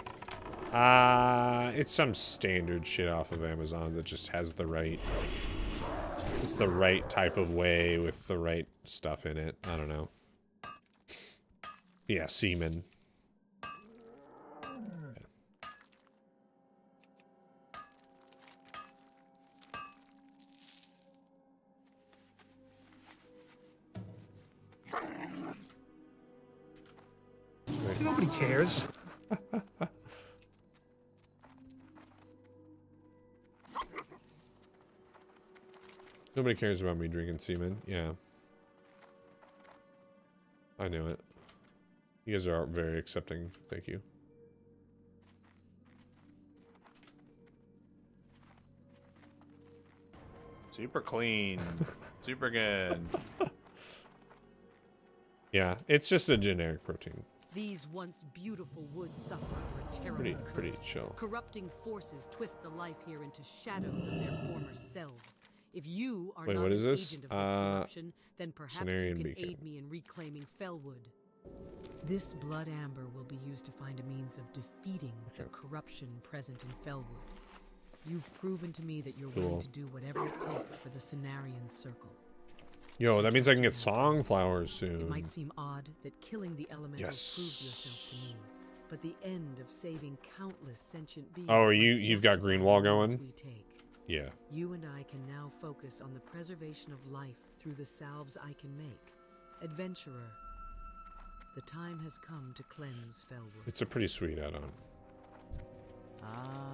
It's some standard shit off of Amazon that just has the right... It's the right type of whey with the right stuff in it. I don't know. Yeah, semen. Nobody cares. Nobody cares about me drinking semen. Yeah. I knew it. You guys are very accepting. Thank you. Super clean. Super good. Yeah, it's just a generic protein. These once beautiful woods suffer a terrible Pretty curse. chill. Corrupting forces twist the life here into shadows of their former selves. If you are Wait, not what an is this? agent of this corruption, then perhaps you Cenarian can beacon. aid me in reclaiming Fellwood. This blood amber will be used to find a means of defeating the corruption present in Fellwood. You've proven to me that you're willing Cool. to do whatever it takes for the Cenarian Circle. Yo, that means I can get songflowers soon. It might seem odd that killing the elemental Yes. proved yourself to me, but the end of saving countless sentient beings. Oh, must you've got justify green the wall means going? we take. Yeah. You and I can now focus on the preservation of life through the salves I can make. Adventurer, the time has come to cleanse Fellwood. It's a pretty sweet add-on.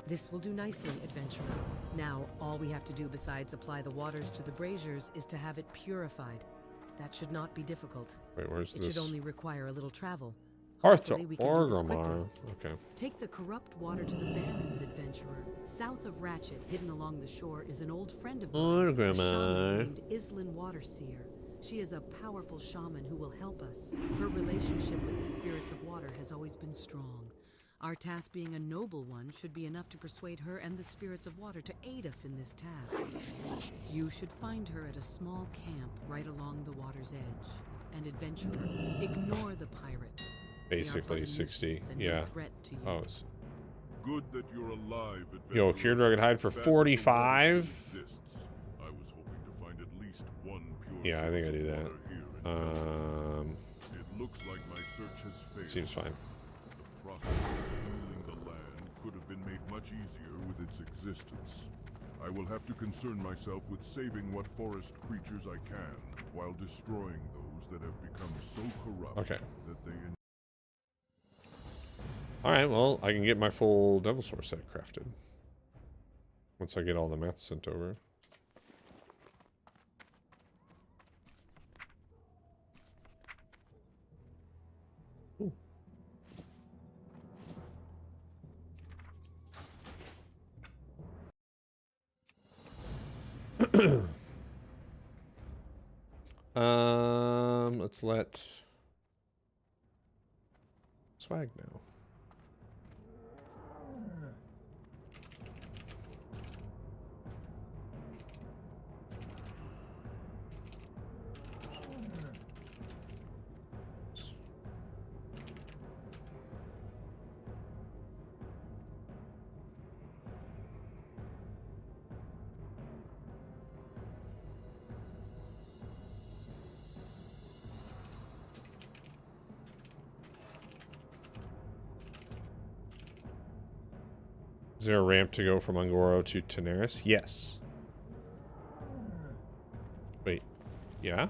This will do nicely, Adventurer. Now, all we have to do besides apply the waters to the braziers is to have it purified. That should not be difficult. Wait, where's It this? should only require a little travel. Hearth to Hopefully we can do this Orgrimmar. Okay. Take the corrupt water to the Barrens, Adventurer. South of Ratchet, hidden along the shore, is an old friend of mine, a Orgrimmar. shaman named Islin Waterseer. She is a powerful shaman who will help us. Her relationship with the spirits of water has always been strong. Our task being a noble one should be enough to persuade her and the spirits of water to aid us in this task. You should find her at a small camp right along the water's edge. And Adventurer, ignore the pirates. They are but Basically a 60. nuisance and no Yeah. threat to you. Oh, it's... Good that you're alive, Yo, adventurer. Cure Drug Hide for That 45? exists. I was hoping to find at least one pure Yeah, I think I source do of that. water here in Felwood. It looks like my search has failed. Seems fine. The process of healing the land could have been made much easier with its existence. I will have to concern myself with saving what forest creatures I can, while destroying those that have become so corrupt Okay. that they... Alright, well, I can get my full Devil Sword set crafted. Once I get all the mats sent over. Ooh. Let's let swag now. Is there a ramp to go from Ungoro to Tenaris? Yes. Wait. Yeah?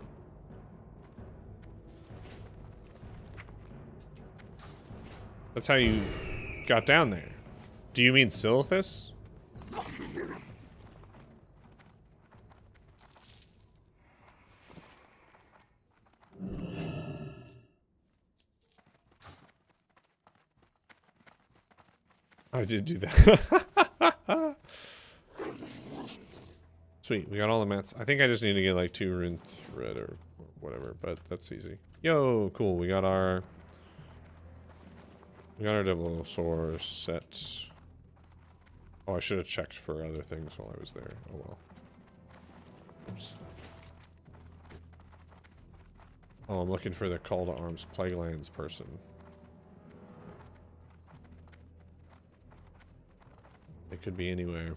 That's how you got down there. Do you mean Silithus? I did do that. Sweet, we got all the mats. I think I just need to get like 2 rune thread or whatever, but that's easy. Yo, cool. We got our Devil Sword set. Oh, I should have checked for other things while I was there. Oh well. Oops. Oh, I'm looking for the Call to Arms Plaguelands person. It could be anywhere.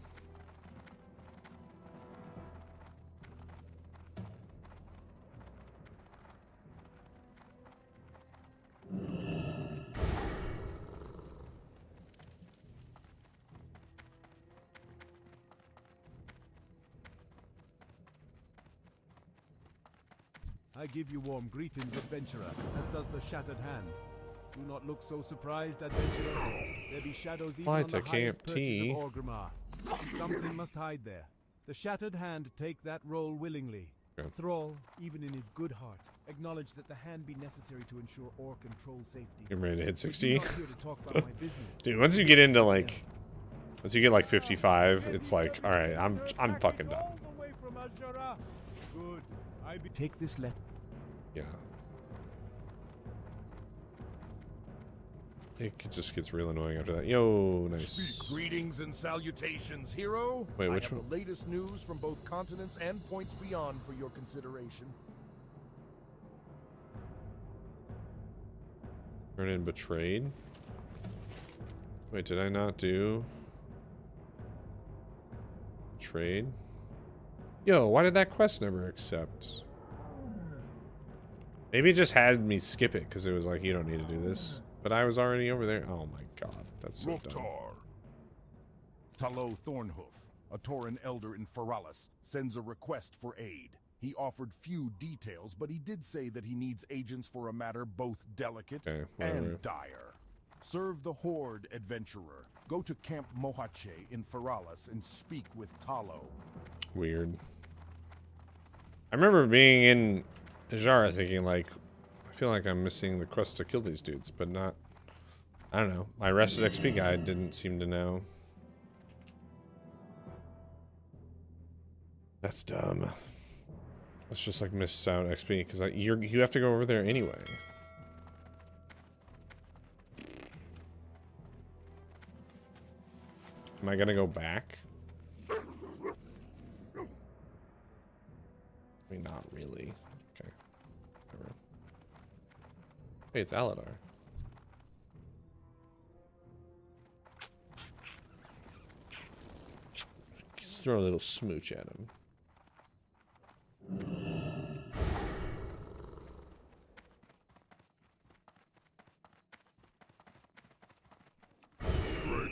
I give you warm greetings, adventurer, as does the Shattered Hand. Do not look so surprised, adventurer. There be shadows even Fly on to the highest Camp perches T. of Orgrimmar. Something must hide there. The Shattered Hand take that role willingly. Okay. Thrall, even in his good heart, acknowledge that the hand be necessary to ensure Orc and Troll safety. You ready to hit But 60? you're not here to talk about my business. Dude, once you get into like, once you get like 55, it's like, all right, I'm fucking done. All the way from Azura. Good. I be take this letter. Yeah. It just gets real annoying after that. Yo, nice. Speak greetings and salutations, hero. Wait, I which have one? the latest news from both continents and points beyond for your consideration. Turn in betrayed. Wait, did I not do trade? Yo, why did that quest never accept? Maybe it just had me skip it because it was like, you don't need to do this. But I was already over there. Oh my god, that's so dumb. Talo Thornhoof, a Tauran elder in Feralis, sends a request for aid. He offered few details, but he did say that he needs agents for a matter both delicate and dire. Serve the Horde, adventurer. Go to Camp Mohache in Feralis and speak with Talo. Weird. I remember being in Ajara thinking like, I feel like I'm missing the quest to kill these dudes, but not. I don't know. My rested XP guide didn't seem to know. That's dumb. That's just like missed out XP because you have to go over there anyway. Am I gonna go back? I mean, not really. Okay. Whatever. Hey, it's Aladar. Just throw a little smooch at him.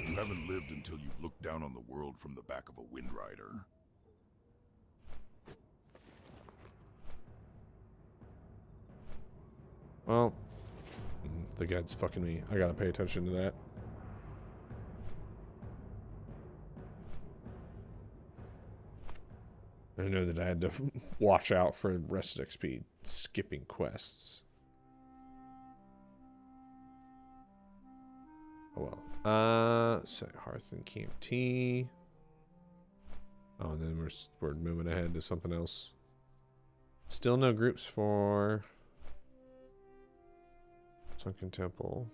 You haven't lived until you've looked down on the world from the back of a Wind Rider. Well, the guide's fucking me. I gotta pay attention to that. I know that I had to watch out for rested XP skipping quests. Oh well. Set Hearth and Camp T. Oh, and then we're moving ahead to something else. Still no groups for Sunken Temple.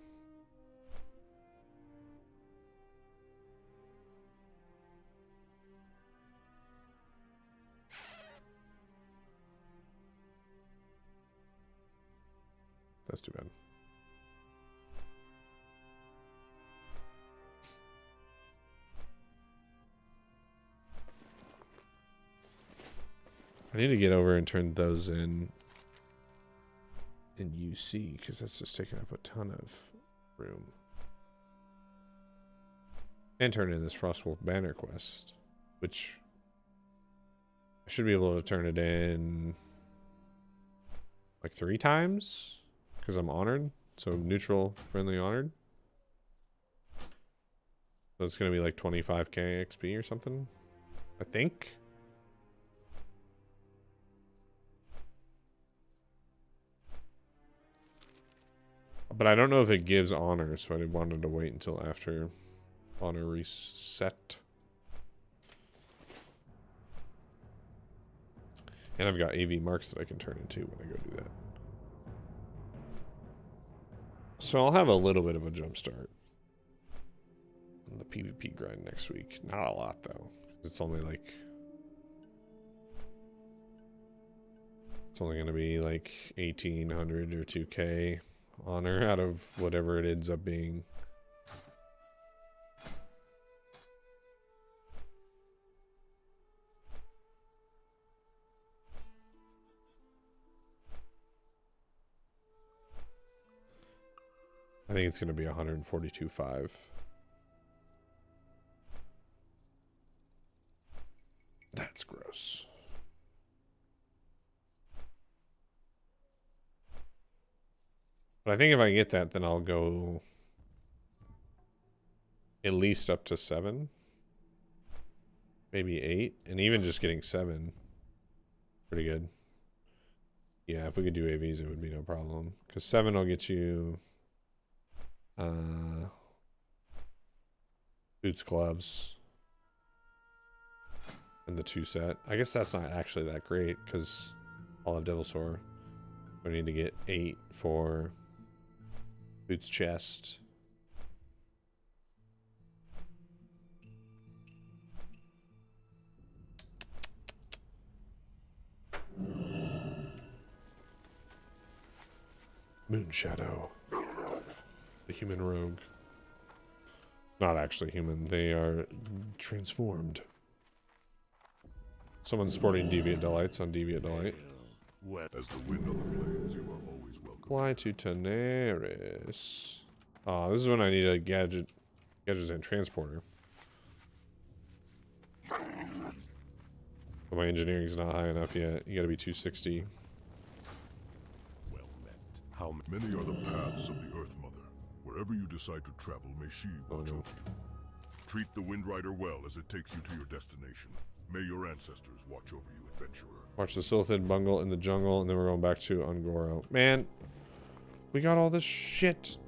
That's too bad. I need to get over and turn those in UC because that's just taking up a ton of room. And turn in this Frostwolf Banner quest, which I should be able to turn it in like 3 times because I'm honored. So neutral, friendly, honored. So it's going to be like 25k XP or something, I think. But I don't know if it gives honor, so I wanted to wait until after honor reset. And I've got AV marks that I can turn into when I go do that. So I'll have a little bit of a jump start on the PvP grind next week. Not a lot though. It's only like going to be like 1800 or 2k honor out of whatever it ends up being. I think it's going to be 142.5. That's gross. But I think if I get that, then I'll go at least up to 7. Maybe 8. And even just getting 7. Pretty good. Yeah, if we could do AVs, it would be no problem. Because 7 will get you boots, gloves, and the 2 set. I guess that's not actually that great because I'll have Devil Sword. I need to get 8 for boots, chest, Moonshadow. The human rogue. Not actually human. They are transformed. Someone's sporting Deviate Delights on Deviate Delight. As the wind on the plains, you are always welcome. Fly to Teneris. Oh, this is when I need a gadgets and transporter. But my engineering's not high enough yet. You gotta be 260. Well met. How many are the paths of the Earth Mother? Wherever you decide to travel, may she watch over you. Treat the Wind Rider well as it takes you to your destination. May your ancestors watch over you, adventurer. Watch the Silithid bungle in the jungle, and then we're going back to Ungoro. Man, we got all this shit.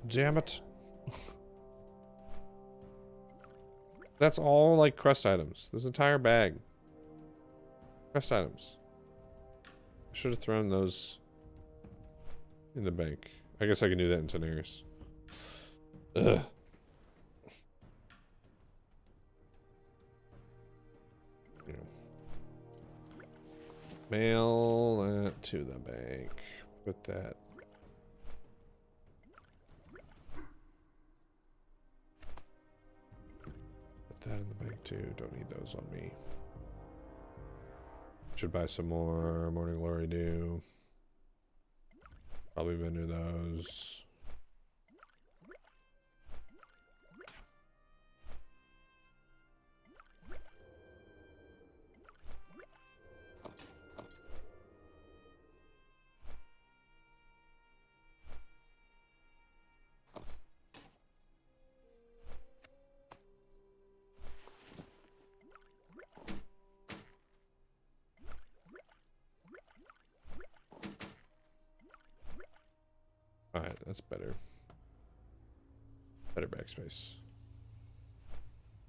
Damn it. That's all like quest items. This entire bag. Quest items. I should have thrown those in the bank. I guess I can do that in Teneris. Ugh. Yeah. Mail that to the bank. Put that. Put that in the bank too. Don't need those on me. Should buy some more Morning Glory Dew. Probably vendor those. Alright, that's better. Better backspace.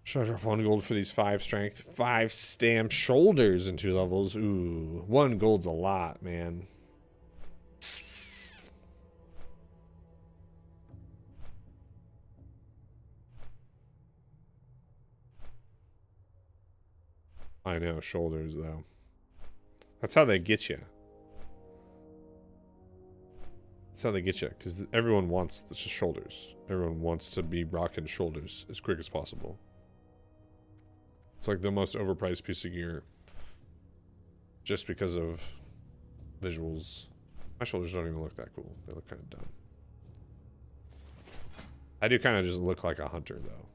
Should I drop 1 gold for these 5 strength, 5 stamp shoulders in 2 levels? Ooh, 1 gold's a lot, man. I know, shoulders though. That's how they get you. That's how they get you, because everyone wants the shoulders. Everyone wants to be rocking shoulders as quick as possible. It's like the most overpriced piece of gear. Just because of visuals. My shoulders don't even look that cool. They look kind of dumb. I do kind of just look like a hunter, though.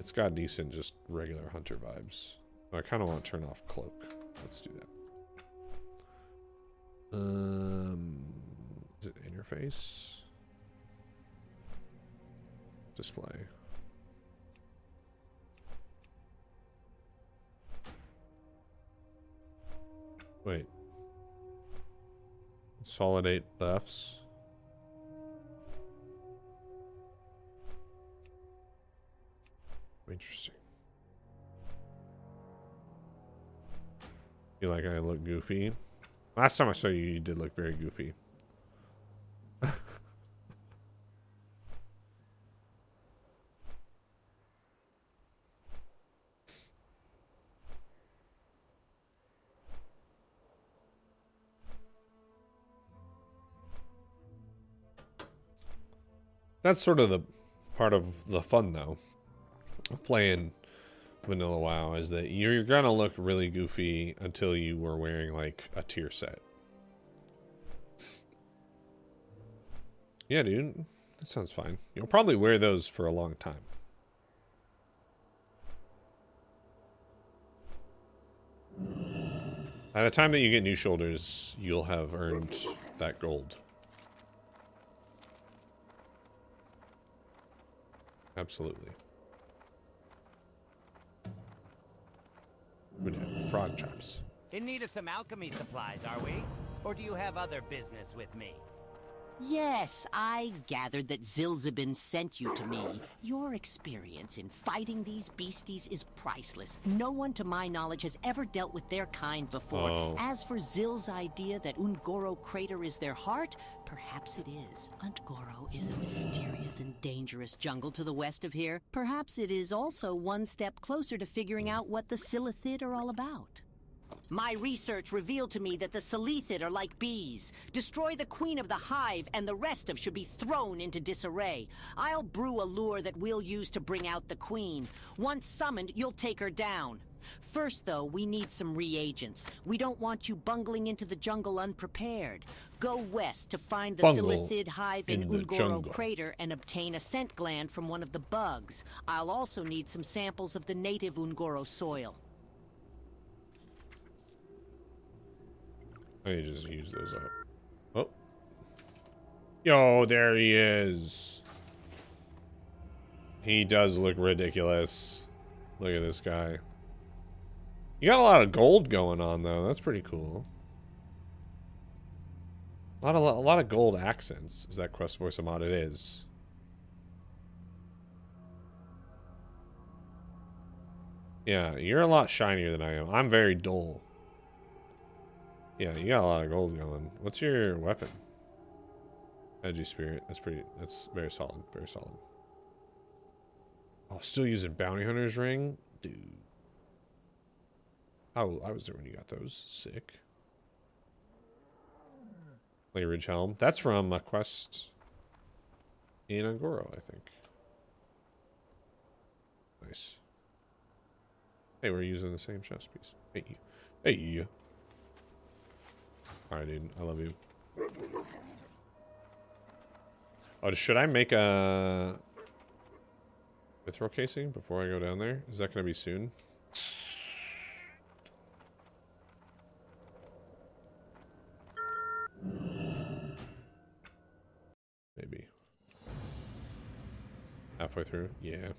It's got decent, just regular hunter vibes. I kind of want to turn off cloak. Let's do that. Is it interface? Display. Wait. Consolidate buffs. Interesting. Feel like I look goofy. Last time I saw you, you did look very goofy. That's sort of the part of the fun, though, of playing Vanilla WoW, is that you're gonna look really goofy until you were wearing like a tier set. Yeah, dude, that sounds fine. You'll probably wear those for a long time. By the time that you get new shoulders, you'll have earned that gold. Absolutely. We'd have frog chops. In need of some alchemy supplies, are we? Or do you have other business with me? Yes, I gathered that Zilzabin sent you to me. Your experience in fighting these beasties is priceless. No one, to my knowledge, has ever dealt with their kind before. Oh. As for Zil's idea that Ungoro Crater is their heart, perhaps it is. Ungoro is a mysterious and dangerous jungle to the west of here. Perhaps it is also one step closer to figuring out what the Silithid are all about. My research revealed to me that the Silithid are like bees. Destroy the queen of the hive, and the rest of should be thrown into disarray. I'll brew a lure that we'll use to bring out the queen. Once summoned, you'll take her down. First, though, we need some reagents. We don't want you bungling into the jungle unprepared. Go west to find the Silithid hive in Ungoro Crater and obtain a scent gland from one of the bugs. I'll also need some samples of the native Ungoro soil. I need to just use those up. Oh. Yo, there he is. He does look ridiculous. Look at this guy. You got a lot of gold going on, though. That's pretty cool. A lot of gold accents. Is that quest voice mod? It is. Yeah, you're a lot shinier than I am. I'm very dull. Yeah, you got a lot of gold going. What's your weapon? Edgy Spirit. That's very solid. Very solid. Oh, still using Bounty Hunter's Ring? Dude. Oh, I was there when you got those. Sick. Clay Ridge Helm. That's from a quest in Ungoro, I think. Nice. Hey, we're using the same chest piece. Hey. Hey. Alright, dude. I love you. Oh, should I make a mithril casing before I go down there? Is that going to be soon? Maybe. Halfway through? Yeah.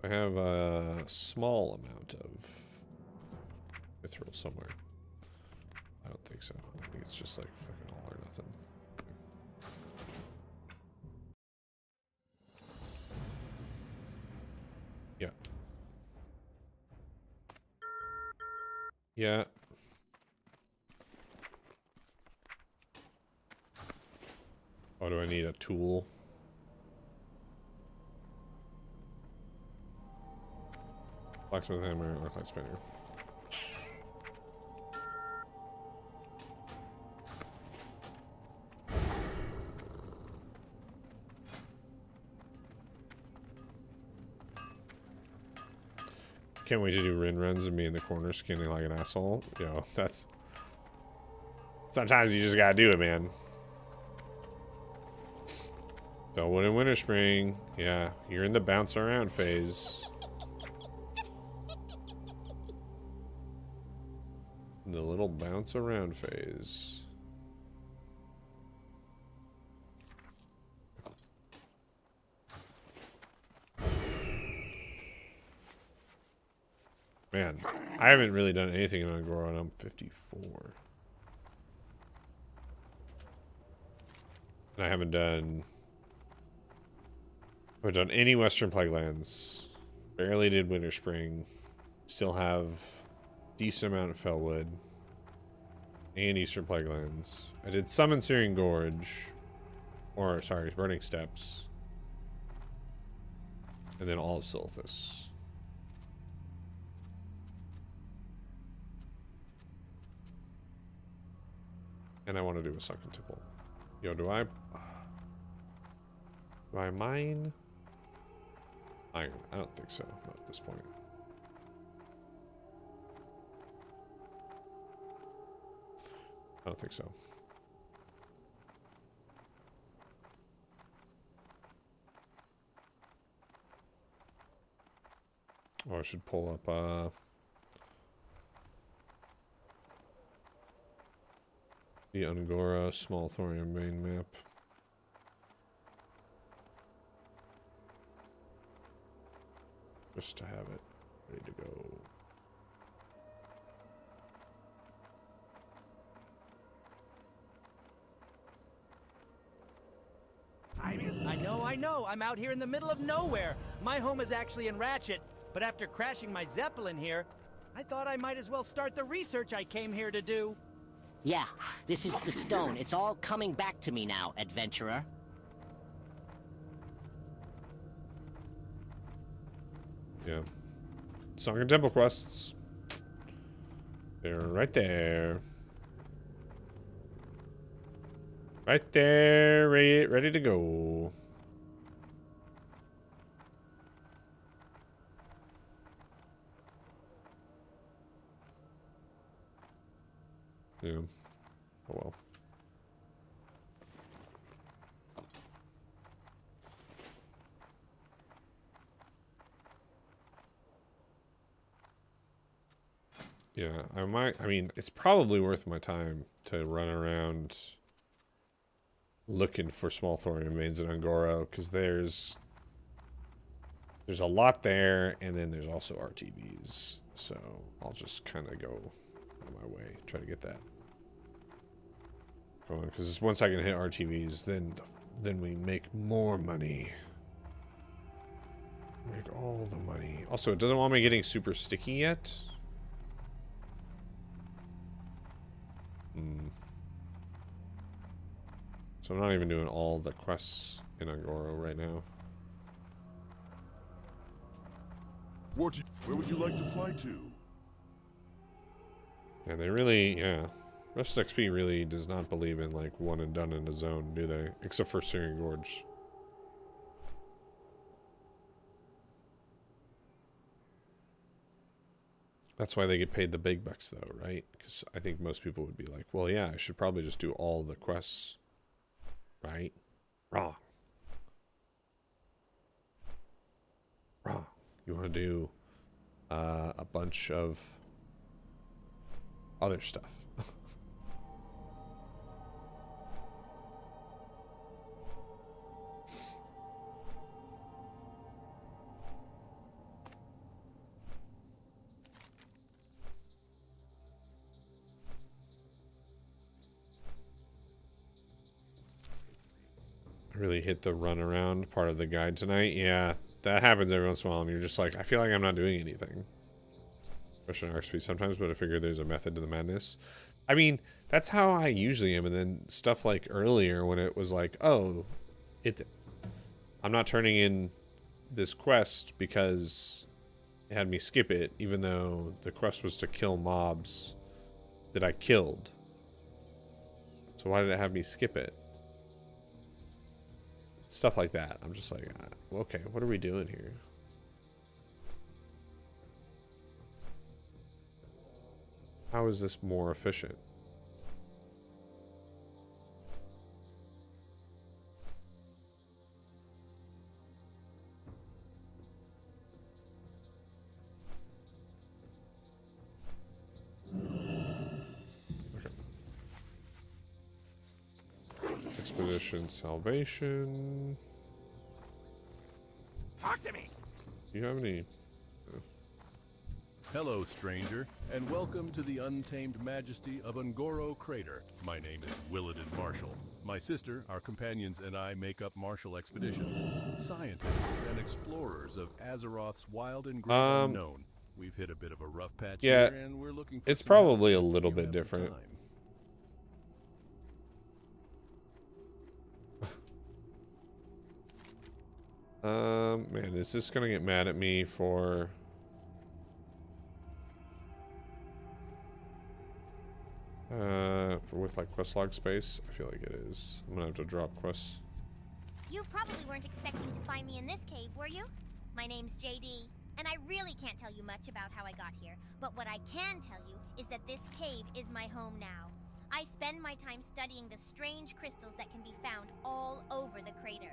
I have a small amount of mithril somewhere. I don't think so. I think it's just like fucking all or nothing. Yeah. Yeah. Oh, do I need a tool? Blacksmith hammer, arclight spinner. Can't wait to do Rin runs and be in the corner skinning like an asshole. Yo, that's... Sometimes you just gotta do it, man. Bellwood and Winter Spring. Yeah, you're in the bounce around phase. The little bounce around phase. Man, I haven't really done anything in Ungoro and I'm 54. And I haven't done any Western Plaguelands. Barely did Winter Spring. Still have decent amount of Fellwood and Eastern Plaguelands. I did some in Syrian Gorge, or sorry, Burning Steppes, and then all of Silithus. And I want to do a Sunken Temple. Yo, do I mine iron? I don't think so. Not at this point. I don't think so. Oh, I should pull up the Ungoro small thorium main map. Just to have it. Ready to go. I know. I'm out here in the middle of nowhere. My home is actually in Ratchet, but after crashing my Zeppelin here, I thought I might as well start the research I came here to do. Yeah, this is the stone. It's all coming back to me now, adventurer. Yeah. Song and Temple quests. They're right there. Right there, ready to go. Yeah. Oh well. Yeah, I mean, it's probably worth my time to run around looking for small thorium veins in Ungoro, because there's a lot there, and then there's also RTVs. So I'll just kind of go on my way, try to get that going, because once I can hit RTVs, then we make more money. Make all the money. Also, it doesn't want me getting super sticky yet. So I'm not even doing all the quests in Ungoro right now. Where would you like to fly to? And they really, yeah. Rust XP really does not believe in like one and done in a zone, do they? Except for Syrian Gorge. That's why they get paid the big bucks though, right? Because I think most people would be like, well, yeah, I should probably just do all the quests. Right? Wrong. Wrong. You want to do a bunch of other stuff. Really hit the run around part of the guide tonight. Yeah, that happens every once in a while, and you're just like, I feel like I'm not doing anything. Especially on RSP sometimes, but I figure there's a method to the madness. I mean, that's how I usually am, and then stuff like earlier when it was like, oh, I'm not turning in this quest because it had me skip it, even though the quest was to kill mobs that I killed. So why did it have me skip it? Stuff like that. I'm just like, okay, what are we doing here? How is this more efficient? Expedition Salvation. Talk to me. Do you have any? Hello, stranger, and welcome to the untamed majesty of Ungoro Crater. My name is Willadin Marshall. My sister, our companions, and I make up Marshall Expeditions, scientists and explorers of Azeroth's wild and great unknown. We've hit a bit of a rough patch here, and we're looking for it's probably a little bit different. Man, is this gonna get mad at me for with like quest log space? I feel like it is. I'm gonna have to drop quests. You probably weren't expecting to find me in this cave, were you? My name's JD, and I really can't tell you much about how I got here, but what I can tell you is that this cave is my home now. I spend my time studying the strange crystals that can be found all over the crater.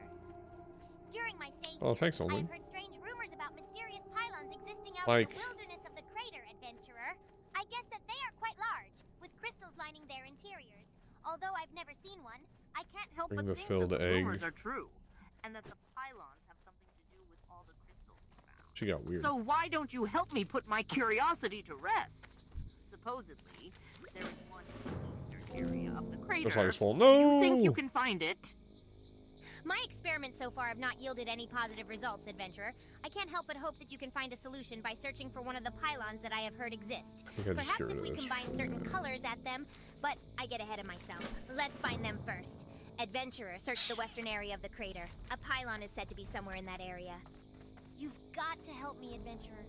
During my stay here, thanks, Olin. I've heard strange rumors about mysterious pylons existing out Like, in the wilderness of the crater, adventurer. I guess that they are quite large, with crystals lining their interiors. Although I've never seen one, I can't help Bring but the think filled that the egg. rumors are true, and that the pylons have something to do with all the crystals we found. She got weird. So why don't you help me put my curiosity to rest? Supposedly, there is one in the eastern area of the crater. Looks like it's full. Do you No! think you can find it? My experiments so far have not yielded any positive results, adventurer. I can't help but hope that you can find a solution by searching for one of the pylons that I have heard exist. I just Perhaps get rid if of we this combine for certain now. colors at them, but I get ahead of myself. Let's find them first. Adventurer, search the western area of the crater. A pylon is said to be somewhere in that area. You've got to help me, adventurer.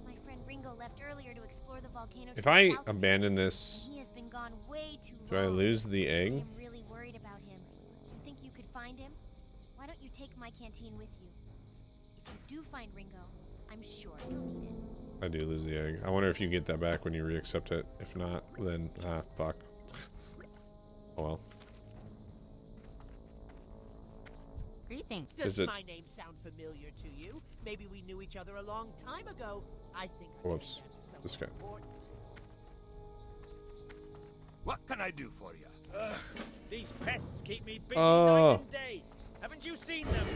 My friend Ringo left earlier to explore the volcano. If I abandon this, he has been gone way too do I long. lose the egg? I'm really worried about him. Do you think you could find him? Why don't you take my canteen with you? If you do find Ringo, I'm sure you'll need it. I do lose the egg. I wonder if you get that back when you re-accept it. If not, then fuck. Oh well. Greetings. Is it- my name sound familiar to you? Maybe we knew each other a long time ago. I think. Whoops. This guy. What can I do for you? These pests keep me busy Oh. night and day. Haven't you seen them?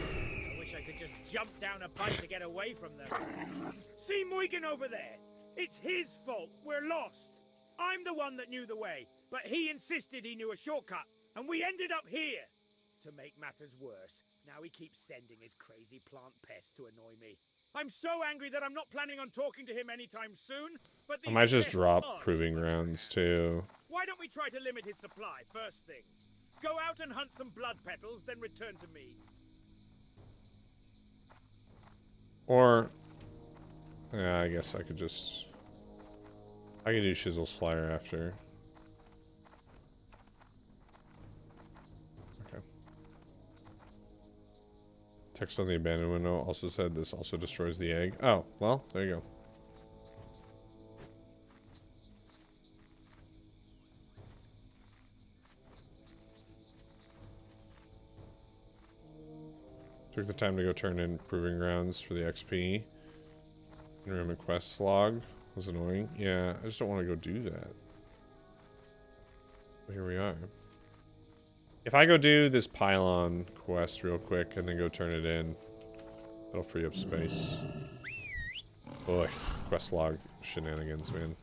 I wish I could just jump down a pipe to get away from them. See Moigan over there? It's his fault. We're lost. I'm the one that knew the way, but he insisted he knew a shortcut, and we ended up here. To make matters worse, now he keeps sending his crazy plant pests to annoy me. I'm so angry that I'm not planning on talking to him anytime soon, but I these might just pests drop are proving too much. grounds too. Why don't we try to limit his supply first thing? Go out and hunt some blood petals, then return to me. Or, yeah, I guess I could just. I could do Shizzle's Flyer after. Okay. Text on the abandoned window also said this also destroys the egg. Oh, well, there you go. Took the time to go turn in proving grounds for the XP. Enrollment quest log was annoying. Yeah, I just don't want to go do that. But here we are. If I go do this pylon quest real quick and then go turn it in, that'll free up space. Boy, quest log shenanigans, man.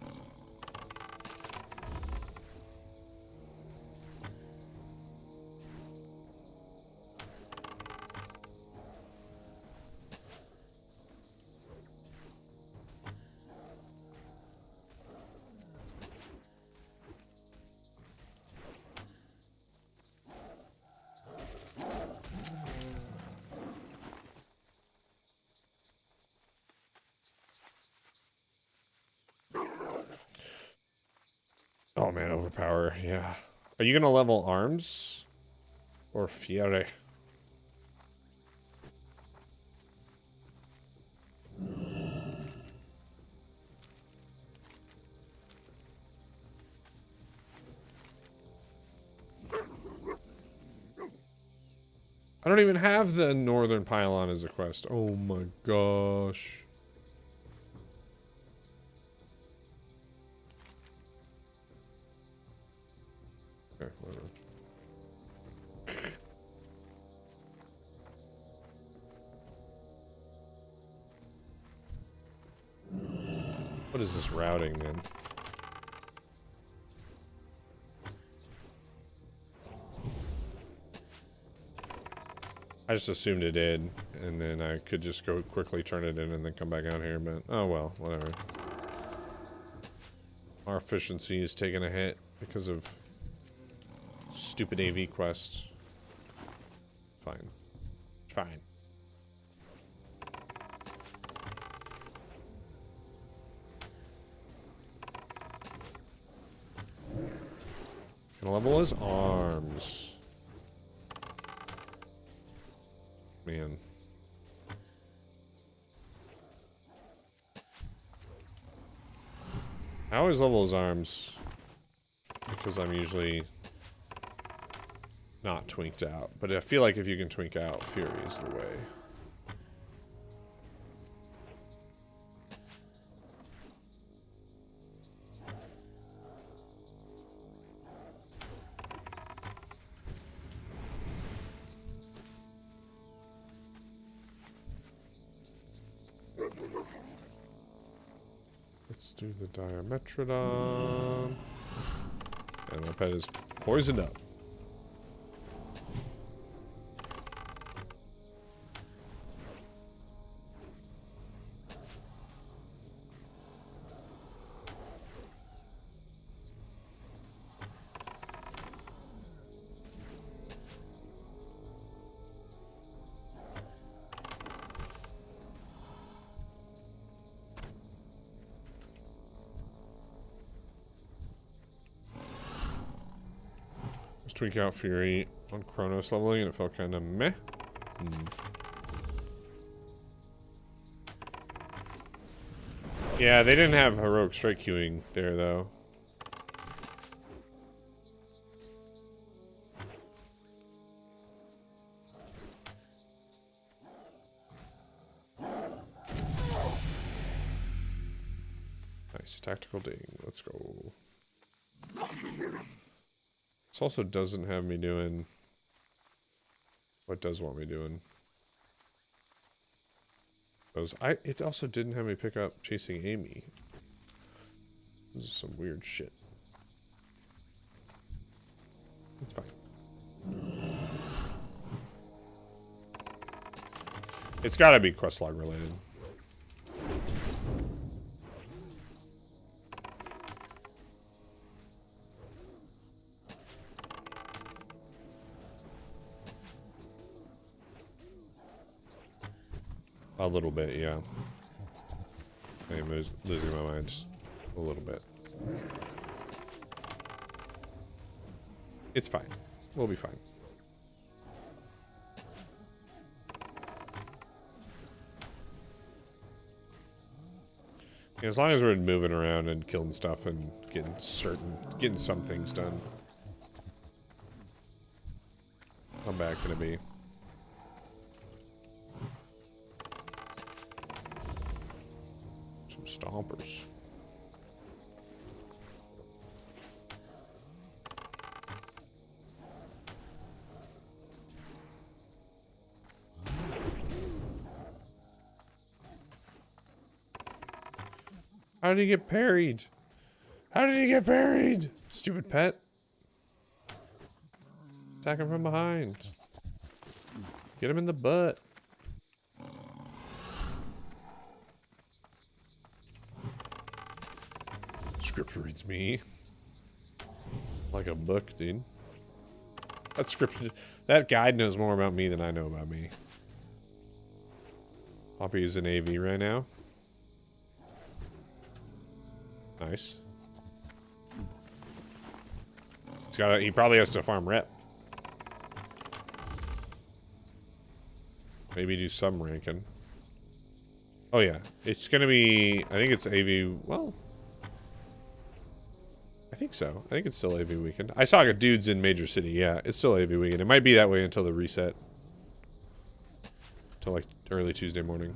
Oh man, overpower, yeah. Are you gonna level arms? Or Fiere? I don't even have the northern pylon as a quest. Oh my gosh. Okay, whatever. What is this routing then? I just assumed it did, and then I could just go quickly turn it in and then come back out here, but oh well, whatever. Our efficiency is taking a hit because of stupid AV quests. Fine. Fine. Gonna level his arms. Man. I always level his arms because I'm usually not twinked out. But I feel like if you can twink out, Fury is the way. Let's do the Diametrodon. And my pet is poisoned up. Tweak out Fury on Chronos leveling and it felt kind of meh. Yeah, they didn't have heroic strike queuing there though. Nice tactical ding. Let's go. This also doesn't have me doing what it does want me doing. It also didn't have me pick up chasing Amy. This is some weird shit. It's fine. It's gotta be quest log related. A little bit, yeah. I am losing my mind just a little bit. It's fine. We'll be fine. As long as we're moving around and killing stuff and getting some things done. How bad can it be? Some stompers. How did he get parried? How did he get parried? Stupid pet. Attack him from behind. Get him in the butt. Script reads me like a book, dude. That guide knows more about me than I know about me. Poppy is in AV right now. Nice. He probably has to farm rep. Maybe do some ranking. Oh yeah, it's gonna be. I think it's AV. Well, I think so. I think it's still AV weekend. I saw dudes in Major City. Yeah, it's still AV weekend. It might be that way until the reset. Till like early Tuesday morning.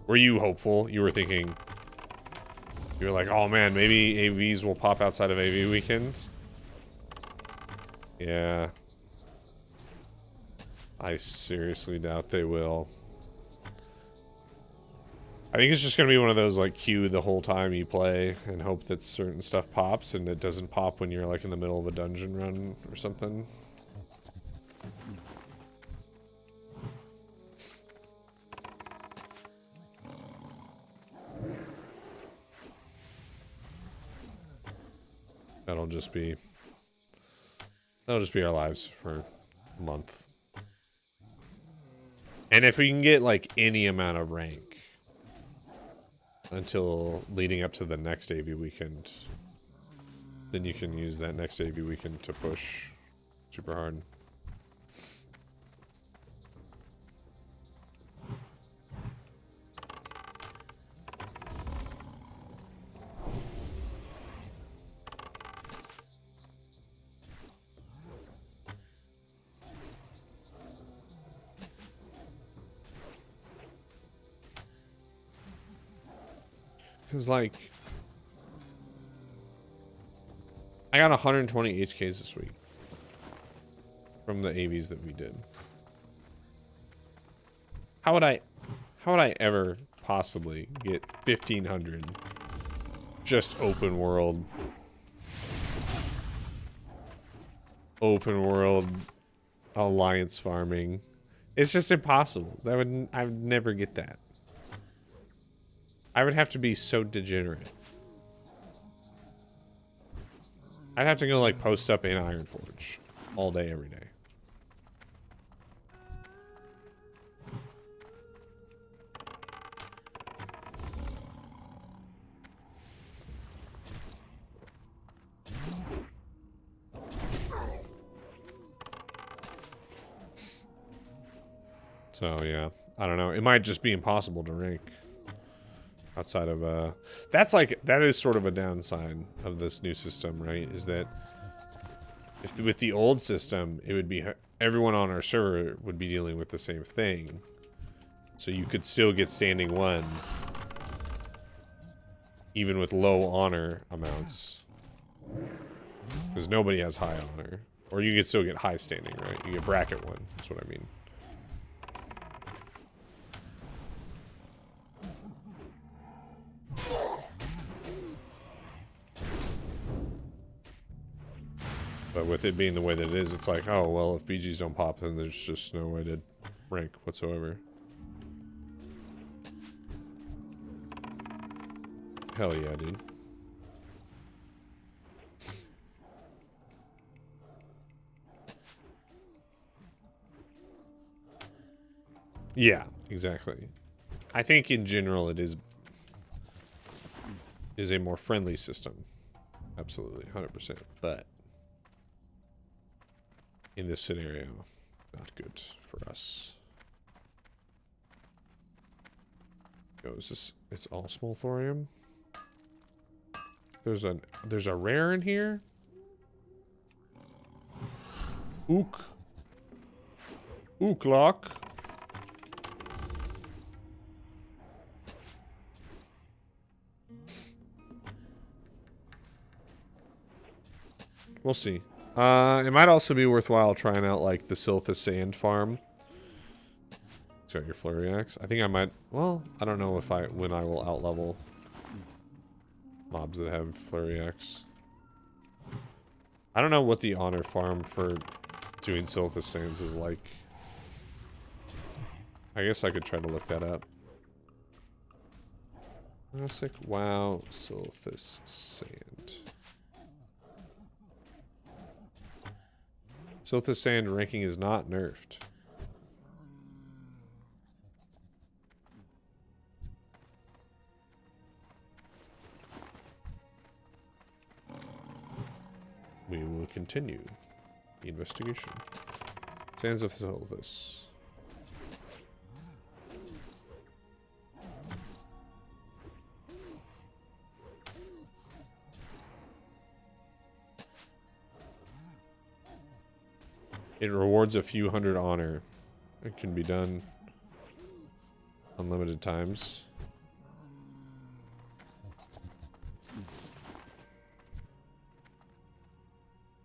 Were you hopeful? You were thinking, you were like, oh man, maybe AVs will pop outside of AV weekends? Yeah. I seriously doubt they will. I think it's just going to be one of those, like, queue the whole time you play and hope that certain stuff pops and it doesn't pop when you're, like, in the middle of a dungeon run or something. That'll just be our lives for a month. And if we can get like any amount of rank until leading up to the next AV weekend, then you can use that next AV weekend to push super hard. Because, like, I got 120 HKs this week from the AVs that we did. How How would I ever possibly get 1,500 just open world alliance farming? It's just impossible. I would never get that. I would have to be so degenerate. I'd have to go like post up in Ironforge all day, every day. So yeah, I don't know. It might just be impossible to rank outside of that is sort of a downside of this new system, right? Is that if with the old system, it would be everyone on our server would be dealing with the same thing. So you could still get standing 1 even with low honor amounts. Because nobody has high honor. Or you could still get high standing, right? You get bracket 1, that's what I mean. But with it being the way that it is, it's like, oh, well, if BGs don't pop, then there's just no way to rank whatsoever. Hell yeah, dude. Yeah, exactly. I think in general it is a more friendly system. Absolutely, 100%. But in this scenario, not good for us. Oh, is this? It's all small thorium. There's a rare in here. Ook lock. We'll see. It might also be worthwhile trying out like the Silphus Sand farm. Got your Flurry Axe. I think I might. Well, I don't know when I will outlevel mobs that have Flurry Axe. I don't know what the honor farm for doing Silphus Sands is like. I guess I could try to look that up. Classic WoW Silphus Sand. Silphus Sand ranking is not nerfed. We will continue the investigation. Sands of Silphus. It rewards a few hundred honor. It can be done unlimited times.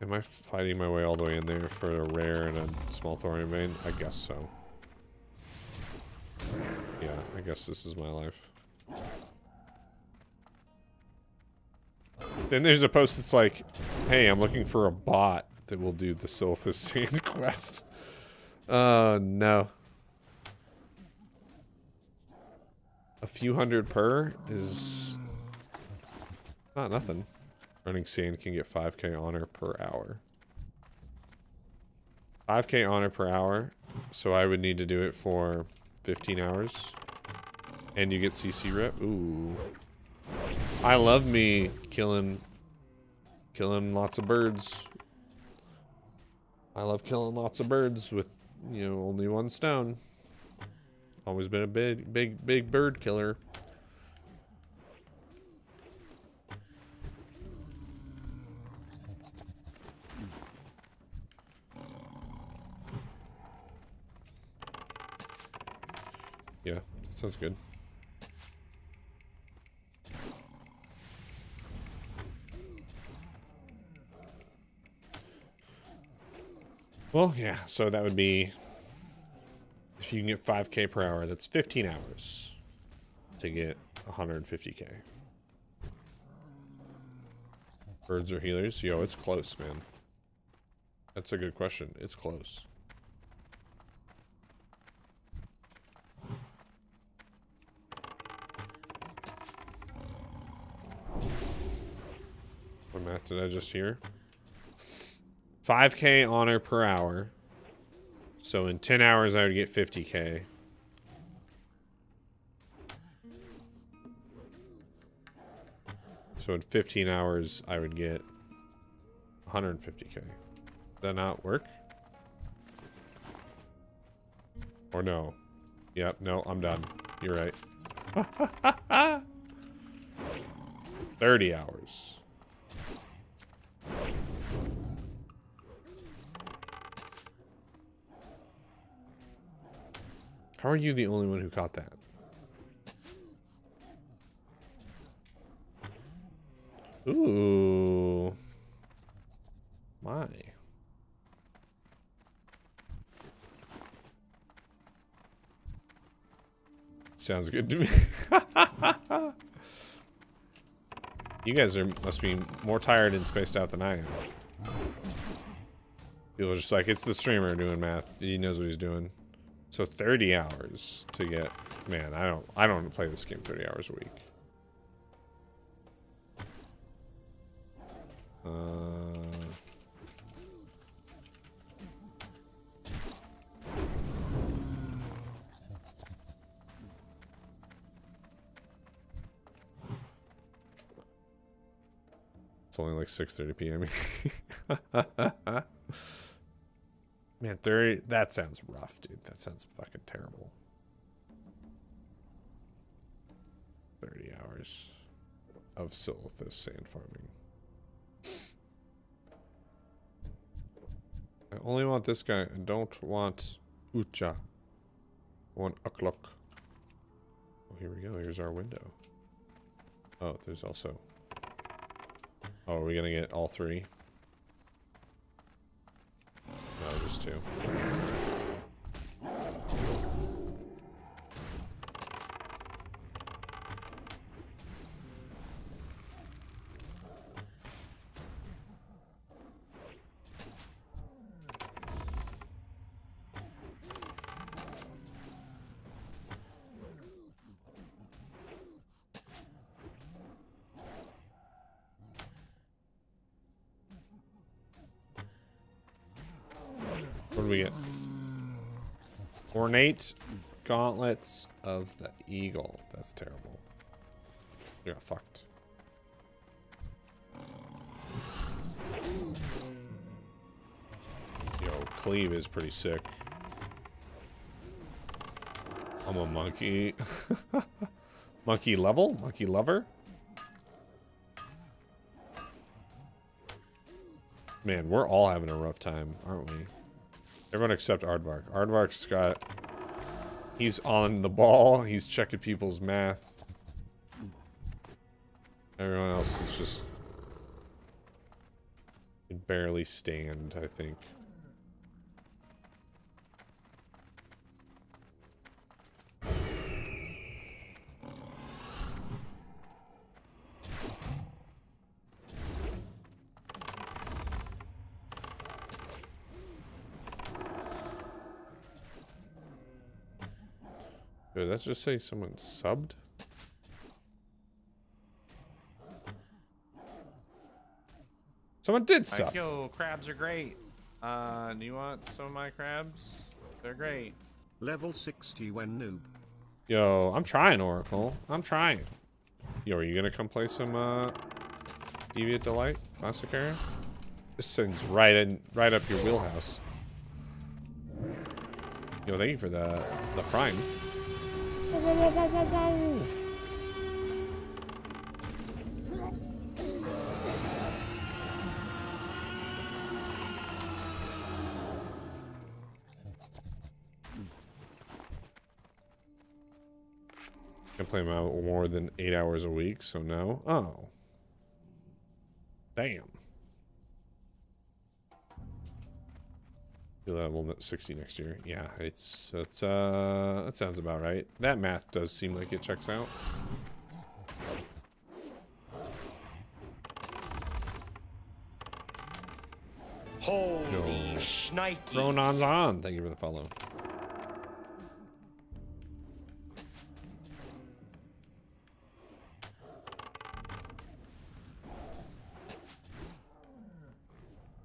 Am I fighting my way all the way in there for a rare and a small thorium vein? I guess so. Yeah, I guess this is my life. Then there's a post that's like, hey, I'm looking for a bot that will do the Silphus Sand quest. Oh, no. A few hundred per is not nothing. Running sand can get 5k honor per hour. 5k honor per hour, so I would need to do it for 15 hours. And you get CC rep. Ooh. I love me killing lots of birds. I love killing lots of birds with, you know, only one stone. Always been a big bird killer. Yeah, that sounds good. Well, yeah, so that would be If you can get 5k per hour, that's 15 hours to get 150k. Birds or healers? Yo, it's close, man. That's a good question. It's close. What math did I just hear? 5k honor per hour. So in 10 hours, I would get 50k. So in 15 hours, I would get 150k. Does that not work? Or no? Yep, no, I'm done. You're right. 30 hours. How are you the only one who caught that? Ooh. My. Sounds good to me. You guys must be more tired and spaced out than I am. People are just like, it's the streamer doing math. He knows what he's doing. So 30 hours to get, man, I don't play this game 30 hours a week. It's only like 6:30 p.m. Man, 30, that sounds rough, dude. That sounds fucking terrible. 30 hours of Silithus sand farming. I only want this guy. I don't want Ucha. I want Ukluk. Oh, here we go. Here's our window. Oh, there's also... Oh, are we gonna get all three? No, just two. What do we get? Ornate gauntlets of the eagle. That's terrible. We got fucked. Yo, cleave is pretty sick. I'm a monkey. Monkey level? Monkey lover? Man, we're all having a rough time, aren't we? Everyone except Aardvark. Aardvark's got... He's on the ball. He's checking people's math. Everyone else is just... Can barely stand, I think. Did that just say someone subbed? Someone did sub. Like, yo, crabs are great. Do you want some of my crabs? They're great. Level 60 when noob. Yo, I'm trying, Oracle. I'm trying. Yo, are you gonna come play some Deviate Delight Classic Area? This thing's right up your wheelhouse. Yo, thank you for the prime. I play them out more than 8 hours a week, so no. Oh. Damn. Be level 60 next year. Yeah, that sounds about right. That math does seem like it checks out. Holy shnikes. Chronon's on. Thank you for the follow.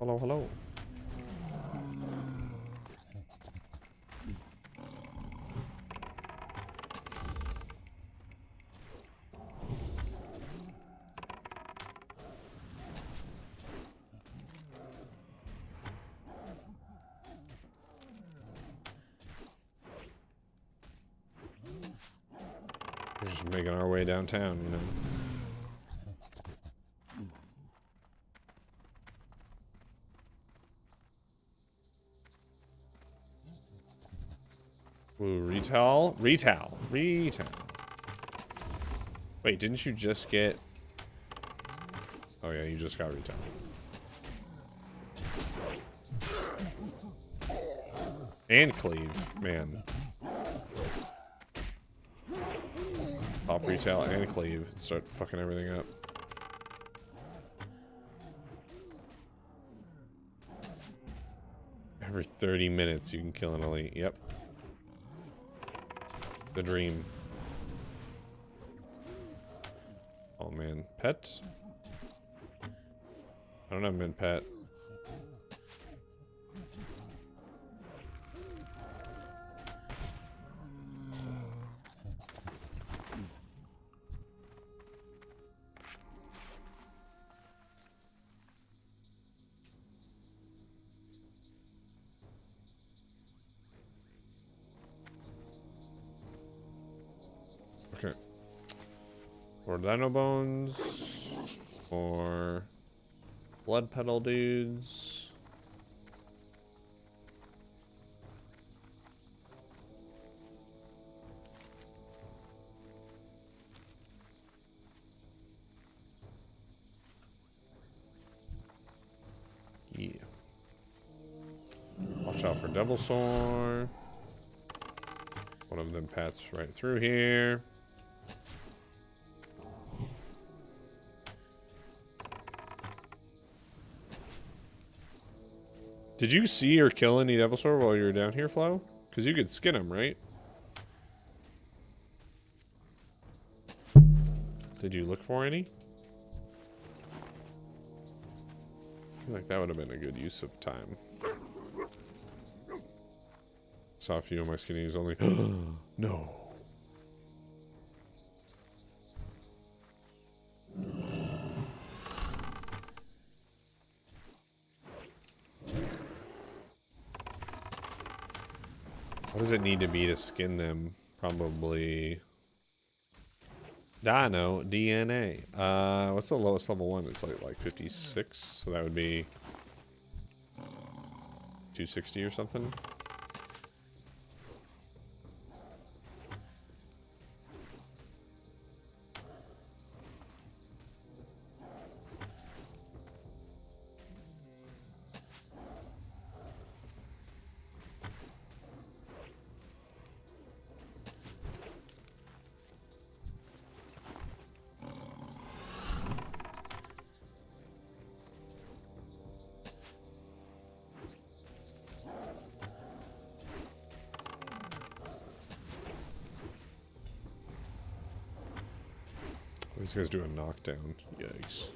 Hello, hello. We're just making our way downtown, you know. Ooh, retail. Wait, didn't you just get... Oh yeah, you just got retail. And cleave, man. Pop retail and cleave and start fucking everything up. Every 30 minutes you can kill an elite. Yep. The dream. Oh man. Pet? I don't have min pet. Okay. Or dino bones. Or blood petal dudes. Yeah. Watch out for devil sword. One of them pats right through here. Did you see or kill any devil sword while you were down here, Flo? Because you could skin them, right? Did you look for any? I feel like that would have been a good use of time. Saw a few of my skinnies only. No. What does it need to be to skin them? Probably Dino DNA. What's the lowest level one? It's like 56, so that would be 260 or something. These guys do a knockdown. Yikes.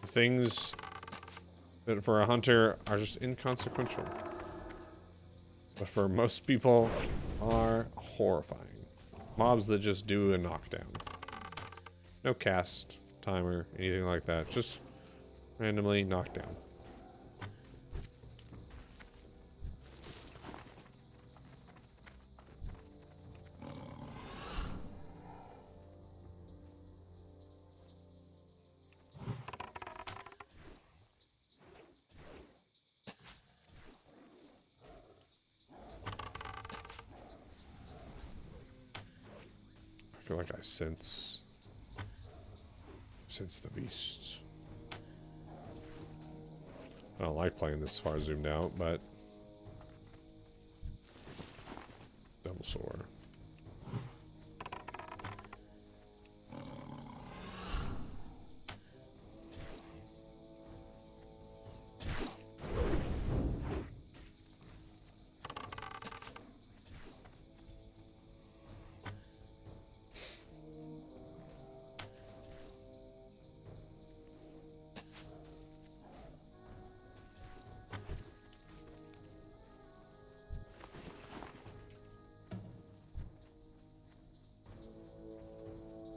Things that for a hunter are just inconsequential, but for most people are horrifying. Mobs that just do a knockdown. No cast, timer, anything like that. Just randomly knockdown. I feel like I sense Since the beast. I don't like playing this far zoomed out, but double sore.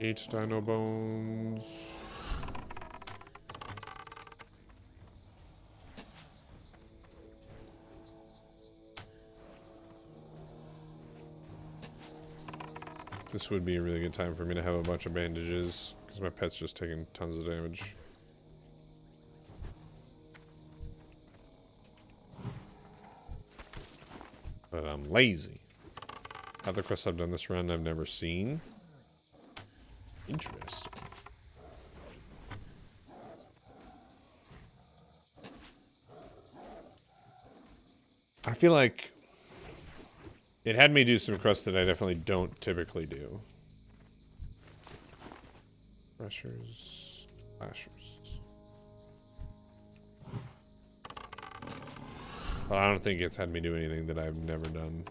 Eight dino bones. This would be a really good time for me to have a bunch of bandages, because my pet's just taking tons of damage. But I'm lazy. Other quests I've done this run I've never seen. Interesting. I feel like it had me do some quests that I definitely don't typically do. Pressures, flashers. But I don't think it's had me do anything that I've never done.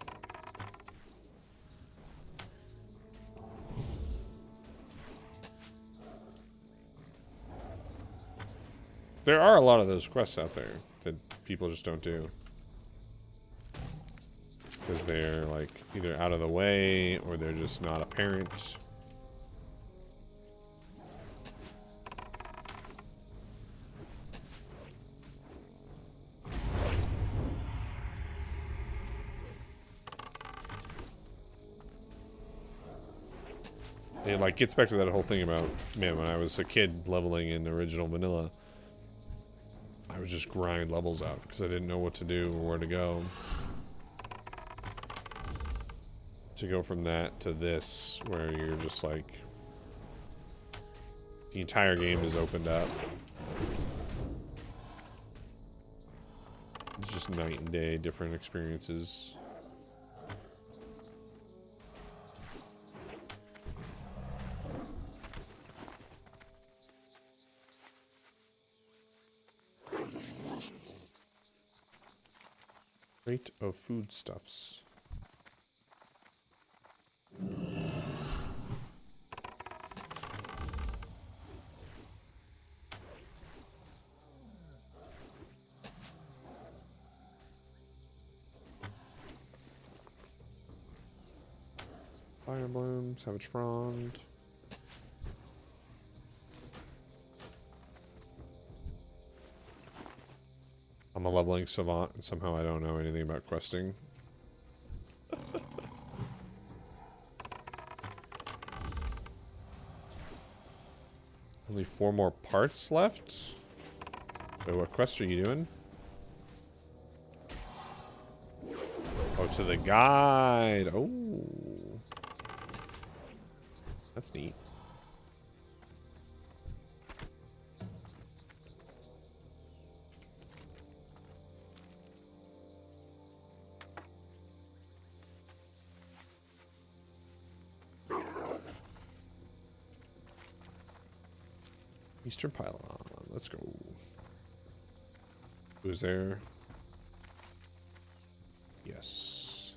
There are a lot of those quests out there that people just don't do. Because they're like either out of the way or they're just not apparent. It like gets back to that whole thing about, man, when I was a kid leveling in original vanilla, I would just grind levels out because I didn't know what to do or where to go. To go from that to this, where you're just like, the entire game is opened up. It's just night and day, different experiences. Rate of foodstuffs. Fire Bloom, Savage Frond. I'm a leveling savant, and somehow I don't know anything about questing. Only 4 more parts left? Wait, what quest are you doing? Oh, to the guide. Oh. That's neat. Eastern Pylon. Let's go. Who's there? Yes.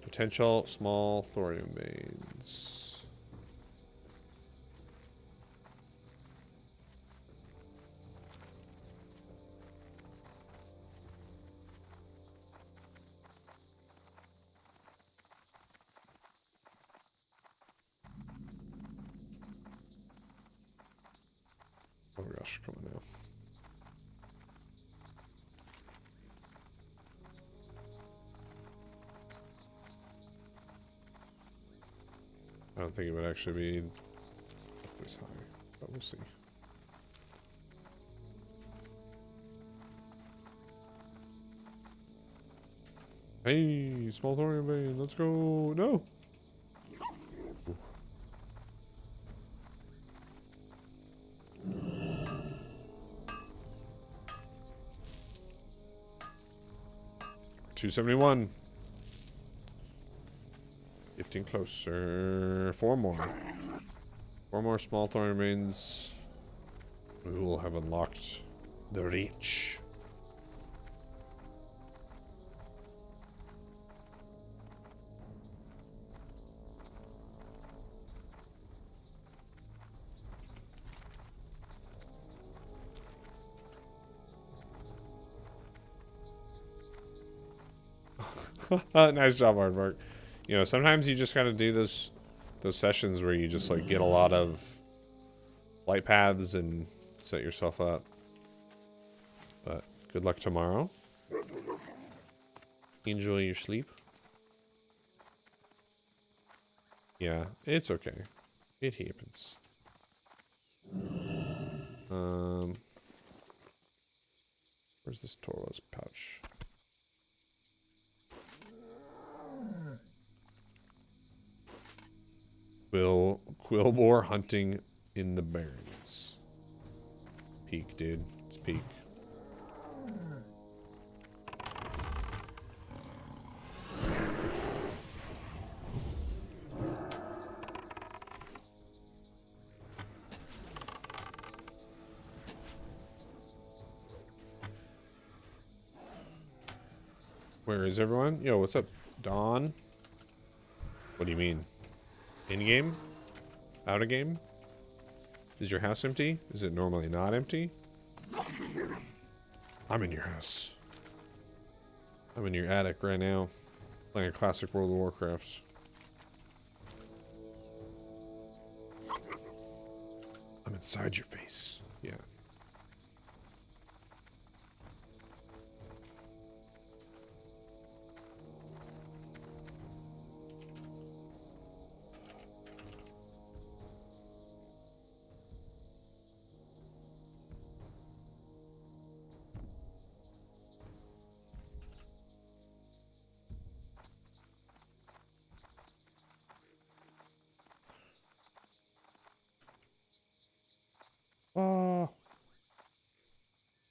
Potential small thorium veins. Oh my gosh, come on now. I don't think it would actually be up this high, but we'll see. Hey, small thorium vein, let's go. No. 271. Getting closer. 4 more. 4 more small thorn remains. We will have unlocked the reach. Nice job, Aardvark. You know, sometimes you just gotta do those sessions where you just like get a lot of light paths and set yourself up. But good luck tomorrow. Enjoy your sleep. Yeah, it's okay. It happens. Where's this Torwa's pouch? Quillboar hunting in the Barrens. Peak, dude. It's peak. Where is everyone? Yo, what's up, Dawn? What do you mean? In-game? Out-of-game? Is your house empty? Is it normally not empty? I'm in your house. I'm in your attic right now. Playing a classic World of Warcraft. I'm inside your face. Yeah.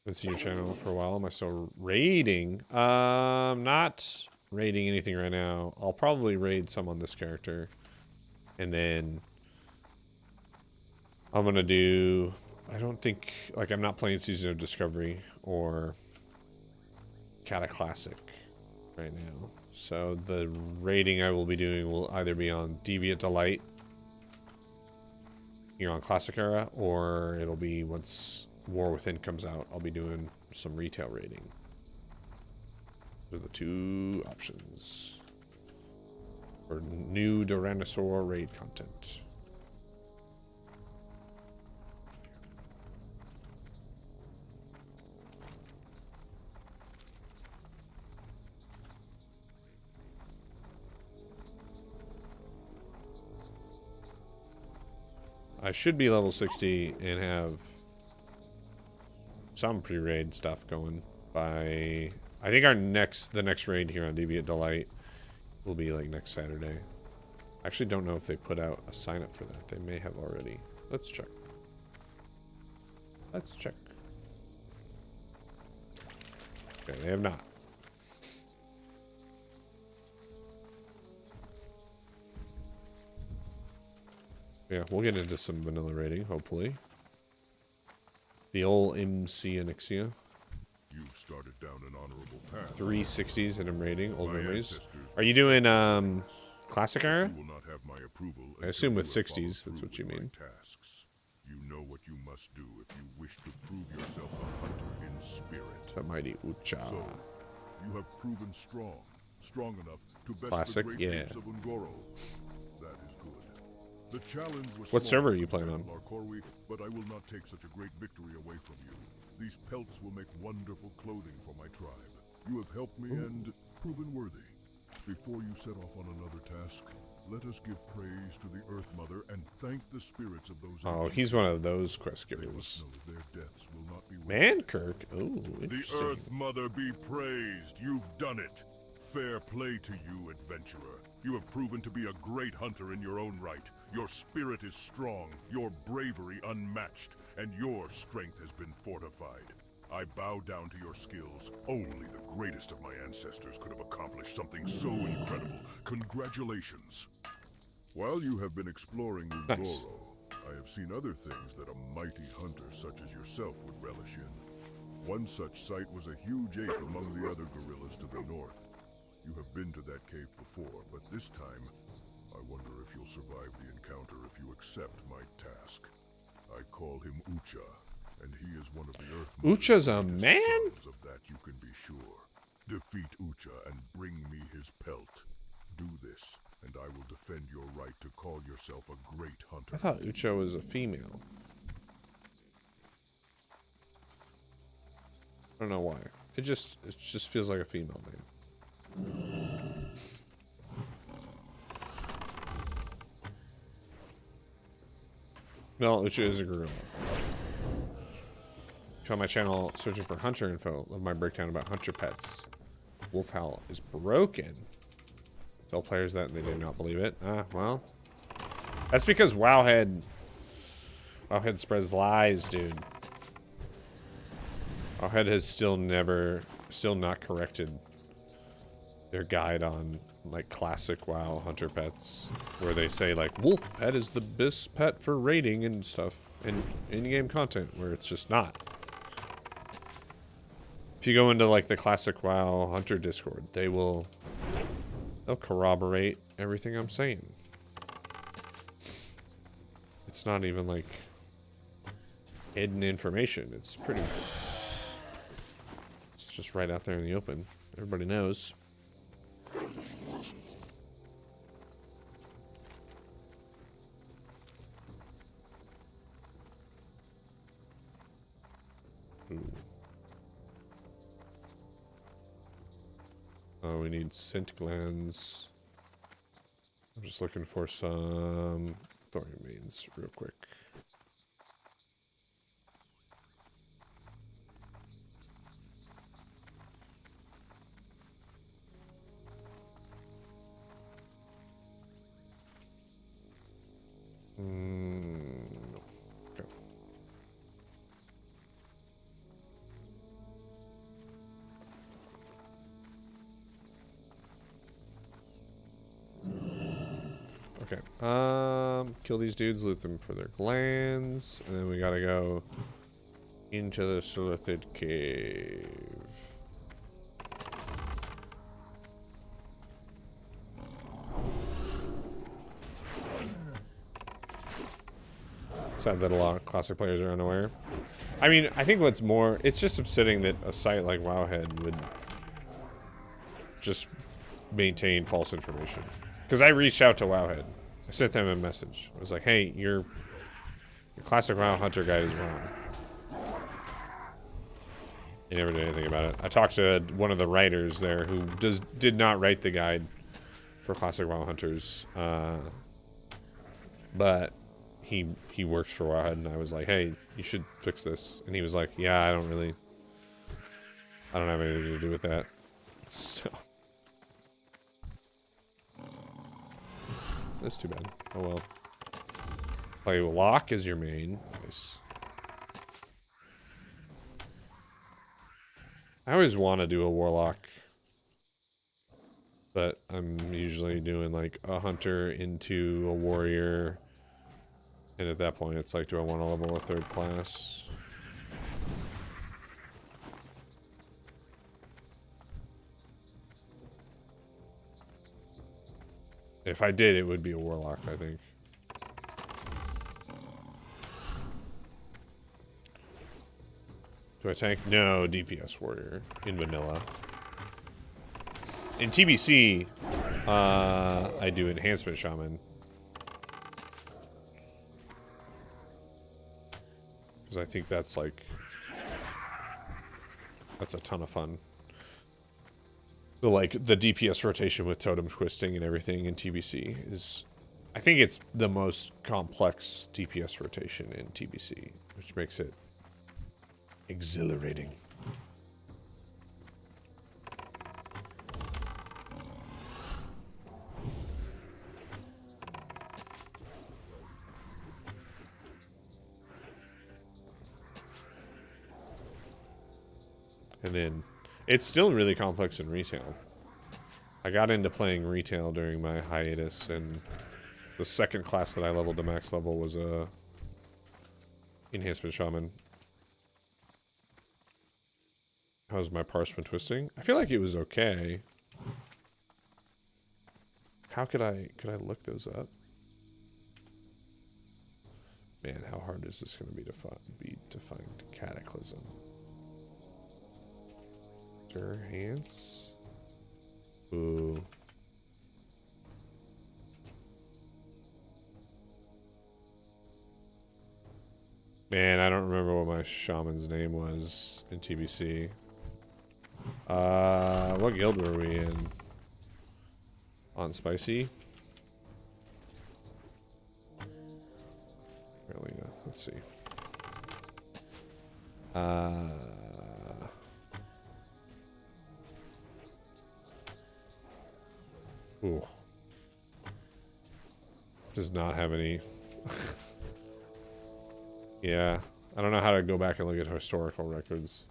Haven't seen your channel for a while. Am I still raiding? Not raiding anything right now. I'll probably raid some on this character. And then I'm gonna do, I don't think, like, I'm not playing Season of Discovery or Cata Classic right now. So the raiding I will be doing will either be on Deviate Delight here on Classic Era, or it'll be once War Within comes out, I'll be doing some retail raiding. Those are the 2 options for new Tyrannosaur raid content. I should be level 60 and have some pre-raid stuff going by, I think the next raid here on Deviate Delight will be like next Saturday. I actually don't know if they put out a sign up for that. They may have already. Let's check. Let's check. Okay, they have not. Yeah, we'll get into some vanilla raiding, hopefully. The old MC Anixia. You've started down an honorable path. 360s and I'm raiding. Old memories. Are you doing Classic Era? You will not have my approval. I assume with 60s, that's what you mean. Tasks. You know what you must do if you wish to prove yourself a hunter in spirit. The mighty Ucha. So, you have proven strong enough to best Classic, the great yeah. apes of Ungoro. That is good. The challenge was what small server are you playing on? Larkorwi, but I will not take such a great victory away from you. These pelts will make wonderful clothing for my tribe. You have helped me and proven worthy. Before you set off on another task, let us give praise to the Earth Mother and thank the spirits of those. Oh, he's one of those quest givers. Their deaths will not be Mankirk. Ooh, the interesting. Earth Mother be praised. You've done it. Fair play to you, adventurer. You have proven to be a great hunter in your own right. Your spirit is strong, your bravery unmatched, and your strength has been fortified. I bow down to your skills. Only the greatest of my ancestors could have accomplished something so incredible. Congratulations. While you have been exploring Ungoro, Nice. I have seen other things that a mighty hunter such as yourself would relish in. One such sight was a huge ape among the other gorillas to the north. You have been to that cave before, but this time, I wonder if you'll survive the encounter if you accept my task. I call him Ucha, and he is one of the Earth Ucha's a greatest man? sons of that you can be sure. Defeat Ucha and bring me his pelt. Do this, and I will defend your right to call yourself a great hunter. I thought Ucha was a female. I don't know why. It just feels like a female name. No, Ucha is a gorilla. Found my channel searching for hunter info. Love my breakdown about hunter pets. Wolf Howl is broken. Tell players that and they did not believe it. Ah, well. That's because Wowhead spreads lies, dude. Wowhead has still not corrected their guide on like classic WoW hunter pets, where they say like wolf pet is the best pet for raiding and stuff and in-game content, where it's just not. If you go into like the classic WoW hunter Discord, they'll corroborate everything I'm saying. It's not even like hidden information. It's just right out there in the open. Everybody knows. Oh, we need scent glands. I'm just looking for some thorium veins real quick. No. Okay. Okay. Kill these dudes, loot them for their glands, and then we gotta go into the Silithid cave. Sad that a lot of classic players are unaware. I mean, I think what's more, it's just upsetting that a site like Wowhead would just maintain false information. Because I reached out to Wowhead. I sent them a message. I was like, hey, your classic WoW hunter guide is wrong. They never did anything about it. I talked to one of the writers there who did not write the guide for classic WoW hunters. But he works for Wowhead, and I was like, hey, you should fix this. And he was like, yeah, I don't have anything to do with that. So that's too bad. Oh well. Play Lock as your main. Nice. I always want to do a Warlock, but I'm usually doing like a hunter into a warrior. And at that point, it's like, do I want to level a third class? If I did, it would be a warlock, I think. Do I tank? No, DPS warrior in vanilla. In TBC, I do enhancement shaman. Because I think that's like, that's a ton of fun. The DPS rotation with totem twisting and everything in TBC is, I think it's the most complex DPS rotation in TBC, which makes it exhilarating. And then it's still really complex in retail. I got into playing retail during my hiatus, and the second class that I leveled to max level was a enhancement shaman. How's my parchment twisting? I feel like it was okay. How could I look those up? Man, how hard is this going to be to find Cataclysm? Durhance? Ooh. Man, I don't remember what my shaman's name was in TBC. What guild were we in? On Spicy? Really? Let's see. Ooh. Does not have any. Yeah. I don't know how to go back and look at historical records.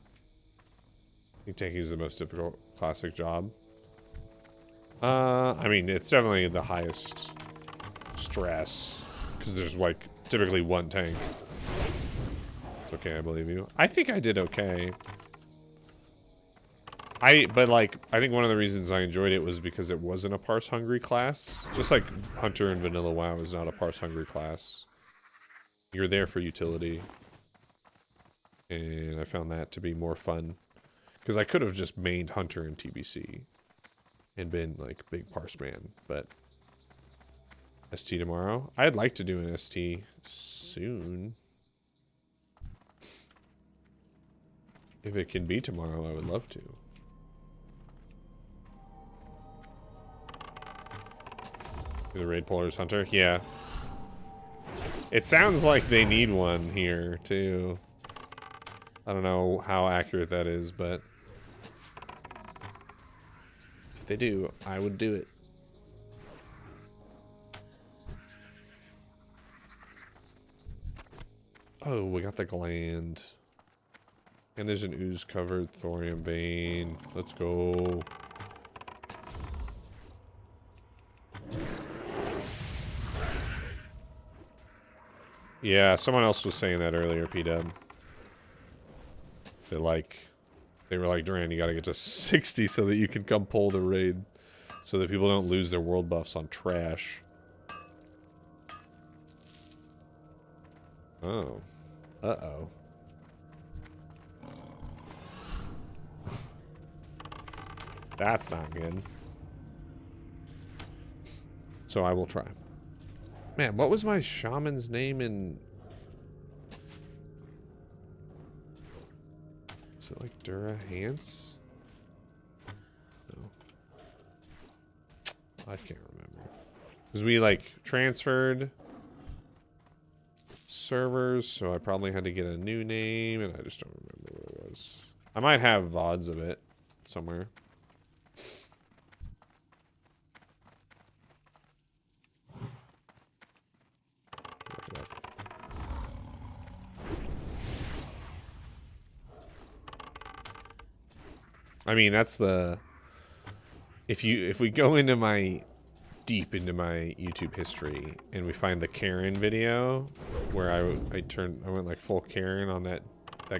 I think tanking is the most difficult classic job. I mean, it's definitely the highest stress, because there's, like, typically one tank. It's okay, I believe you. I think I did okay. But, like, I think one of the reasons I enjoyed it was because it wasn't a parse-hungry class. Just like Hunter and Vanilla WoW is not a parse-hungry class. You're there for utility. And I found that to be more fun. Because I could have just mained Hunter in TBC. And been, like, big parse man. But ST tomorrow? I'd like to do an ST soon. If it can be tomorrow, I would love to. The raid pullers Hunter? Yeah. It sounds like they need one here, too. I don't know how accurate that is, but if they do, I would do it. Oh, we got the gland. And there's an ooze-covered thorium vein. Let's go. Yeah, someone else was saying that earlier, P-Dub. That, like, they were like, Duran, you gotta get to 60 so that you can come pull the raid. So that people don't lose their world buffs on trash. Oh. Uh-oh. That's not good. So I will try. Man, what was my shaman's name in... Is it like Durahance? No. I can't remember. Because we, like, transferred servers, so I probably had to get a new name, and I just don't remember what it was. I might have VODs of it somewhere. I mean, that's the... If we go into my... deep into my YouTube history, and we find the Karen video, where I went like full Karen on that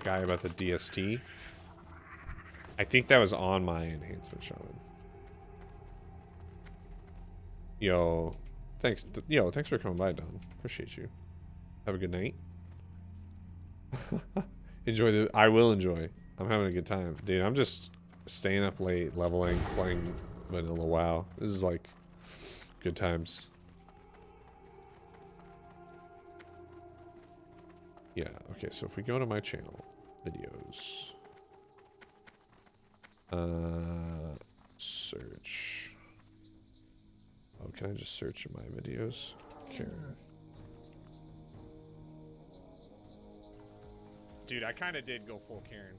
guy about the DST. I think that was on my enhancement shaman. Yo, thanks for coming by, Don. Appreciate you. Have a good night. I will enjoy. I'm having a good time. Dude, I'm just staying up late, leveling, playing vanilla WoW. This is like good times. Yeah, okay, so if we go to my channel, videos, search. Oh, can I just search in my videos? Karen. Dude, I kind of did go full Karen.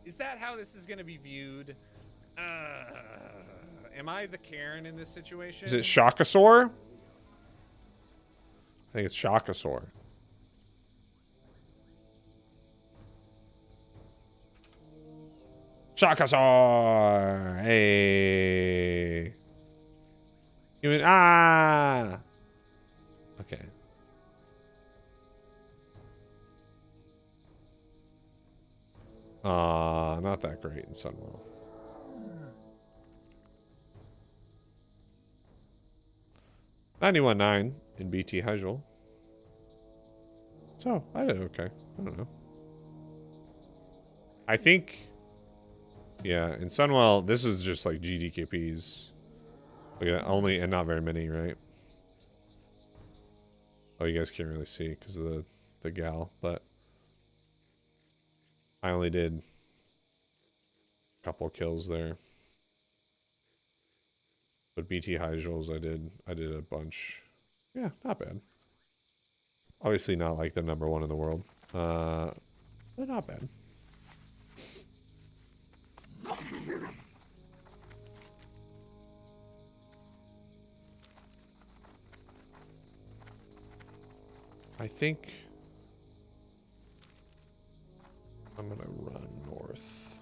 Is that how this is going to be viewed? Am I the Karen in this situation? Is it Shakasaur? I think it's Shakasaur. Shakasaur! Hey! Human. Ah! Okay. Not that great in Sunwell. $91.9 in BT Hydral. So, I did okay. I don't know. I think... Yeah, in Sunwell, this is just like GDKPs. Look at that, only, and not very many, right? Oh, you guys can't really see because of the gal, but... I only did a couple kills there. But BT Hydrals, I did a bunch. Yeah, not bad. Obviously not like the #1 in the world. But not bad. I think I'm gonna run north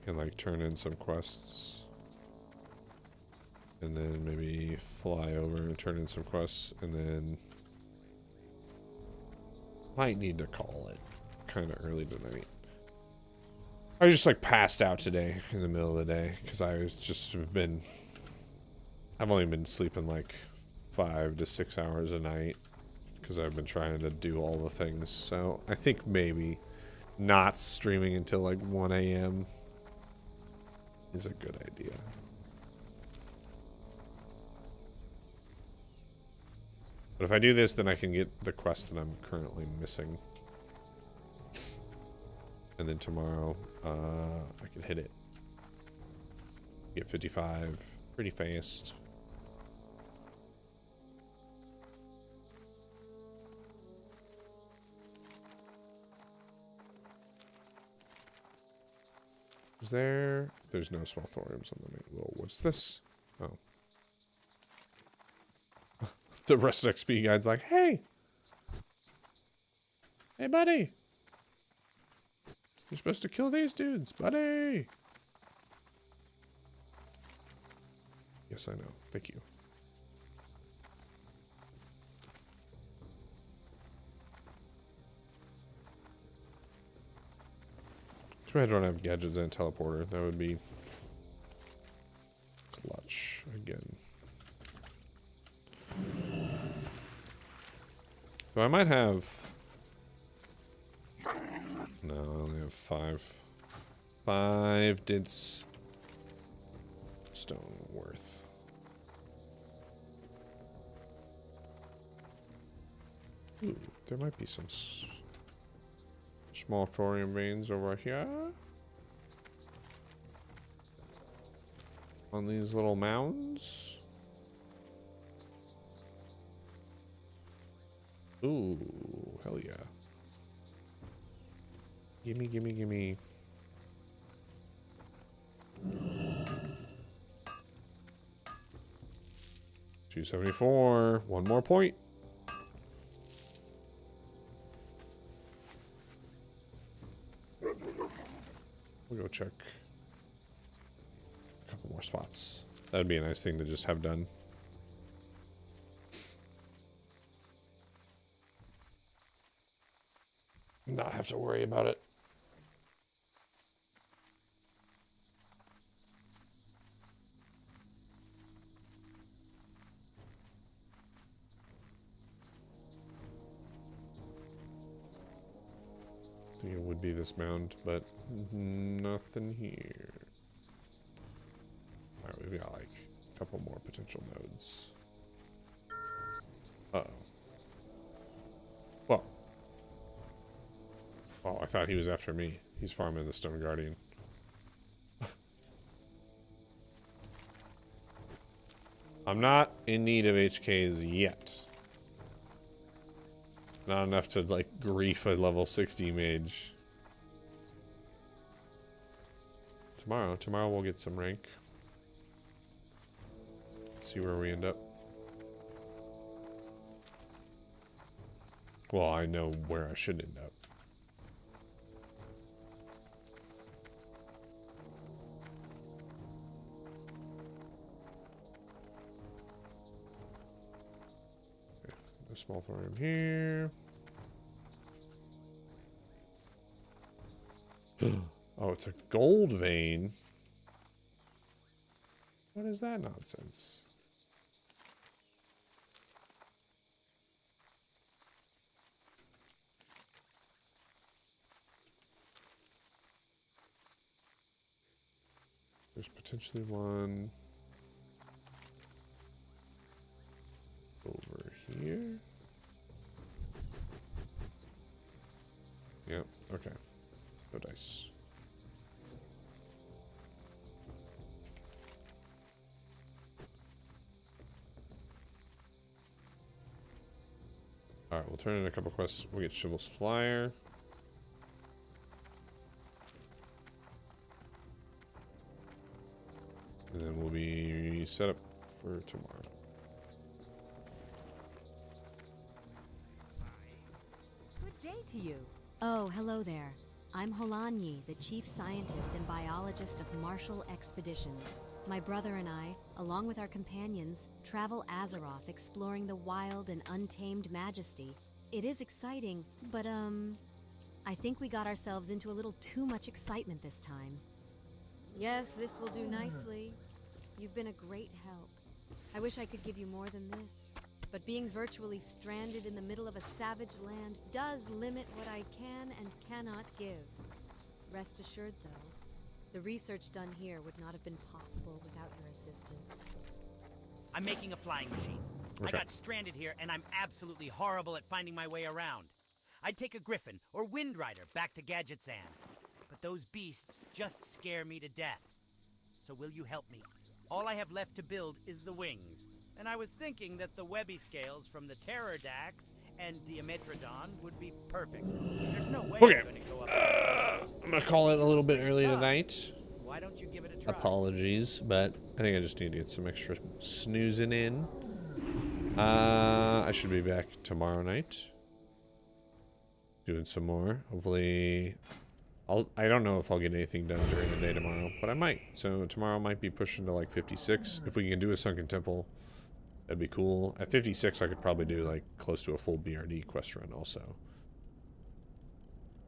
and like turn in some quests, and then maybe fly over and turn in some quests, and then might need to call it kind of early tonight. I just like passed out today in the middle of the day because I was just I've only been sleeping like 5 to 6 hours a night because I've been trying to do all the things. So I think maybe not streaming until like 1 a.m. is a good idea. But if I do this, then I can get the quest that I'm currently missing. And then tomorrow, I can hit it. Get 55 pretty fast. Is there? There's no small thoriums on the main. Whoa, what's this? Oh. The rest of XP guide's like, hey! Hey, buddy! You're supposed to kill these dudes, buddy! Yes, I know. Thank you. Too bad I don't have gadgets and teleporter. That would be clutch again. So I might have... No, I only have 5. 5 dints stone worth. Ooh, there might be some small thorium veins over here. On these little mounds. Ooh, hell yeah. Gimme, gimme, gimme. $274. One more point. We'll go check a couple more spots. That would be a nice thing to just have done. Not have to worry about it. I think it would be this mound, but nothing here. Alright, we've got like a couple more potential nodes. Uh-oh. Well. Oh, I thought he was after me. He's farming the Stone Guardian. I'm not in need of HKs yet. Not enough to, like, grief a level 60 mage. Tomorrow we'll get some rank. Let's see where we end up. Well, I know where I should end up. A small thorium here. Oh, it's a gold vein. What is that nonsense? There's potentially one over here. Yep, okay. No dice. Alright, we'll turn in a couple quests. We'll get Shivel's Flyer. And then we'll be set up for tomorrow. Good day to you. Oh, hello there. I'm Holanyi, the chief scientist and biologist of Marshall Expeditions. My brother and I, along with our companions, travel Azeroth exploring the wild and untamed majesty. It is exciting, but I think we got ourselves into a little too much excitement this time. Yes, this will do nicely. You've been a great help. I wish I could give you more than this, but being virtually stranded in the middle of a savage land does limit what I can and cannot give. Rest assured, though, the research done here would not have been possible without your assistance. I'm making a flying machine. Okay. I got stranded here, and I'm absolutely horrible at finding my way around. I'd take a griffin or wind rider back to Gadgetzan, but those beasts just scare me to death. So will you help me? All I have left to build is the wings, and I was thinking that the webby scales from the Pterodax and Diametrodon would be perfect. There's no way Okay. I'm gonna go up. I'm gonna call it a little bit early tonight. Why don't you give it a try? Apologies, but I think I just need to get some extra snoozing in. I should be back tomorrow night. Doing some more. Hopefully, I don't know if I'll get anything done during the day tomorrow, but I might. So tomorrow might be pushing to like 56. If we can do a Sunken Temple, that'd be cool. At 56, I could probably do like close to a full BRD quest run also.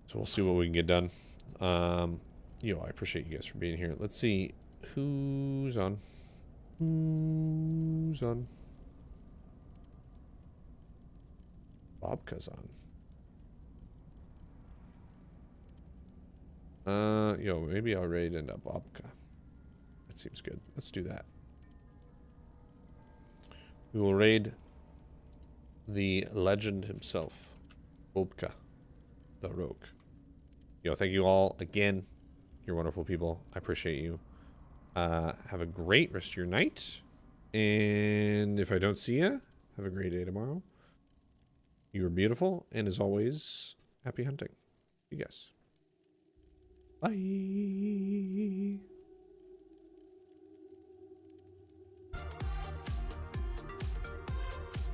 So we'll see what we can get done. I appreciate you guys for being here. Let's see who's on. Who's on? Bobka's on. Maybe I'll raid into Bobka. That seems good. Let's do that. We will raid the legend himself, Bobka, the rogue. Thank you all again. You're wonderful people. I appreciate you. Have a great rest of your night. And if I don't see you, have a great day tomorrow. You are beautiful. And as always, happy hunting. You guys. Bye.